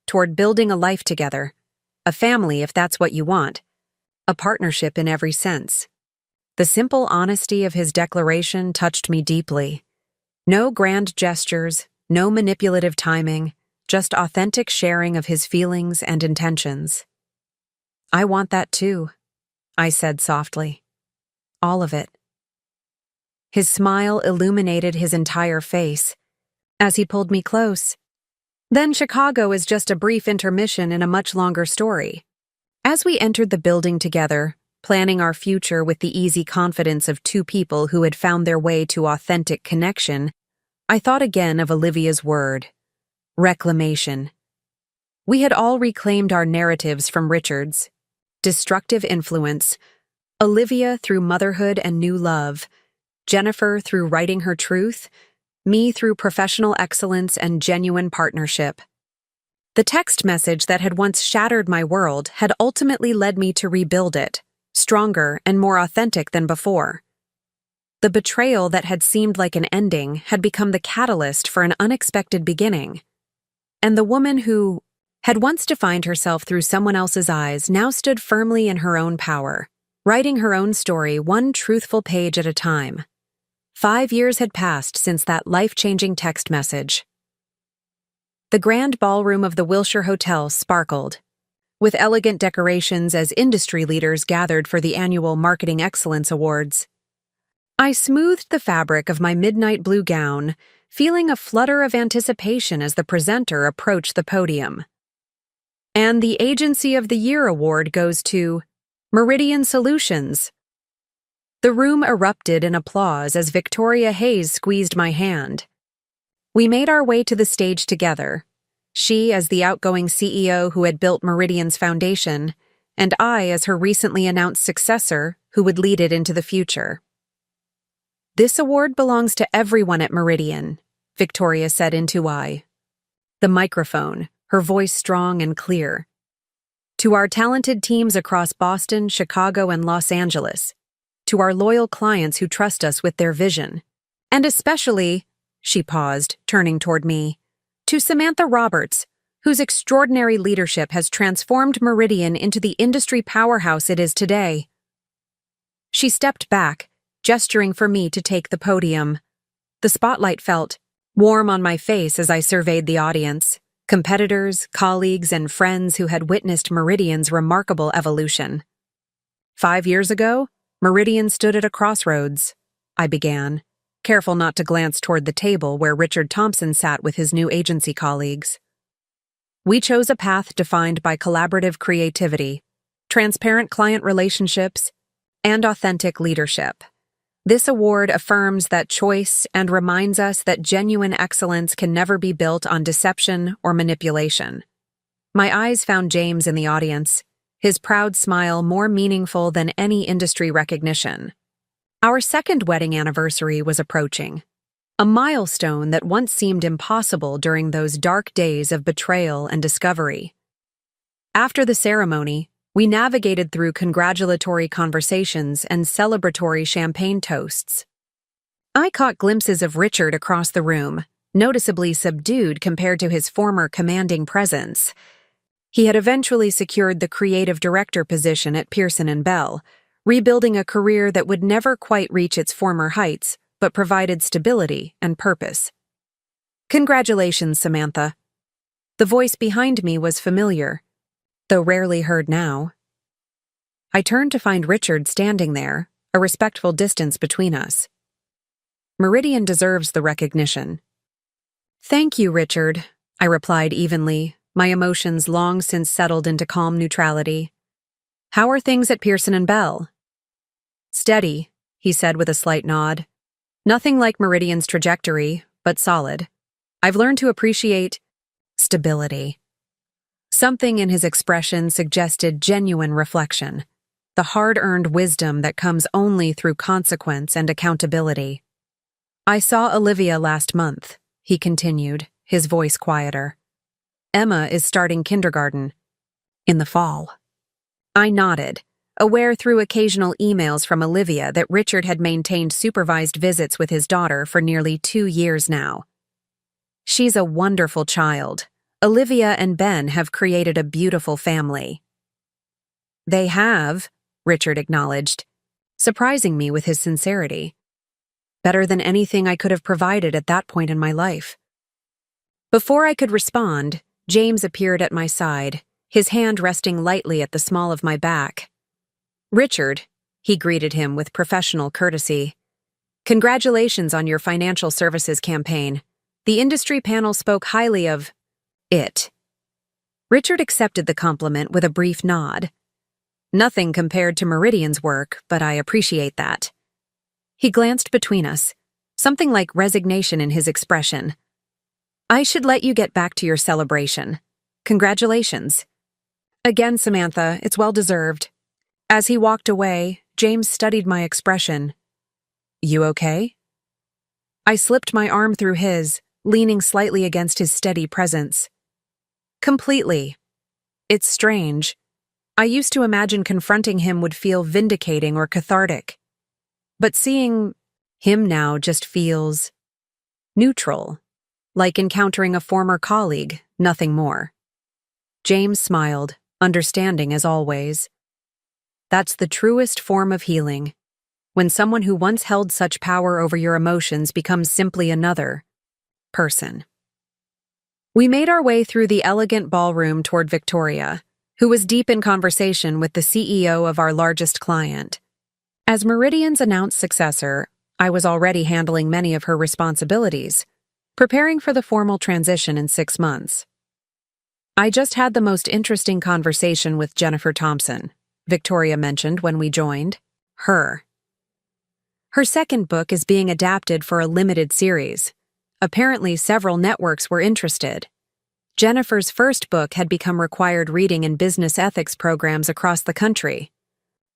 toward building a life together, a family if that's what you want, a partnership in every sense. The simple honesty of his declaration touched me deeply. No grand gestures, no manipulative timing, just authentic sharing of his feelings and intentions. "I want that too," I said softly. "All of it." His smile illuminated his entire face as he pulled me close. "Then Chicago is just a brief intermission in a much longer story." As we entered the building together, planning our future with the easy confidence of two people who had found their way to authentic connection, I thought again of Olivia's word: reclamation. We had all reclaimed our narratives from Richard's destructive influence, Olivia through motherhood and new love, Jennifer through writing her truth, me through professional excellence and genuine partnership. The text message that had once shattered my world had ultimately led me to rebuild it, stronger and more authentic than before. The betrayal that had seemed like an ending had become the catalyst for an unexpected beginning. And the woman who had once defined herself through someone else's eyes now stood firmly in her own power, writing her own story one truthful page at a time. 5 years had passed since that life-changing text message. The grand ballroom of the Wilshire Hotel sparkled, with elegant decorations as industry leaders gathered for the annual Marketing Excellence Awards. I smoothed the fabric of my midnight blue gown, feeling a flutter of anticipation as the presenter approached the podium. And the Agency of the Year award goes to Meridian Solutions. The room erupted in applause as Victoria Hayes squeezed my hand. We made our way to the stage together, she as the outgoing CEO who had built Meridian's foundation, and I as her recently announced successor who would lead it into the future. "This award belongs to everyone at Meridian," Victoria said into the microphone, her voice strong and clear. "To our talented teams across Boston, Chicago, and Los Angeles. To our loyal clients who trust us with their vision. And especially," she paused, turning toward me, "to Samantha Roberts, whose extraordinary leadership has transformed Meridian into the industry powerhouse it is today." She stepped back, gesturing for me to take the podium. The spotlight felt warm on my face as I surveyed the audience, competitors, colleagues, and friends who had witnessed Meridian's remarkable evolution. 5 years ago, Meridian stood at a crossroads, I began, careful not to glance toward the table where Richard Thompson sat with his new agency colleagues. We chose a path defined by collaborative creativity, transparent client relationships, and authentic leadership. This award affirms that choice and reminds us that genuine excellence can never be built on deception or manipulation. My eyes found James in the audience, his proud smile more meaningful than any industry recognition. Our second wedding anniversary was approaching, a milestone that once seemed impossible during those dark days of betrayal and discovery. After the ceremony, we navigated through congratulatory conversations and celebratory champagne toasts. I caught glimpses of Richard across the room, noticeably subdued compared to his former commanding presence. He had eventually secured the creative director position at Pearson & Bell, rebuilding a career that would never quite reach its former heights, but provided stability and purpose. "Congratulations, Samantha." The voice behind me was familiar, though rarely heard now. I turned to find Richard standing there, a respectful distance between us. "Meridian deserves the recognition." "Thank you, Richard," I replied evenly, my emotions long since settled into calm neutrality. "How are things at Pearson & Bell?" "Steady," he said with a slight nod. "Nothing like Meridian's trajectory, but solid. I've learned to appreciate stability." Something in his expression suggested genuine reflection, the hard-earned wisdom that comes only through consequence and accountability. "I saw Olivia last month," he continued, his voice quieter. "Emma is starting kindergarten in the fall." I nodded, aware through occasional emails from Olivia that Richard had maintained supervised visits with his daughter for nearly 2 years now. "She's a wonderful child. Olivia and Ben have created a beautiful family." "They have," Richard acknowledged. surprising me with his sincerity. Better than anything I could have provided at that point in my life. Before I could respond, James appeared at my side, his hand resting lightly at the small of my back. "Richard," he greeted him with professional courtesy. "Congratulations on your financial services campaign. The industry panel spoke highly of it." Richard accepted the compliment with a brief nod. "Nothing compared to Meridian's work, but I appreciate that." He glanced between us, something like resignation in his expression. "I should let you get back to your celebration. Congratulations." "Again, Samantha, it's well-deserved." As he walked away, James studied my expression. "You okay?" I slipped my arm through his, leaning slightly against his steady presence. "Completely. It's strange. I used to imagine confronting him would feel vindicating or cathartic. But seeing him now just feels neutral, like encountering a former colleague, nothing more." James smiled, understanding as always. "That's the truest form of healing, when someone who once held such power over your emotions becomes simply another person." We made our way through the elegant ballroom toward Victoria, who was deep in conversation with the CEO of our largest client. As Meridian's announced successor, I was already handling many of her responsibilities, preparing for the formal transition in 6 months. "I just had the most interesting conversation with Jennifer Thompson," Victoria mentioned when we joined. Her second book is being adapted for a limited series. Apparently, several networks were interested. Jennifer's first book had become required reading in business ethics programs across the country.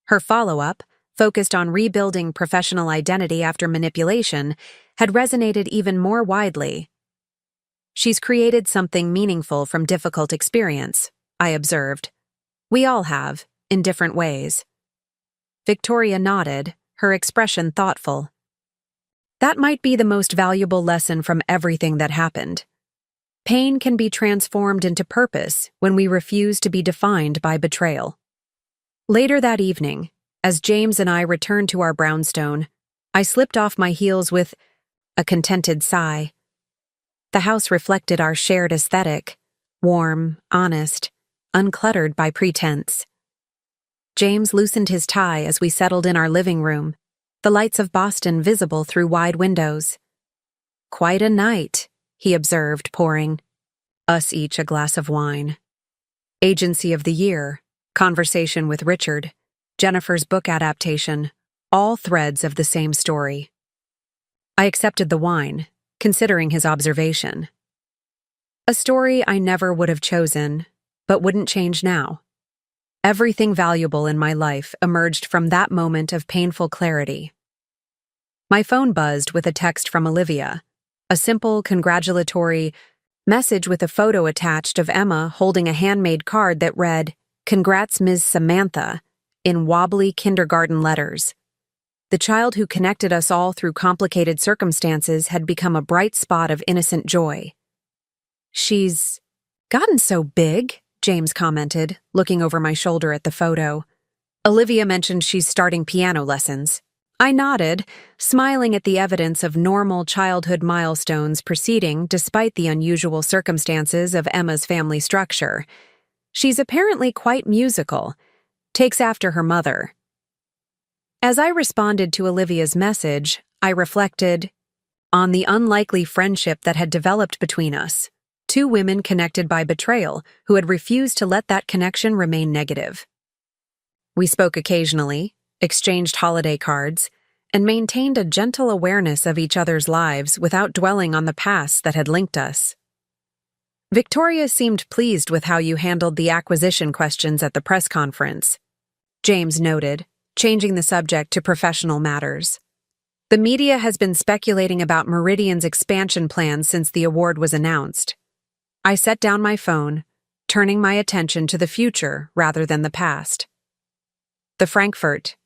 Her follow-up, focused on rebuilding professional identity after manipulation, had resonated even more widely. "She's created something meaningful from difficult experience," I observed. "We all have, in different ways." Victoria nodded, her expression thoughtful. "That might be the most valuable lesson from everything that happened. Pain can be transformed into purpose when we refuse to be defined by betrayal." Later that evening, as James and I returned to our brownstone, I slipped off my heels with a contented sigh. The house reflected our shared aesthetic, warm, honest, uncluttered by pretense. James loosened his tie as we settled in our living room, the lights of Boston visible through wide windows. "Quite a night," he observed, pouring us each a glass of wine. Agency of the Year, conversation with Richard, Jennifer's book adaptation, all threads of the same story. I accepted the wine, considering his observation. A story I never would have chosen, but wouldn't change now. Everything valuable in my life emerged from that moment of painful clarity. My phone buzzed with a text from Olivia, a simple, congratulatory message with a photo attached of Emma holding a handmade card that read, "Congrats, Ms. Samantha," in wobbly kindergarten letters. The child who connected us all through complicated circumstances had become a bright spot of innocent joy. "She's gotten so big," James commented, looking over my shoulder at the photo. Olivia mentioned she's starting piano lessons. I nodded, smiling at the evidence of normal childhood milestones proceeding despite the unusual circumstances of Emma's family structure. She's apparently quite musical, takes after her mother. As I responded to Olivia's message, I reflected on the unlikely friendship that had developed between us. Two women connected by betrayal who had refused to let that connection remain negative. We spoke occasionally, exchanged holiday cards, and maintained a gentle awareness of each other's lives without dwelling on the past that had linked us. "Victoria seemed pleased with how you handled the acquisition questions at the press conference," James noted, changing the subject to professional matters. "The media has been speculating about Meridian's expansion plans since the award was announced." I set down my phone, turning my attention to the future rather than the past. "The Frankfurt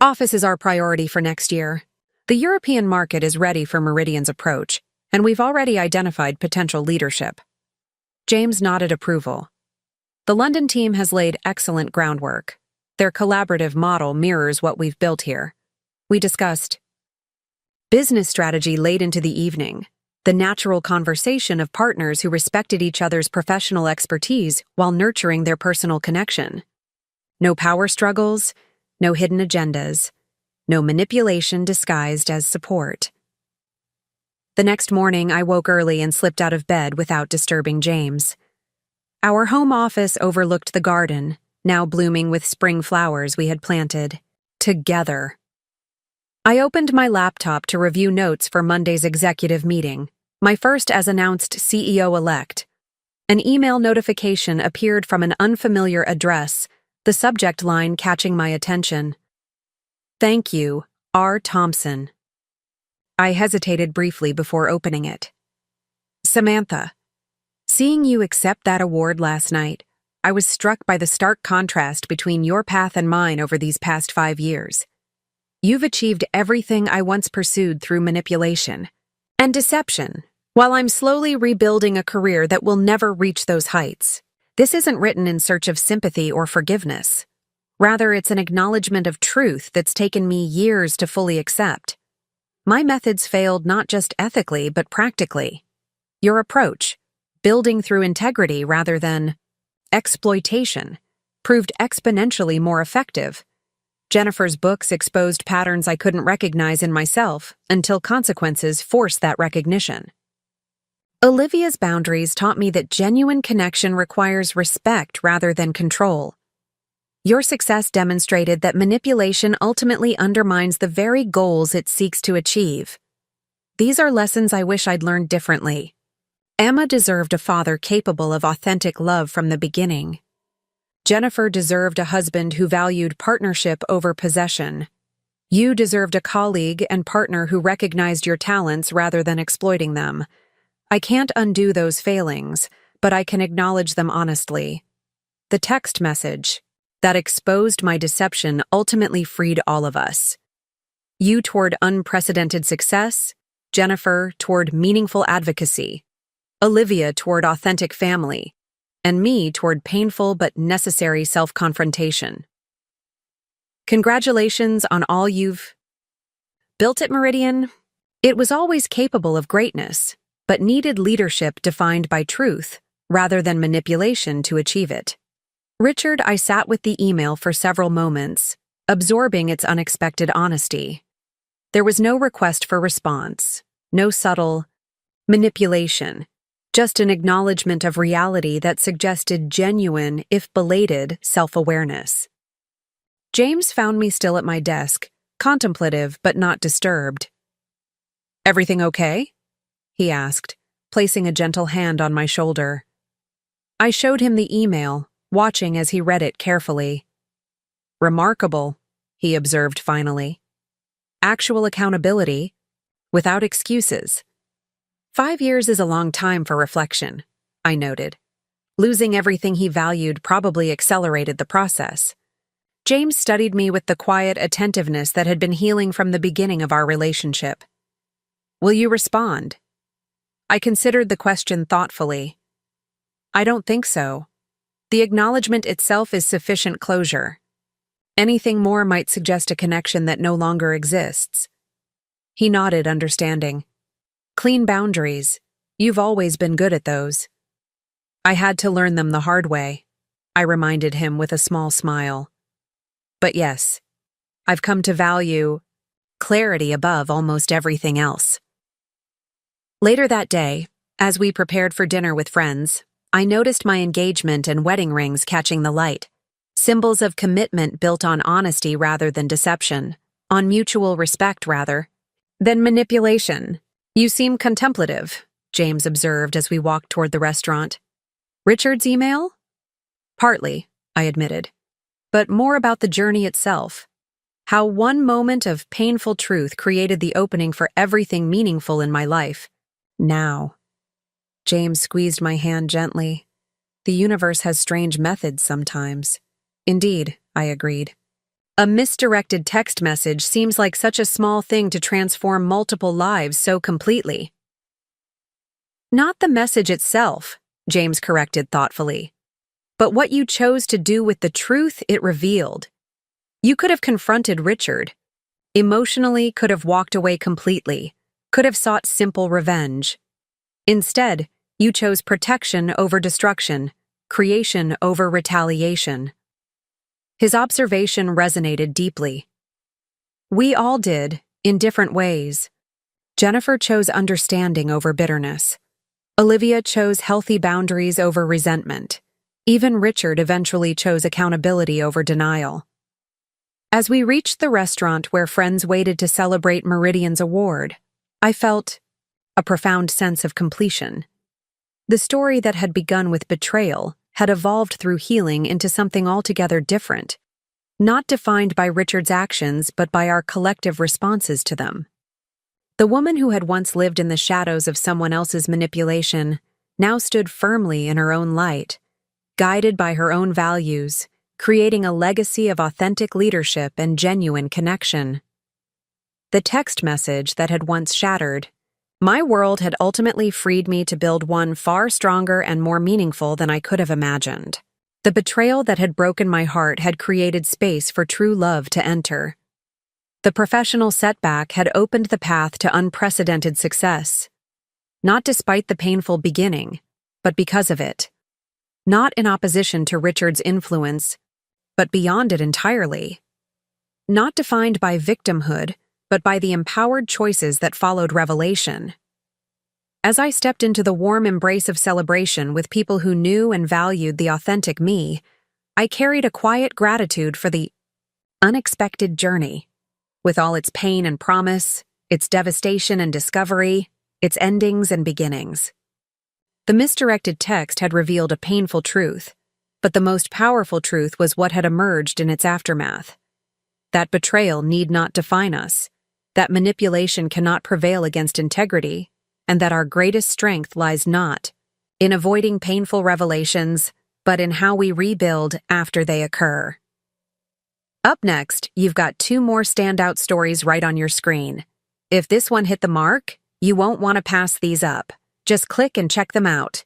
office is our priority for next year. The European market is ready for Meridian's approach, and we've already identified potential leadership." James nodded approval. "The London team has laid excellent groundwork. Their collaborative model mirrors what we've built here. We discussed business strategy late into the evening, the natural conversation of partners who respected each other's professional expertise while nurturing their personal connection. No power struggles, no hidden agendas, no manipulation disguised as support. The next morning, I woke early and slipped out of bed without disturbing James. Our home office overlooked the garden, now blooming with spring flowers we had planted, together. I opened my laptop to review notes for Monday's executive meeting, my first as announced CEO-elect. An email notification appeared from an unfamiliar address, the subject line catching my attention. Thank you, R. Thompson. I hesitated briefly before opening it. Samantha, seeing you accept that award last night, I was struck by the stark contrast between your path and mine over these past 5 years. You've achieved everything I once pursued through manipulation and deception, while I'm slowly rebuilding a career that will never reach those heights. This isn't written in search of sympathy or forgiveness. Rather, it's an acknowledgement of truth that's taken me years to fully accept. My methods failed not just ethically, but practically. Your approach, building through integrity rather than exploitation, proved exponentially more effective. Jennifer's books exposed patterns I couldn't recognize in myself until consequences forced that recognition. Olivia's boundaries taught me that genuine connection requires respect rather than control. Your success demonstrated that manipulation ultimately undermines the very goals it seeks to achieve. These are lessons I wish I'd learned differently. Emma deserved a father capable of authentic love from the beginning. Jennifer deserved a husband who valued partnership over possession. You deserved a colleague and partner who recognized your talents rather than exploiting them. I can't undo those failings, but I can acknowledge them honestly. The text message that exposed my deception ultimately freed all of us. You toward unprecedented success, Jennifer toward meaningful advocacy, Olivia toward authentic family, and me toward painful but necessary self-confrontation. Congratulations on all you've built at Meridian. It was always capable of greatness, but needed leadership defined by truth rather than manipulation to achieve it. Richard, I sat with the email for several moments, absorbing its unexpected honesty. There was no request for response, no subtle manipulation, just an acknowledgement of reality that suggested genuine, if belated, self-awareness. James found me still at my desk, contemplative but not disturbed. "Everything okay?" he asked, placing a gentle hand on my shoulder. I showed him the email, watching as he read it carefully. "Remarkable," he observed finally. "Actual accountability, without excuses." 5 years is a long time for reflection, I noted. Losing everything he valued probably accelerated the process. James studied me with the quiet attentiveness that had been healing from the beginning of our relationship. "Will you respond?" I considered the question thoughtfully. "I don't think so. The acknowledgement itself is sufficient closure. Anything more might suggest a connection that no longer exists." He nodded, understanding. "Clean boundaries. You've always been good at those." "I had to learn them the hard way," I reminded him with a small smile. "But yes, I've come to value clarity above almost everything else." Later that day, as we prepared for dinner with friends, I noticed my engagement and wedding rings catching the light, symbols of commitment built on honesty rather than deception, on mutual respect rather than manipulation. "You seem contemplative," James observed as we walked toward the restaurant. "Richard's email?" "Partly," I admitted, "but more about the journey itself. How one moment of painful truth created the opening for everything meaningful in my life. Now." James squeezed my hand gently. "The universe has strange methods sometimes." "Indeed," I agreed. "A misdirected text message seems like such a small thing to transform multiple lives so completely." "Not the message itself," James corrected thoughtfully, "but what you chose to do with the truth it revealed. You could have confronted Richard, emotionally could have walked away completely, could have sought simple revenge. Instead, you chose protection over destruction, creation over retaliation. His observation resonated deeply. We all did, in different ways. Jennifer chose understanding over bitterness. Olivia chose healthy boundaries over resentment. Even Richard eventually chose accountability over denial. As we reached the restaurant where friends waited to celebrate Meridian's award, I felt a profound sense of completion. The story that had begun with betrayal had evolved through healing into something altogether different, not defined by Richard's actions but by our collective responses to them. The woman who had once lived in the shadows of someone else's manipulation now stood firmly in her own light, guided by her own values, creating a legacy of authentic leadership and genuine connection. The text message that had once shattered my world had ultimately freed me to build one far stronger and more meaningful than I could have imagined. The betrayal that had broken my heart had created space for true love to enter. The professional setback had opened the path to unprecedented success, not despite the painful beginning, but because of it. Not in opposition to Richard's influence, but beyond it entirely. Not defined by victimhood, but by the empowered choices that followed revelation. As I stepped into the warm embrace of celebration with people who knew and valued the authentic me, I carried a quiet gratitude for the unexpected journey, with all its pain and promise, its devastation and discovery, its endings and beginnings. The misdirected text had revealed a painful truth, but the most powerful truth was what had emerged in its aftermath. That betrayal need not define us, that manipulation cannot prevail against integrity, and that our greatest strength lies not in avoiding painful revelations, but in how we rebuild after they occur. Up next, you've got 2 more standout stories right on your screen. If this one hit the mark, you won't want to pass these up. Just click and check them out.